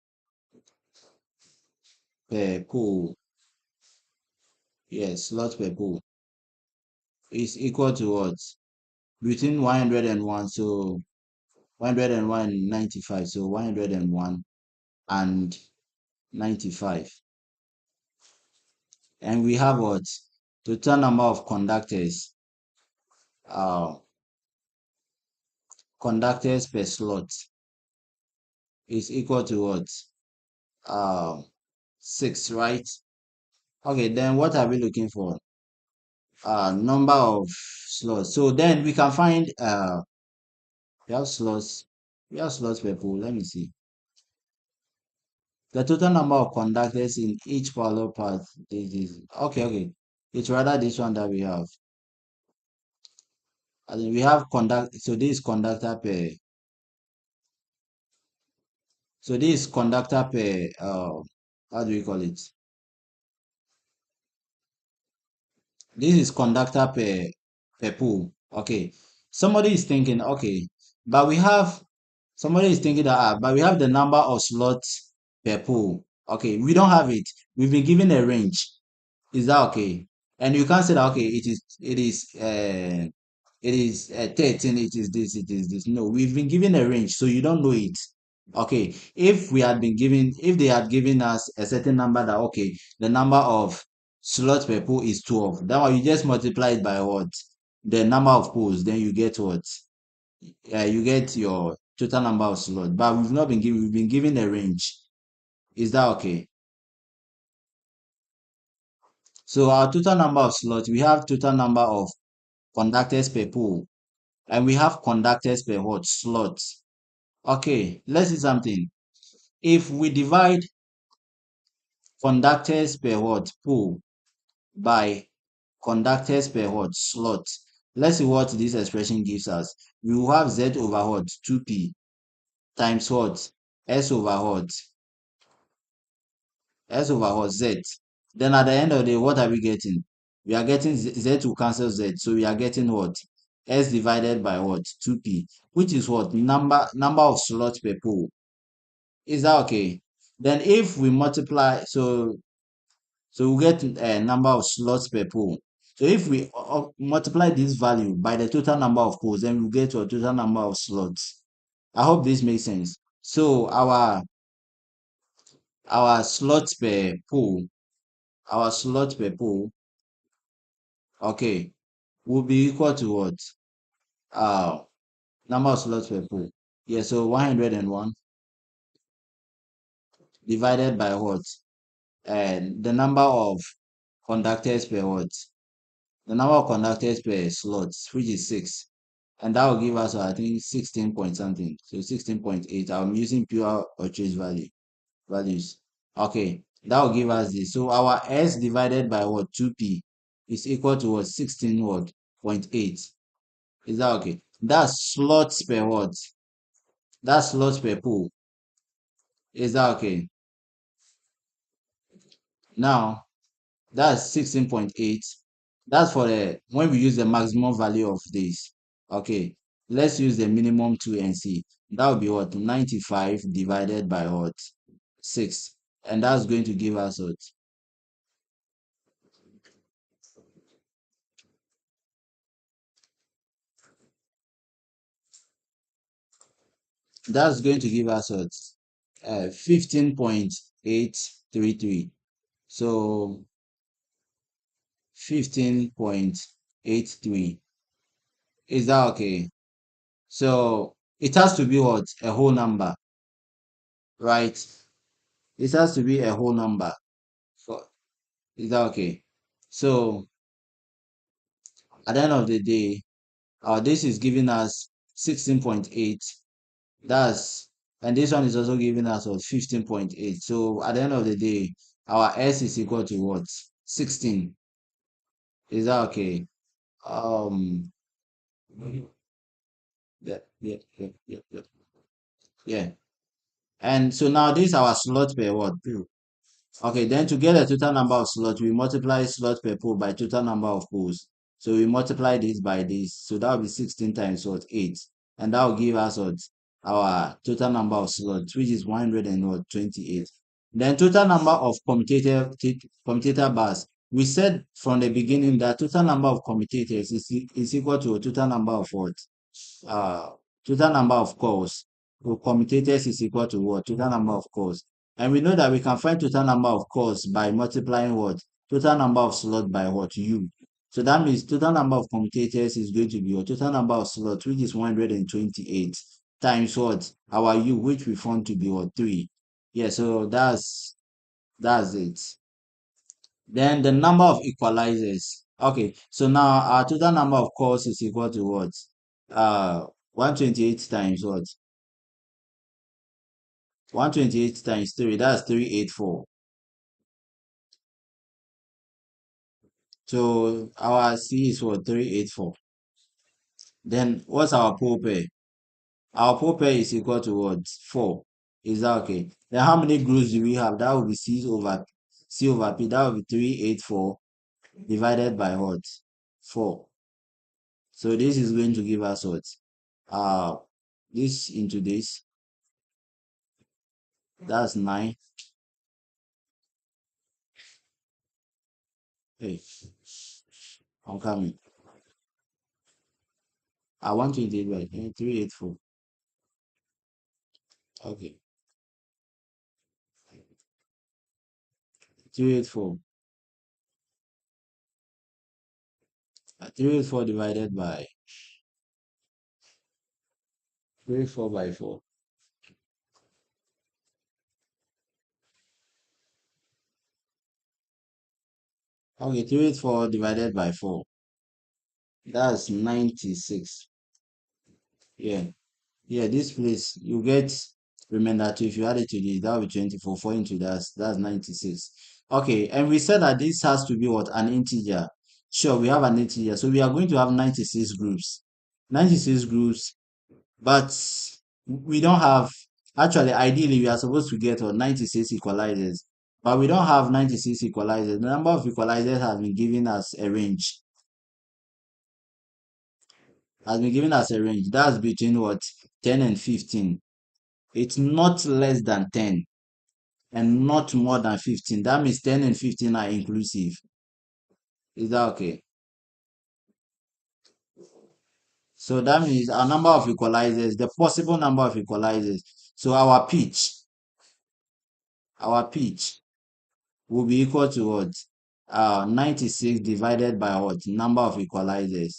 Speaker 1: per pole. Yes, slots per pole is equal to what? Between 101. So 101 and 95. So 101 and 95. And we have what? total number of conductors, conductors per slot is equal to what? 6, right? Okay, then what are we looking for? Number of slots. So then we can find we have slots. We have slots per pool. Let me see. The total number of conductors in each parallel path. This is okay. It's rather this one that we have. I think we have conduct. So this is conductor per. So this is conductor per. How do we call it? This is conductor per pool. Okay. Somebody is thinking, okay, but we have somebody is thinking that but we have the number of slots per pool. Okay, we don't have it. We've been given a range. Is that okay? And you can't say that okay, it is 13, it is this, it is this. No, we've been given a range, so you don't know it. Okay, if they had given us a certain number that okay, the number of slots per pool is 12. That one you just multiply it by what? The number of pools, then you get what? You get your total number of slots. But we've been given a range. Is that okay? So our total number of slots, we have total number of conductors per pool, and we have conductors per what? Slots. Okay, let's see something. If we divide conductors per what? Pool by conductors per what? Slot. Let's see what this expression gives us. We will have Z over what? 2P times what? S over what? S over what? Z. Then at the end of the day, what are we getting? We are getting Z to cancel Z. So we are getting what? S divided by what? 2P, which is what? Number of slots per pool. Is that okay? Then if we multiply, so we get a number of slots per pool. So if we multiply this value by the total number of pools, then we get to a total number of slots. I hope this makes sense. So our slots per pool, our slots per pool, okay, will be equal to what? Uh, Number of slots per pool. Yeah, so 101 divided by what? And the number of conductors per what? The number of conductors per slots, which is 6. And that will give us, I think, 16 point something. So 16.8. I'm using pure or trace values. Okay, that will give us this. So our S divided by what? 2P is equal to what? 16 what? 0.8. Is that okay? That's slots per what? That's slots per pool. Is that okay? Now, that's 16.8. That's for the when we use the maximum value of this. Okay, let's use the minimum 2 and see. That would be what? 95 divided by what? 6. And that's going to give us what? That's going to give us what? 15.833. So 15.83. Is that okay? So it has to be what? A whole number, right? It has to be a whole number. For, is that okay? So at the end of the day, this is giving us 16.8. That's and this one is also giving us what 15.8. So at the end of the day, our S is equal to what? 16. Is that okay? Um yeah. Yeah. And so now this is our slot per what? Okay, then to get the total number of slots, we multiply slot per pool by total number of pools. So we multiply this by this. So that will be 16 times what? 8. And that will give us what? Our total number of slots, which is 128. Then total number of commutator bars. We said from the beginning that total number of commutators is equal to a total number of what? uh Total number of cores. So commutators is equal to what? Total number of cores. And we know that we can find total number of cores by multiplying what? Total number of slot by what? U. So that means total number of commutators is going to be what? Total number of slots, which is 128 times what? Our U, which we found to be what? 3. Yeah, so that's it. Then the number of equalizers. Okay, so now our total number of cores is equal to what? 128 times what? 128 times 3, that's 384. So our C is what? 384. Then what's our pole pair? Our pole pair is equal to what? 4. Is that okay? Then how many grooves do we have? That will be C over P. That will be 384 divided by what? 4. So this is going to give us what? Uh, this into this. That's 9. Hey, I'm coming. I want to divide 384. Okay. 384. 384 divided by 384 by 4. Okay, 384 divided by 4. That's 96. Yeah. Yeah, this place you get remember two. If you add it to this, that will be 24. 4 into that's 96. Okay, and we said that this has to be what? An integer. Sure, we have an integer. So we are going to have 96 groups. 96 groups, but we don't have actually ideally we are supposed to get what 96 equalizers. But we don't have 96 equalizers. The number of equalizers has been given as a range. Has been given as a range. That's between what? 10 and 15. It's not less than 10 and not more than 15. That means 10 and 15 are inclusive. Is that okay? So that means our number of equalizers, the possible number of equalizers. So our pitch will be equal to what? 96 divided by what? Number of equalizers.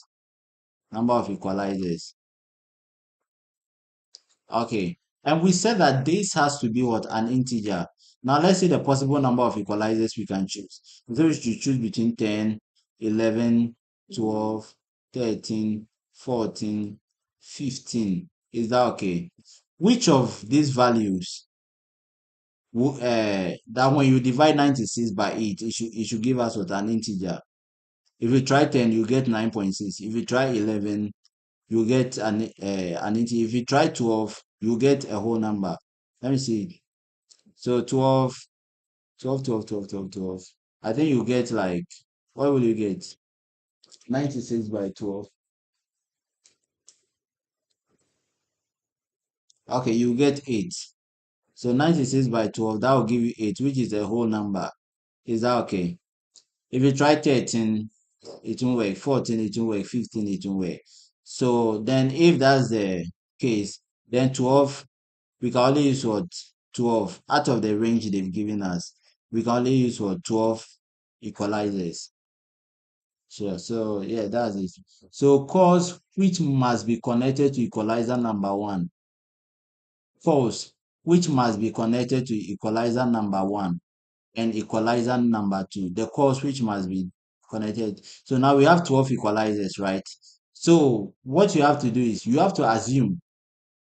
Speaker 1: Number of equalizers. Okay. And we said that this has to be what? An integer. Now let's see the possible number of equalizers we can choose. So we should choose between 10, 11, 12, 13, 14, 15. Is that okay? Which of these values that when you divide 96 by 8, it should give us what? An integer. If you try 10, you get 9.6. If you try 11, you get an integer. If you try 12, you get a whole number. Let me see. So 12, 12, 12, 12, 12, 12. I think you get like, what will you get? 96 by 12. Okay, you get 8. So 96 by 12, that will give you 8, which is a whole number. Is that okay? If you try 13, it won't work. 14, it won't work. 15, it won't work. So then if that's the case, then 12, we can only use what? 12 out of the range they've given us. We can only use what? 12 equalizers. Sure. So yeah, that's it. So cores which must be connected to equalizer number 1. Cores which must be connected to equalizer number 1 and equalizer number 2. The cores which must be connected. So now we have 12 equalizers, right? So what you have to do is you have to assume,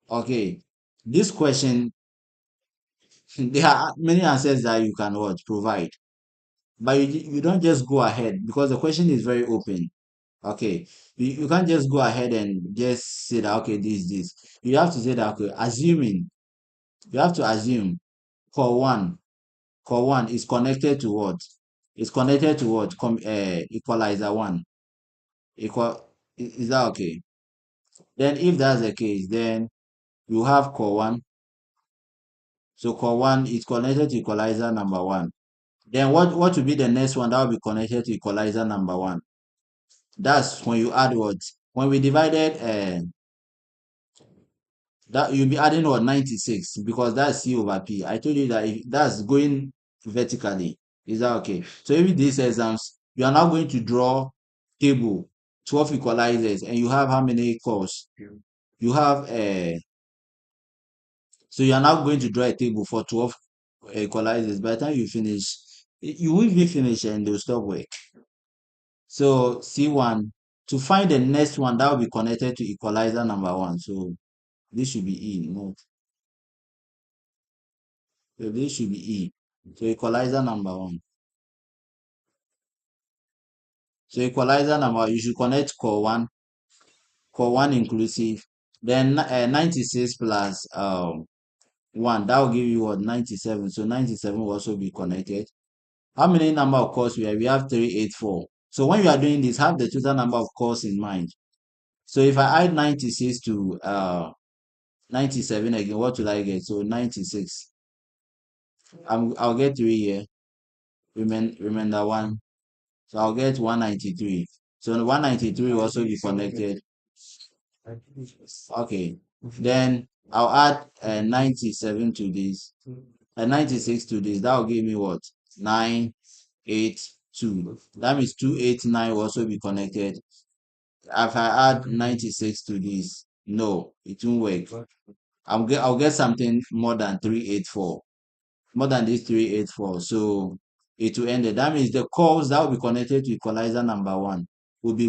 Speaker 1: okay, this question, there are many answers that you can what provide, but you don't just go ahead because the question is very open. Okay, you can't just go ahead and just say that okay, this. You have to say that okay, assuming you have to assume core one, core one is connected to what? Is connected to what? Equalizer one. Is that okay? Then if that's the case, then you have core one. So core one is connected to equalizer number 1. Then what will be the next one that will be connected to equalizer number 1? That's when you add what? When we divided that you'll be adding what? 96 because that's C over P. I told you that if that's going vertically. Is that okay? So if these exams, you are now going to draw table 12 equalizers, and you have how many cores? You have so you are now going to draw a table for 12 equalizers. By the time you finish, you will be finished and they'll stop work. So C1, to find the next one that will be connected to equalizer number one. So this should be E. No, so this should be E. So equalizer number one. So equalizer number, you should connect core one inclusive. Then 96 plus 1, that will give you what? 97. So 97 will also be connected. How many number of cores we have? We have 384. So when you are doing this, have the total number of cores in mind. So if I add 96 to 97 again, what will I get? So 96. I'll get 3 here. Remember 1. So I'll get 193. So 193 will also be connected. Okay. Then I'll add 97 to this. And 96 to this. That will give me what? 982. That means 289 will also be connected. If I add 96 to this, no, it won't work. I'll get something more than 384. More than this 384. So it will end it. That means the cores that will be connected to equalizer number one will be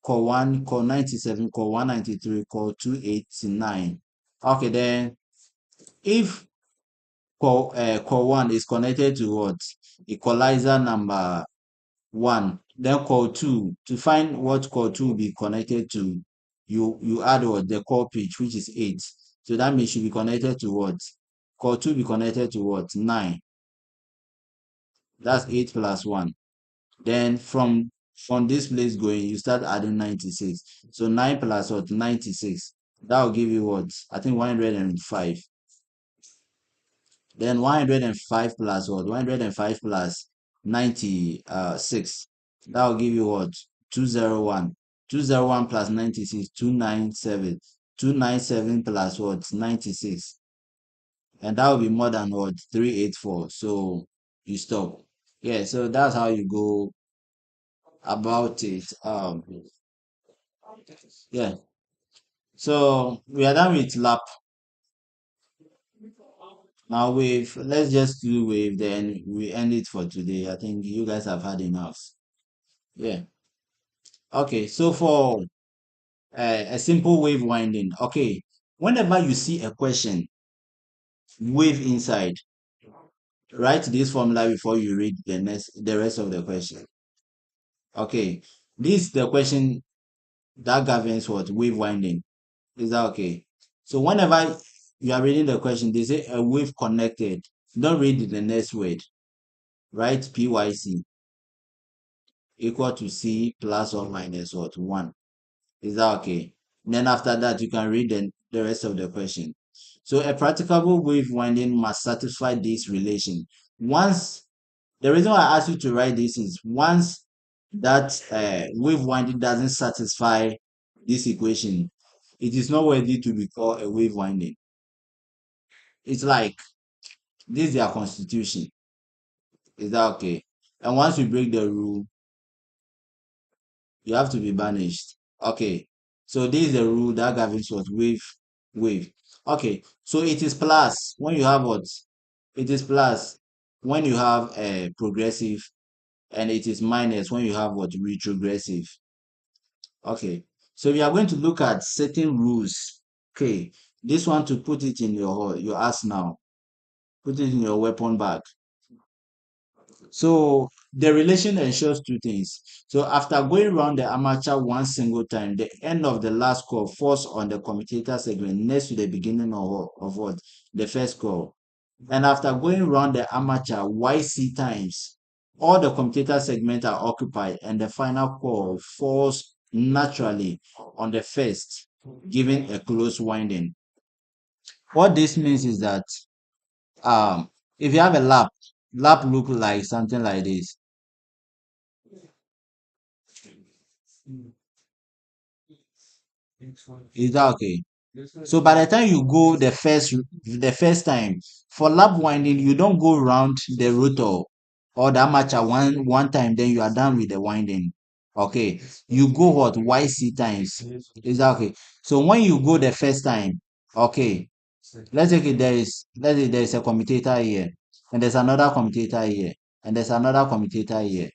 Speaker 1: core 1, core 97, core 193, core 289. Okay, then if core 1 is connected to what? Equalizer number 1. Then core 2, to find what core 2 will be connected to, you add what? The core pitch, which is 8. So that means should be connected to what? Core 2 be connected to what? 9. That's 8 plus 1. Then from this place going, you start adding 96. So 9 plus what? 96. That will give you what? I think 105. Then 105 plus what? 105 plus 96. That will give you what? 201. 201 plus 96, 297. 297 plus what? 96. And that will be more than what? 384. So you stop. Yeah, so that's how you go about it. Yeah. So we are done with lap. Now with let's just do wave, then we end it for today. I think you guys have had enough. Yeah. Okay. So for a simple wave winding, okay. Whenever you see a question, wave inside, write this formula before you read the rest of the question. Okay. This is the question that governs what? Wave winding. Is that okay? So whenever you are reading the question, they say a wave connected. Don't read the next word. Write PYC equal to C plus or minus what? 1. Is that okay? Then after that, you can read the rest of the question. So a practicable wave winding must satisfy this relation. Once, the reason why I asked you to write this is once that wave winding doesn't satisfy this equation, it is not worthy to be called a wave winding. It's like this is their constitution. Is that okay? And once you break the rule, you have to be banished. Okay. So this is the rule that governs what? Wave. Okay. So it is plus when you have what? It is plus when you have a progressive, and it is minus when you have what? Retrogressive. Okay. So we are going to look at certain rules. Okay. This one, to put it in your arsenal. Put it in your weapon bag. So the relation ensures two things. So after going around the armature one single time, the end of the last core falls on the commutator segment next to the beginning of what? The first core. And after going around the armature YC times, all the commutator segments are occupied and the final core falls naturally on the first, giving a close winding. What this means is that if you have a lap look like something like this. Is that okay? So by the time you go the first time for lap winding, you don't go around the rotor. or that much at one time, then you are done with the winding. Okay, you go what YC times. Is that okay? So when you go the first time, okay, let's say there is a commutator here, and there's another commutator here, and there's another commutator here.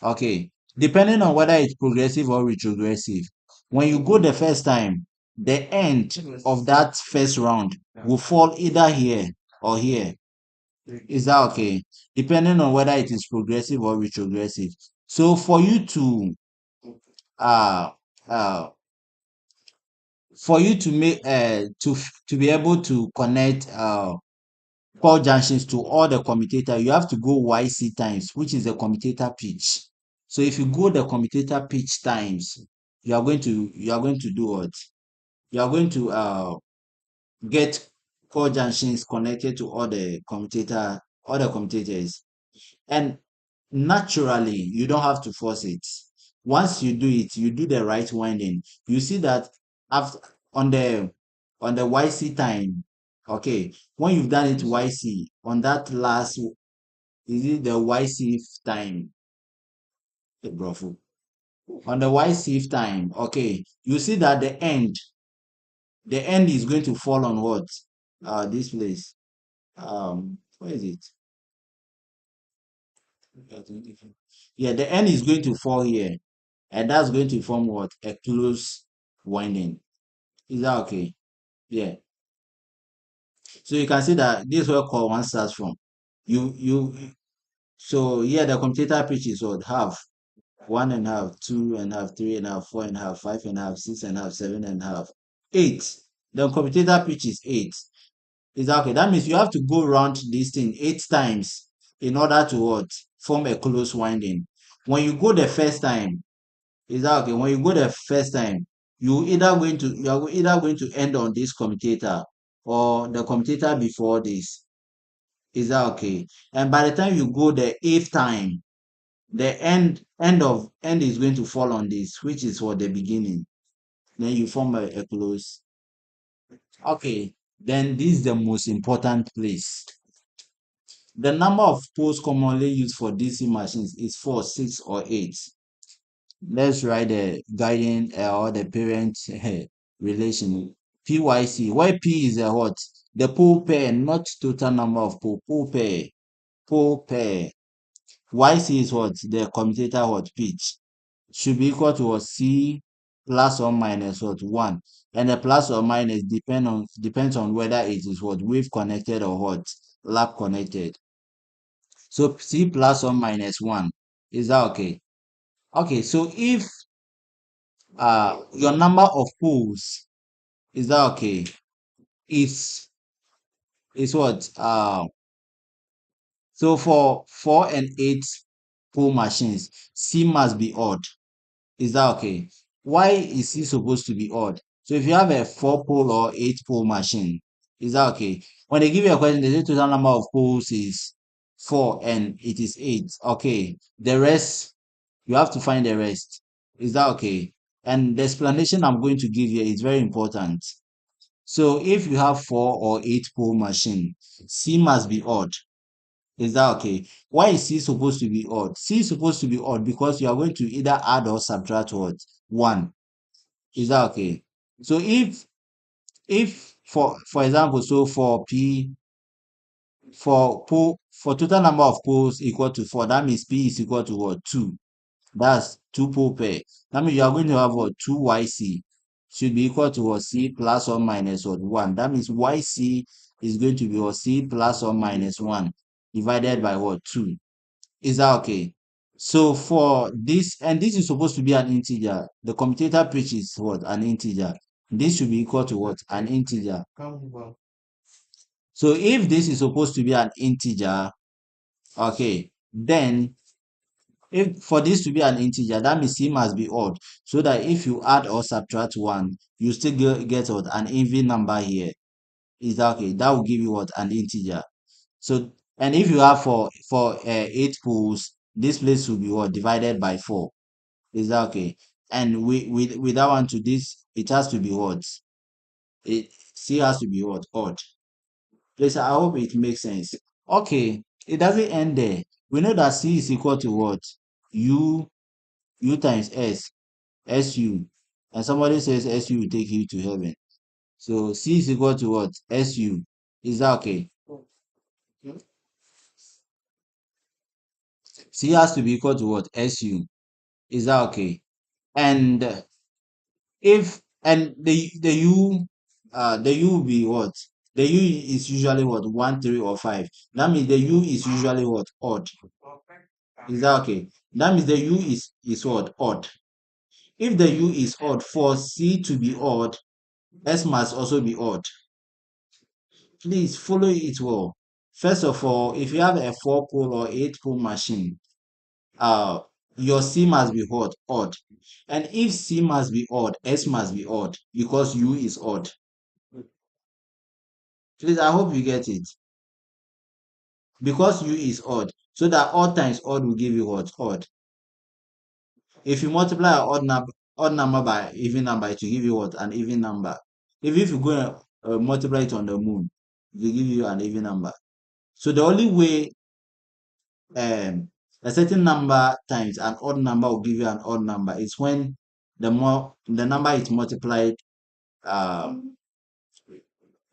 Speaker 1: Okay, depending on whether it's progressive or retrogressive, when you go the first time, the end of that first round will fall either here or here. Is that okay? Depending on whether it is progressive or retrogressive. So uh uh for you to make to be able to connect pole junctions to all the commutator, you have to go YC times, which is the commutator pitch. So if you go the commutator pitch times, you are going to do what? You are going to get pole junctions connected to all the commutators. And naturally, you don't have to force it. Once you do it, you do the right winding. You see that after on the YC time, okay, when you've done it YC on that last, is it the YC time? Hey, bro, on the YC time, okay, you see that the end is going to fall on what? This place. Where is it? Yeah, the end is going to fall here, and that's going to form what? A close winding. Is that okay? Yeah. So you can see that this is where core one starts from. You so yeah, the commutator pitch is what? Half, one and a half, two and a half, three and a half, four and a half, five and a half, six and a half, seven and a half, eight. The commutator pitch is eight. Is that okay? That means you have to go around this thing eight times in order to what? Form a close winding. When you go the first time, is that okay? When you go the first time, you are either going to end on this commutator or the commutator before this. Is that okay? And by the time you go the eighth time, the end is going to fall on this, which is for the beginning. Then you form a close. Okay. Then this is the most important place. The number of poles commonly used for DC machines is 4, 6, or 8. Let's write the guardian or the parent relation. PYC, where P is a what? The pole pair, not total number of pole pair. Pole pair. YC is what? The commutator what? Pitch. Should be equal to what? C plus or minus what? 1. And the plus or minus depends on whether it is what? Wave connected or what? Lap connected. So C plus or minus 1. Is that okay? Okay, so if your number of poles, is that okay? Is what? So for 4 and 8 pole machines, C must be odd. Is that okay? Why is C supposed to be odd? So if you have a 4 pole or 8 pole machine, is that okay? When they give you a question, they say total number of poles is 4 and it is 8. Okay. The rest, you have to find the rest. Is that okay? And the explanation I'm going to give you is very important. So if you have 4 or 8 pole machine, C must be odd. Is that okay? Why is C supposed to be odd? C is supposed to be odd because you are going to either add or subtract what? 1. Is that okay? So if for example, so for total number of poles equal to 4, that means P is equal to what? 2. That's 2 pole pair. That means you are going to have what? 2YC should be equal to what? C plus or minus what? 1. That means YC is going to be what? C plus or minus 1 divided by what? 2. Is that okay? So for this, and this is supposed to be an integer. The commutator pitch is what? An integer. This should be equal to what? An integer. So if this is supposed to be an integer, okay, then if for this to be an integer, that means C must be odd. So that if you add or subtract 1, you still get what? An even number here. Is that okay? That will give you what? An integer. So, and if you have for 8 poles, this place will be what? Divided by 4. Is that okay? And with that one to this, it has to be what? It C has to be what? Odd. Please, I hope it makes sense. Okay, it doesn't end there. We know that C is equal to what? U, U times S, SU. And somebody says SU will take you to heaven. So C is equal to what? SU. Is that okay? C has to be equal to what? SU. Is that okay? And if and the U will be what? The U is usually what? 1, 3, or 5. That means the U is usually what? Odd. Is that okay? That means the U is what? Odd. If the U is odd, for C to be odd, S must also be odd. Please follow it well. First of all, if you have a 4-pole or 8-pole machine, uh, your C must be what? Odd. And if C must be odd, S must be odd because U is odd. Please, I hope you get it. Because U is odd. So that odd times odd will give you what? Odd. If you multiply an odd number by even number, it will give you what? An even number. If you go and multiply it on the moon, it will give you an even number. So the only way a certain number times an odd number will give you an odd number is when the number is multiplied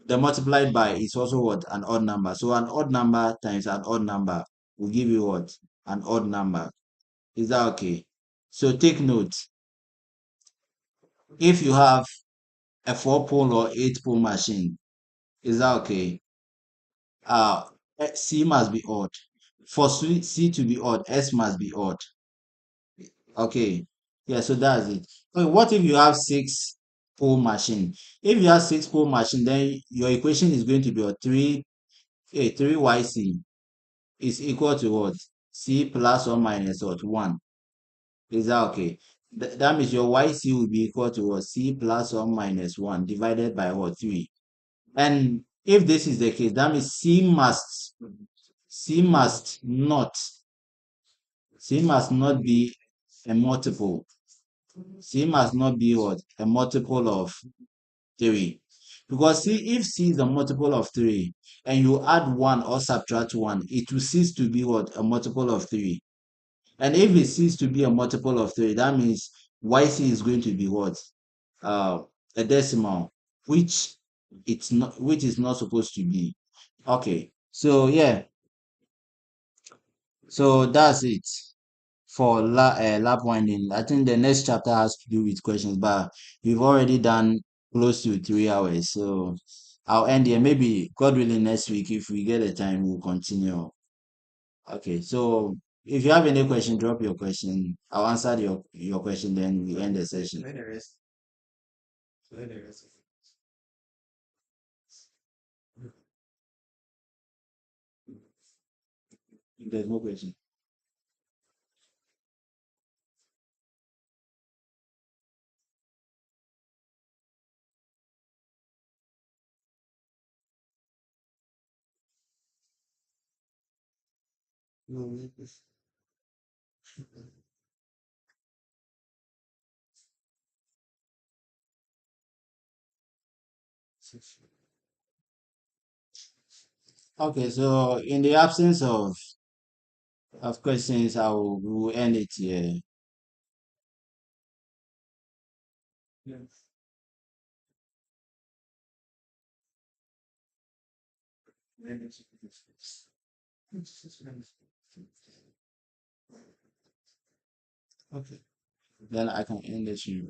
Speaker 1: the multiplied by is also what? An odd number. So an odd number times an odd number will give you what? An odd number. Is that okay? So take note. If you have a 4-pole or 8-pole machine, is that okay? Uh, C must be odd. For C to be odd, S must be odd. Okay. Yeah, so that's it. Okay, what if you have 6-pole machine? If you have 6-pole machine, then your equation is going to be a 3YC is equal to what? C plus or minus what? 1. Is that okay? That means your YC will be equal to what? C plus or minus 1 divided by what? 3. And if this is the case, that means C must not be a multiple. C must not be what? A multiple of 3. Because see, if C is a multiple of 3 and you add 1 or subtract 1, it will cease to be what? A multiple of 3. And if it ceases to be a multiple of 3, that means YC is going to be what? Uh, a decimal, which is not supposed to be. Okay, so yeah, so that's it for lab winding. I think the next chapter has to do with questions, but we've already done close to 3 hours, so I'll end here. Maybe God willing, next week if we get the time, we'll continue. Okay, so if you have any question, drop your question. I'll answer your question, then we end the session. If there's no question. Okay, so in the absence of questions, will end it here. Okay, then I can end it here.